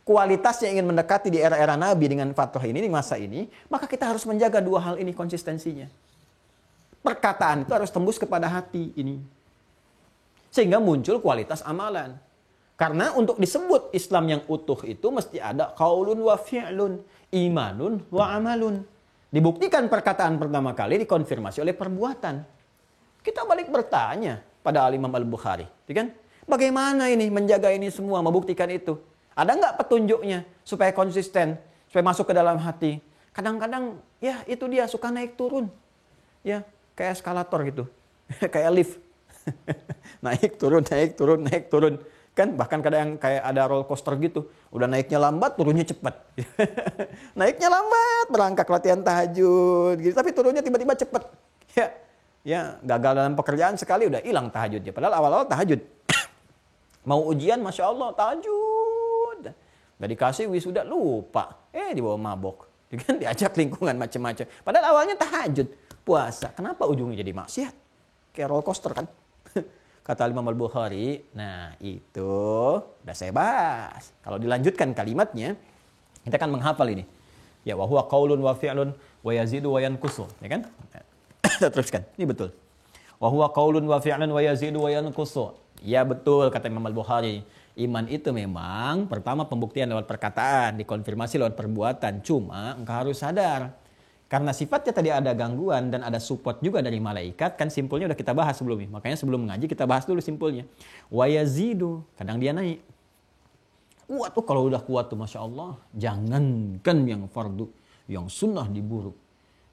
kualitasnya ingin mendekati di era-era Nabi dengan fatrah ini, di masa ini, maka kita harus menjaga dua hal ini konsistensinya. Perkataan itu harus tembus kepada hati ini. Sehingga muncul kualitas amalan. Karena untuk disebut Islam yang utuh itu mesti ada qaulun wa fi'lun, imanun wa amalun. Dibuktikan perkataan pertama kali dikonfirmasi oleh perbuatan. Kita balik bertanya pada Imam Al-Bukhari, kan? Bagaimana ini menjaga ini semua, membuktikan itu? Ada nggak petunjuknya supaya konsisten, supaya masuk ke dalam hati? Kadang-kadang ya itu dia suka naik turun. Ya, kayak eskalator gitu. Kayak lift. Naik turun, naik turun, naik turun. Kan bahkan kadang kayak ada roller coaster gitu. Udah naiknya lambat, turunnya cepat. Naiknya lambat, berangkat latihan tahajud gitu, tapi turunnya tiba-tiba cepat. Ya, gagal dalam pekerjaan sekali udah hilang tahajudnya. Padahal awal-awal tahajud. Mau ujian, Masya Allah, tahajud. Udah dikasih wisuda, lupa. Dibawa mabok. Kan diajak lingkungan macam-macam. Padahal awalnya tahajud, puasa. Kenapa ujungnya jadi maksiat? Kayak roller coaster kan. Kata Imam Al-Bukhari, nah itu udah saya bahas. Kalau dilanjutkan kalimatnya, kita kan menghafal ini. Ya, wa huwa qaulun wa fi'lun wa yazidu wa yanqusu, ya kan? Kita teruskan. Ini betul. Wa huwa qaulun wa fi'lun wa yazidu wa yanqusu. Ya betul kata Imam Al-Bukhari. Iman itu memang pertama pembuktian lewat perkataan, dikonfirmasi lewat perbuatan. Cuma engkau harus sadar. Karena sifatnya tadi ada gangguan dan ada support juga dari malaikat, kan simpulnya udah kita bahas sebelumnya. Makanya sebelum mengaji kita bahas dulu simpulnya. Wa yazidu, kadang dia naik. Kuat tuh kalau udah kuat tuh Masya Allah. Jangankan yang fardu, yang sunnah diburu.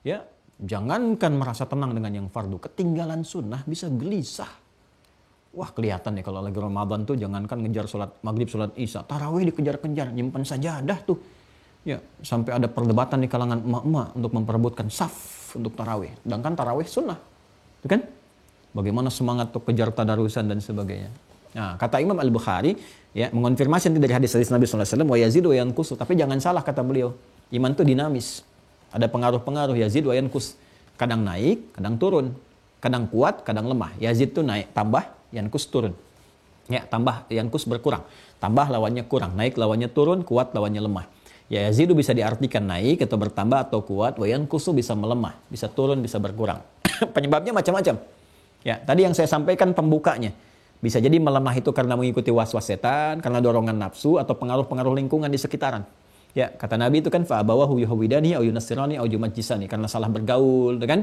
Ya, jangankan merasa tenang dengan yang fardu. Ketinggalan sunnah bisa gelisah. Wah kelihatan nih kalau lagi Ramadan tuh jangankan ngejar sholat maghrib, sholat isya. Tarawih dikejar-kejar, nyimpan sajadah tuh. Ya, sampai ada perdebatan di kalangan emak-emak untuk memperebutkan saf untuk tarawih. Sedangkan tarawih sunnah. Itu kan? Bagaimana semangat untuk kejar tadarusan dan sebagainya. Nah, kata Imam Al-Bukhari, ya, mengonfirmasi dari hadis-hadis Nabi SAW, wa yazid wa yanqus. Tapi jangan salah kata beliau. Iman itu dinamis. Ada pengaruh-pengaruh yazid wa yanqus. Kadang naik, kadang turun. Kadang kuat, kadang lemah. Yazid itu naik, tambah, yanqus turun. Ya, tambah, yanqus berkurang. Tambah lawannya kurang, naik lawannya turun, kuat lawannya lemah. Ya, yazidu bisa diartikan naik atau bertambah atau kuat, wa yanqusu bisa melemah, bisa turun, bisa berkurang. Penyebabnya macam-macam. Ya, tadi yang saya sampaikan pembukanya. Bisa jadi melemah itu karena mengikuti was-was setan, karena dorongan nafsu atau pengaruh-pengaruh lingkungan di sekitaran. Ya, kata Nabi itu kan fa abawahu yuhawidani au yunassirani au yumajjisani, karena salah bergaul, kan?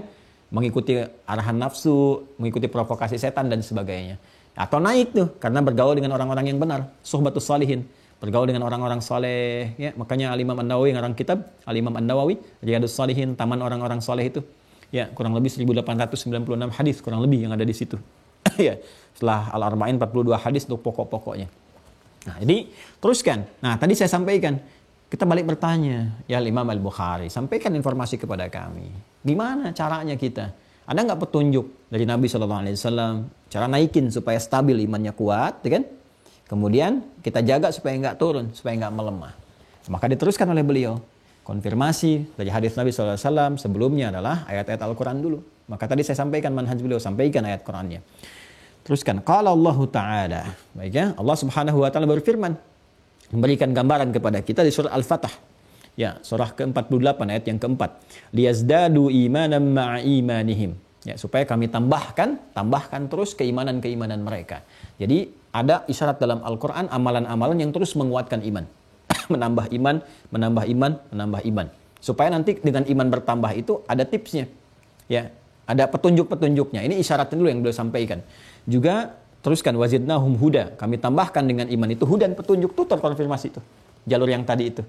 Mengikuti arahan nafsu, mengikuti provokasi setan dan sebagainya. Atau naik tuh karena bergaul dengan orang-orang yang benar, suhbatus salihin. Bergaul dengan orang-orang saleh, ya. Makanya Al-Imam An-Nawawi ngarang kitab Al-Imam An-Nawawi Riyadhus Shalihin, taman orang-orang saleh itu. Ya, kurang lebih 1896 hadis kurang lebih yang ada di situ. Ya, setelah Al-Arba'in 42 hadis untuk pokok-pokoknya. Nah, jadi teruskan. Nah, tadi saya sampaikan, kita balik bertanya, ya Imam Al-Bukhari, sampaikan informasi kepada kami. Gimana caranya kita? Ada nggak petunjuk dari Nabi SAW cara naikin supaya stabil imannya kuat, ya kan? Kemudian kita jaga supaya nggak turun, supaya nggak melemah. Maka diteruskan oleh beliau. Konfirmasi dari hadis Nabi SAW sebelumnya adalah ayat-ayat Al-Quran dulu. Maka tadi saya sampaikan manhaj beliau, sampaikan ayat Qurannya. Teruskan. Qala Allah Ta'ala. Baik ya, Allah Subhanahu Wa Ta'ala berfirman. Memberikan gambaran kepada kita di surah Al-Fatah. Ya, surah ke-48 ayat yang keempat. Liyazdadu imanan ma'a imanihim. Ya, supaya kami tambahkan terus keimanan-keimanan mereka. Jadi ada isyarat dalam Al-Quran, amalan-amalan yang terus menguatkan iman. menambah iman. Supaya nanti dengan iman bertambah itu ada tipsnya. Ya, ada petunjuk-petunjuknya. Ini isyarat dulu yang beliau sampaikan. Juga teruskan wazidnahum huda. Kami tambahkan dengan iman itu hudan, petunjuk, itu terkonfirmasi itu. Jalur yang tadi itu.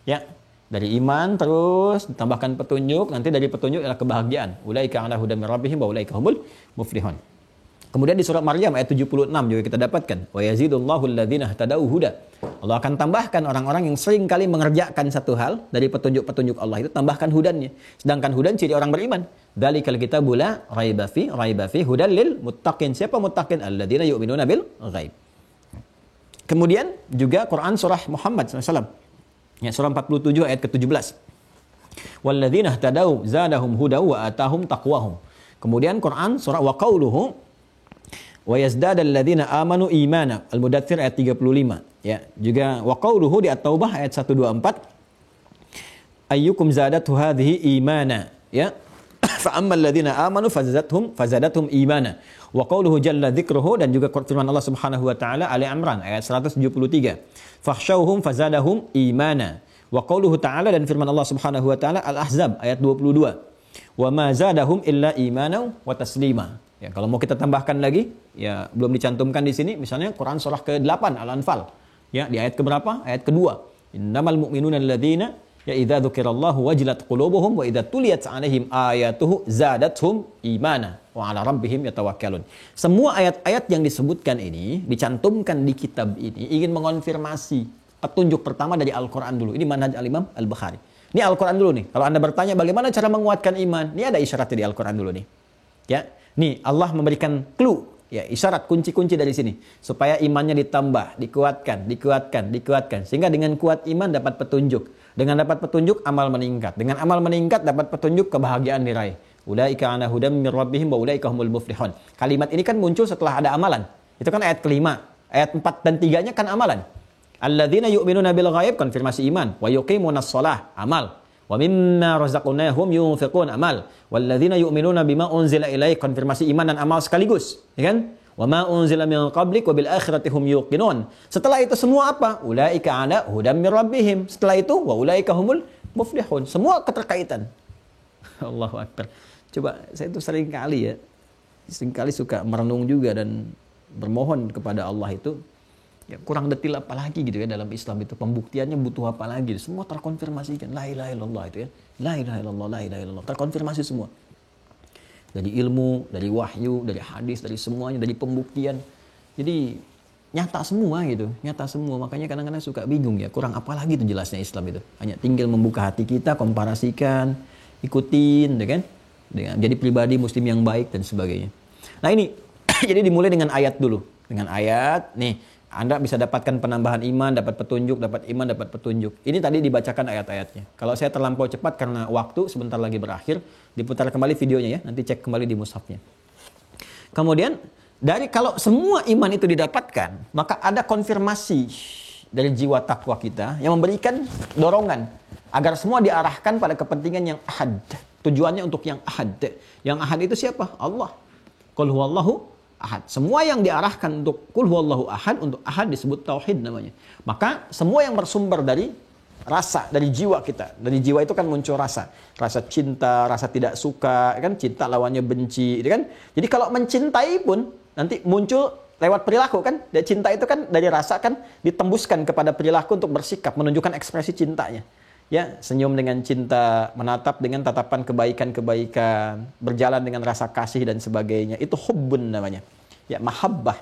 Ya, dari iman terus ditambahkan petunjuk, nanti dari petunjuk adalah kebahagiaan. Ulaika ala hudan min rabbihim wa ulaika humul muflihun. Kemudian di surat Maryam ayat 76 juga kita dapatkan, wa yazidullahu alladzina ihtadau huda. Allah akan tambahkan orang-orang yang sering kali mengerjakan satu hal dari petunjuk-petunjuk Allah itu, tambahkan hudannya. Sedangkan hudan ciri orang beriman. Dzalikal kitabu la raiba fi hudal lil muttaqin. Siapa muttaqin? Alladzina yu'minuna bil ghaib. Kemudian juga Quran surah Muhammad SAW. Ya, surah 47 ayat ke-17. Walladzina ihtadau zadahum hudaw wa atahum taqwahum. Kemudian Quran surah wa qauluhu Wa yazdadal ladzina amanu imana. Al-Mudaththir ayat 35. Ya, juga wa qauluhu di At-Taubah ayat 124. Ayyukum zadatu hadhihi imana. Ya. Fa ammal ladzina amanu fazadathum imana. Wa qauluhu jalla dzikruhu, dan juga firman Allah Subhanahu wa taala Ali Imran ayat 173. Fakhshawhum fazadahum imana. Wa qauluhu ta'ala, dan firman Allah Subhanahu wa taala Al-Ahzab ayat 22. Wa ma zadahum illa imanan wa taslima. Ya, kalau mau kita tambahkan lagi, ya belum dicantumkan di sini, misalnya Quran surah ke-8 Al-Anfal. Ya, di ayat keberapa? Ayat kedua. Innamal mu'minuna alladzina ya idza dzukirallahu wajilat qulubuhum wa idza tuliyat 'alaihim ayatuhu zadatuhum imana wa 'ala rabbihim yatawakkalun. Semua ayat-ayat yang disebutkan ini, dicantumkan di kitab ini, ingin mengonfirmasi petunjuk pertama dari Al-Quran dulu. Ini manhaj Al-Imam Al-Bukhari. Ini Al-Quran dulu nih. Kalau Anda bertanya bagaimana cara menguatkan iman, ini ada isyaratnya di Al-Quran dulu nih. Ya, nih Allah memberikan clue, ya isyarat kunci-kunci dari sini supaya imannya ditambah, dikuatkan, sehingga dengan kuat iman dapat petunjuk. Dengan dapat petunjuk amal meningkat. Dengan amal meningkat dapat petunjuk, kebahagiaan diraih. Ulaika ala hudam mir rabbihim wa ulaika humul muflihun. Kalimat ini kan muncul setelah ada amalan. Itu kan ayat kelima. Ayat 4 dan 3-nya kan amalan. Alladzina yu'minuna bil ghaib, konfirmasi iman. Wa yuqimunas shalah, amal. Wa mimma razaqnahum yunfiqun, amal. Walladzina yu'minuna bima unzila ilaik, konfirmasi iman dan amal sekaligus, ya kan? Wa ma unzila min qablik wa bil akhirati hum yuqinun. Setelah itu semua apa? Ulaika ala hudam mir rabbihim. Setelah itu wa ulaika humul muflihun. Semua keterkaitan. Allahu akbar. Coba saya itu seringkali suka merenung juga dan bermohon kepada Allah itu, ya kurang detil apa lagi gitu ya dalam Islam itu, pembuktiannya butuh apa lagi, semua terkonfirmasikan, la ilaha illallah itu ya, la ilaha illallah, terkonfirmasi semua, dari ilmu, dari wahyu, dari hadis, dari semuanya, dari pembuktian, jadi nyata semua gitu, makanya kadang-kadang suka bingung ya, kurang apa lagi itu jelasnya Islam itu, hanya tinggal membuka hati kita, komparasikan, ikutin, ya kan, jadi pribadi muslim yang baik dan sebagainya. Nah ini jadi dimulai dengan ayat dulu, dengan ayat nih. Anda bisa dapatkan penambahan iman, dapat petunjuk, dapat iman, dapat petunjuk. Ini tadi dibacakan ayat-ayatnya. Kalau saya terlampau cepat karena waktu sebentar lagi berakhir, diputar kembali videonya ya, nanti cek kembali di mushafnya. Kemudian kalau semua iman itu didapatkan, maka ada konfirmasi dari jiwa takwa kita yang memberikan dorongan agar semua diarahkan pada kepentingan yang ahad. Tujuannya untuk yang ahad. Yang ahad itu siapa? Allah. Qul huwallahu ahad. Semua yang diarahkan untuk qul huwallahu ahad, untuk ahad disebut tauhid namanya. Maka semua yang bersumber dari rasa, dari jiwa kita. Dari jiwa itu kan muncul rasa. Rasa cinta, rasa tidak suka, kan cinta lawannya benci, kan? Jadi kalau mencintai pun nanti muncul lewat perilaku kan? Dan cinta itu kan dari rasa kan ditembuskan kepada perilaku untuk bersikap, menunjukkan ekspresi cintanya. Ya, senyum dengan cinta, menatap dengan tatapan kebaikan-kebaikan, berjalan dengan rasa kasih dan sebagainya. Itu hubbun namanya. Ya, mahabbah.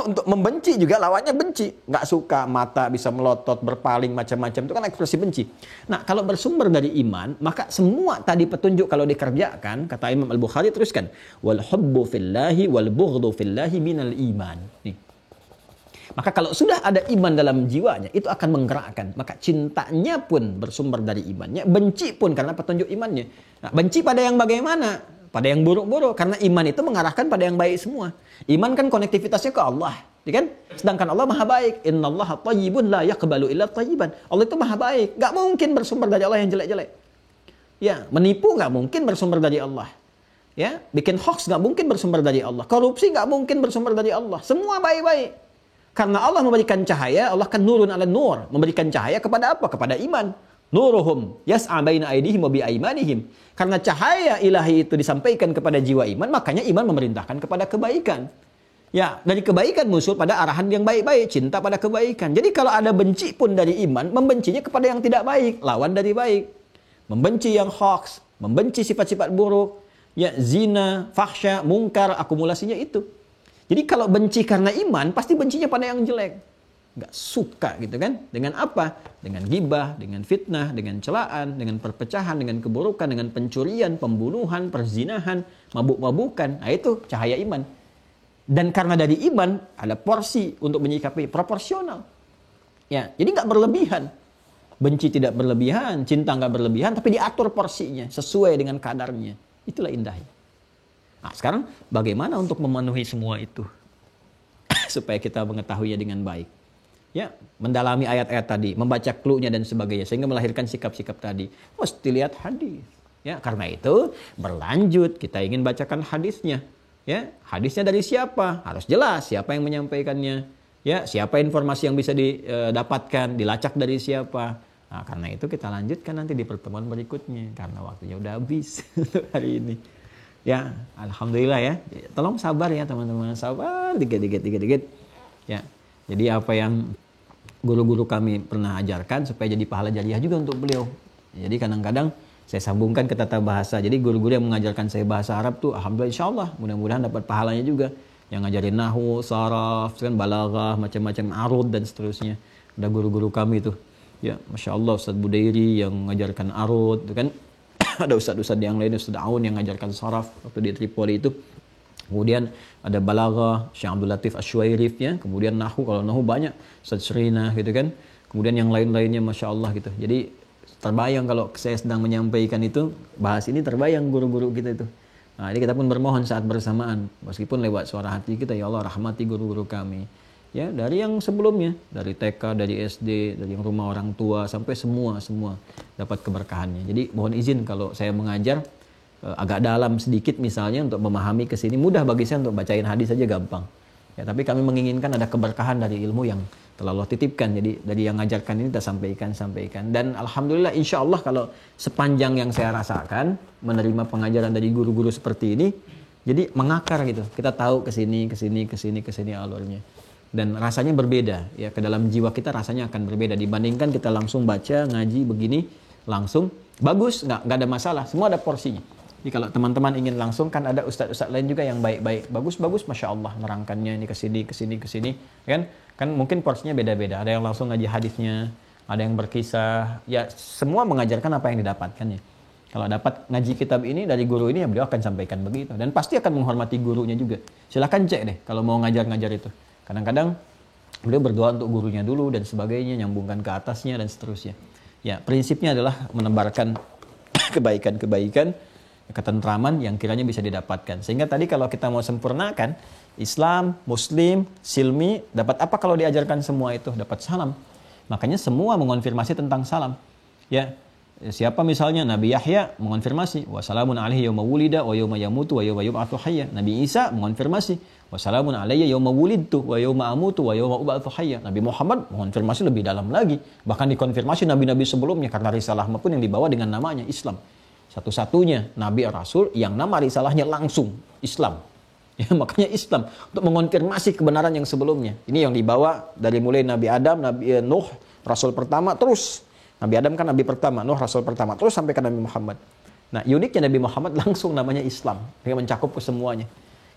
Untuk membenci juga lawannya benci. Nggak suka, mata bisa melotot, berpaling, macam-macam. Itu kan ekspresi benci. Nah, kalau bersumber dari iman, maka semua tadi petunjuk kalau dikerjakan, kata Imam Al-Bukhari teruskan, wal hubbu fillahi wal bughdhu fillahi minal iman. Nih. Maka kalau sudah ada iman dalam jiwanya, itu akan menggerakkan. Maka cintanya pun bersumber dari imannya. Benci pun karena petunjuk imannya. Nah, benci pada yang bagaimana? Pada yang buruk-buruk. Karena iman itu mengarahkan pada yang baik semua. Iman kan konektivitasnya ke Allah. Ya kan? Sedangkan Allah maha baik. Innallaha thayyibun la yaqbalu illa thayyiban. Allah itu maha baik. Gak mungkin bersumber dari Allah yang jelek-jelek. Ya, menipu gak mungkin bersumber dari Allah. Ya, bikin hoax gak mungkin bersumber dari Allah. Korupsi gak mungkin bersumber dari Allah. Semua baik-baik. Karena Allah memberikan cahaya, Allah kan nurun ala nur. Memberikan cahaya kepada apa? Kepada iman. Nuruhum yas'a baina aydihim wa bi aymanihim. Karena cahaya ilahi itu disampaikan kepada jiwa iman, makanya iman memerintahkan kepada kebaikan. Ya, dari kebaikan muncul pada arahan yang baik-baik, cinta pada kebaikan. Jadi kalau ada benci pun dari iman, membencinya kepada yang tidak baik, lawan dari baik. Membenci yang hoax, membenci sifat-sifat buruk, ya zina, fahsya, mungkar, akumulasinya itu. Jadi kalau benci karena iman, pasti bencinya pada yang jelek. Nggak suka gitu kan. Dengan apa? Dengan gibah, dengan fitnah, dengan celaan, dengan perpecahan, dengan keburukan, dengan pencurian, pembunuhan, perzinahan, mabuk-mabukan. Nah itu cahaya iman. Dan karena dari iman, ada porsi untuk menyikapi proporsional. Ya, jadi nggak berlebihan. Benci tidak berlebihan, cinta nggak berlebihan, tapi diatur porsinya sesuai dengan kadarnya. Itulah indahnya. Nah, sekarang bagaimana untuk memenuhi semua itu supaya kita mengetahuinya dengan baik? Ya, mendalami ayat-ayat tadi, membaca clue-nya dan sebagainya sehingga melahirkan sikap-sikap tadi. Mesti lihat hadis. Ya, karena itu berlanjut kita ingin bacakan hadisnya. Ya, hadisnya dari siapa? Harus jelas siapa yang menyampaikannya. Ya, siapa informasi yang bisa didapatkan, dilacak dari siapa. Nah, karena itu kita lanjutkan nanti di pertemuan berikutnya karena waktunya udah habis untuk hari ini. Ya, alhamdulillah ya. Tolong sabar ya teman-teman, sabar dikit. Ya. Jadi apa yang guru-guru kami pernah ajarkan supaya jadi pahala jariah juga untuk beliau. Jadi kadang-kadang saya sambungkan ke tata bahasa. Jadi guru-guru yang mengajarkan saya bahasa Arab tuh alhamdulillah insyaallah mudah-mudahan dapat pahalanya juga. Yang ngajarin nahwu, saraf, kan balaghah, macam-macam arud dan seterusnya. Ada guru-guru kami tuh. Ya, Masya Allah Ustaz Budairi yang mengajarkan arud, itu kan. Ada ustaz-ustaz yang lain, Ustaz Aun yang mengajarkan saraf waktu di Tripoli itu. Kemudian ada balaghah, Syekh Abdul Latif Asy-Syuairif ya. Kemudian nahwu, kalau nahwu banyak Ustaz Srina gitu kan. Kemudian yang lain-lainnya Masya Allah gitu. Jadi terbayang kalau saya sedang menyampaikan itu, bahas ini terbayang guru-guru kita itu. Nah, jadi kita pun bermohon saat bersamaan, meskipun lewat suara hati kita, ya Allah rahmati guru-guru kami. Ya, dari yang sebelumnya, dari TK, dari SD, dari rumah orang tua, sampai semua dapat keberkahannya. Jadi mohon izin kalau saya mengajar, agak dalam sedikit misalnya untuk memahami ke sini, mudah bagi saya untuk bacain hadis saja gampang. Ya, tapi kami menginginkan ada keberkahan dari ilmu yang telah Allah titipkan. Jadi dari yang ngajarkan ini kita sampaikan. Dan alhamdulillah insya Allah kalau sepanjang yang saya rasakan menerima pengajaran dari guru-guru seperti ini, jadi mengakar gitu. Kita tahu ke sini alurnya. Dan rasanya berbeda ya, ke dalam jiwa kita rasanya akan berbeda dibandingkan kita langsung baca ngaji begini langsung bagus, nggak ada masalah, semua ada porsinya. Jadi kalau teman-teman ingin langsung kan ada ustadz-ustadz lain juga yang baik-baik, bagus, Masya Allah nerangkannya ini ke sini, kan mungkin porsinya beda-beda. Ada yang langsung ngaji hadisnya, ada yang berkisah, ya semua mengajarkan apa yang didapatkannya. Kalau dapat ngaji kitab ini dari guru ini ya beliau akan sampaikan begitu dan pasti akan menghormati gurunya juga. Silahkan cek deh kalau mau ngajar itu. Kadang-kadang beliau berdoa untuk gurunya dulu dan sebagainya, nyambungkan ke atasnya dan seterusnya. Ya, prinsipnya adalah menebarkan kebaikan-kebaikan, ketentraman yang kiranya bisa didapatkan. Sehingga tadi kalau kita mau sempurnakan Islam, Muslim, Silmi, dapat apa kalau diajarkan semua itu? Dapat salam. Makanya semua mengonfirmasi tentang salam. Ya, siapa misalnya Nabi Yahya mengonfirmasi wassalamun alaihi yauma wulida wa yauma yamutu wa yauma yub'atsu hayya. Nabi Isa mengonfirmasi wassalamun alayya yauma wulidtu wa yauma amutu wa yauma ub'atsu hayya. Nabi Muhammad mengonfirmasi lebih dalam lagi, bahkan dikonfirmasi nabi-nabi sebelumnya karena risalah pun yang dibawa dengan namanya Islam. Satu-satunya nabi rasul yang nama risalahnya langsung Islam. Ya, makanya Islam untuk mengonfirmasi kebenaran yang sebelumnya. Ini yang dibawa dari mulai Nabi Adam, Nabi Nuh, rasul pertama, terus Nabi Adam kan nabi pertama, Nuh rasul pertama, terus sampai ke Nabi Muhammad. Nah, uniknya Nabi Muhammad langsung namanya Islam, yang mencakup ke semuanya.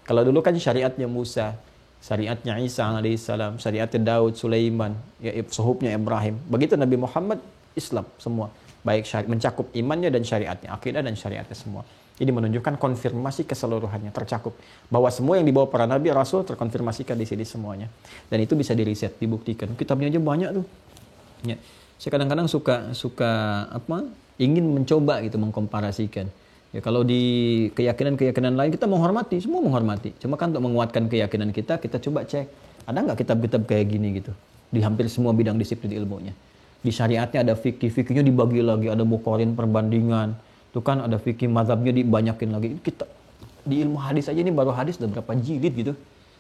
Kalau dulu kan syariatnya Musa, syariatnya Isa alaihissalam, syariatnya Daud, Sulaiman, ya suhubnya Ibrahim. Begitu Nabi Muhammad, Islam semua. Baik mencakup imannya dan syariatnya, akidah dan syariatnya semua. Jadi menunjukkan konfirmasi keseluruhannya, tercakup. Bahwa semua yang dibawa para nabi, rasul terkonfirmasikan di sini semuanya. Dan itu bisa diriset, dibuktikan. Kitabnya aja banyak tuh. Ya. Saya kadang-kadang suka ingin mencoba gitu mengkomparasikan. Ya kalau di keyakinan lain kita menghormati, semua menghormati. Cuma kan untuk menguatkan keyakinan kita coba cek. Ada nggak kitab-kitab kayak gini gitu? Di hampir semua bidang disiplin ilmunya. Di syariatnya ada fikih-fikihnya dibagi lagi, ada muqarrin perbandingan. Itu kan ada fikih mazhabnya dibanyakin lagi. Kita di ilmu hadis aja ini baru hadis udah berapa jilid gitu.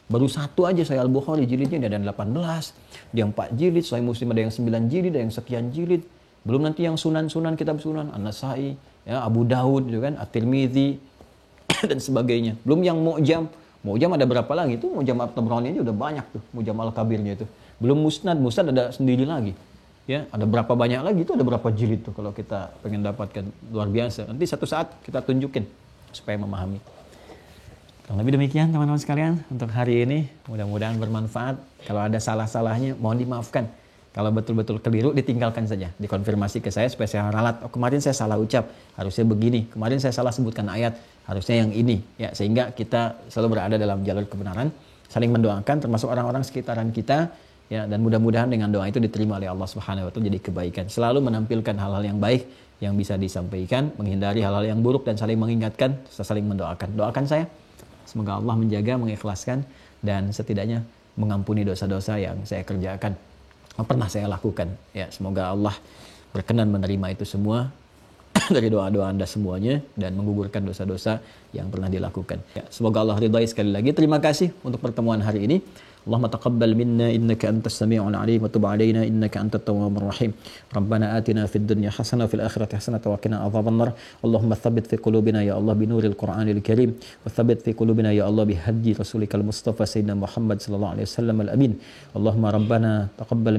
Baru satu aja Sahih Al-Bukhari jilidnya ada 18. Dia 4 jilid, Sahih Muslim ada yang 9 jilid, ada yang sekian jilid. Belum nanti yang sunan-sunan, kitab sunan, An-Nasai, ya, Abu Daud, gitu kan, At-Tirmidzi, dan sebagainya. Belum yang Mu'jam ada berapa lagi? Itu Mu'jam At-Tabrani aja udah banyak tuh, Mu'jam Al-Kabirnya itu. Belum Musnad ada sendiri lagi. Ya, ada berapa banyak lagi, itu ada berapa jilid tuh kalau kita pengen dapatkan, luar biasa. Nanti satu saat kita tunjukin supaya memahami. Kurang lebih demikian teman-teman sekalian untuk hari ini. Mudah-mudahan bermanfaat. Kalau ada salah-salahnya mohon dimaafkan. Kalau betul-betul keliru ditinggalkan saja. Dikonfirmasi ke saya supaya saya ralat. Oh, kemarin saya salah ucap, harusnya begini. Kemarin saya salah sebutkan ayat, harusnya yang ini. Ya, sehingga kita selalu berada dalam jalur kebenaran. Saling mendoakan termasuk orang-orang sekitaran kita. Ya, dan mudah-mudahan dengan doa itu diterima oleh Allah Subhanahu wa taala jadi kebaikan. Selalu menampilkan hal-hal yang baik yang bisa disampaikan, menghindari hal-hal yang buruk dan saling mengingatkan, saling mendoakan. Doakan saya Semoga Allah menjaga, mengikhlaskan, dan setidaknya mengampuni dosa-dosa yang saya kerjakan, pernah saya lakukan. Ya, semoga Allah berkenan menerima itu semua dari doa-doa Anda semuanya dan menggugurkan dosa-dosa yang pernah dilakukan. Ya, semoga Allah ridai. Sekali lagi terima kasih untuk pertemuan hari ini. Allahumma taqabbal minna innaka antas sami'ul alim wa tub 'alaina innaka antat tawwabur rahim. Rabbana atina fid dunya hasanah wa fil akhirati hasanah wa qina adzabannar. Allahumma tsabbit fi qulubina ya Allah bi nuril Qur'anil Karim wa tsabbit fi qulubina ya Allah bi hadyi rasulikal Mustafa sayyidina Muhammad sallallahu alaihi wasallam al-amin. Allahumma rabbana taqabbal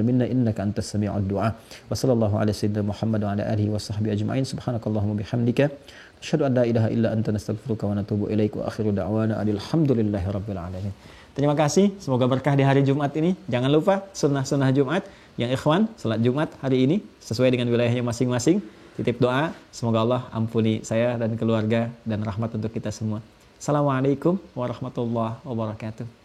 minna innaka antas sami'ud du'a. Wa sallallahu ala sayyidina Muhammad wa ala alihi wa sahbihi ajma'in. Subhanakallahumma bihamdika asyhadu an la ilaha illa anta nastaghfiruka wa natubu ilaik wa akhiru da'wana alhamdulillahi rabbil alamin. Terima kasih, semoga berkah di hari Jumat ini. Jangan lupa sunnah-sunnah Jumat yang ikhwan, salat Jumat hari ini sesuai dengan wilayahnya masing-masing. Titip doa, semoga Allah ampuni saya dan keluarga dan rahmat untuk kita semua. Assalamualaikum warahmatullahi wabarakatuh.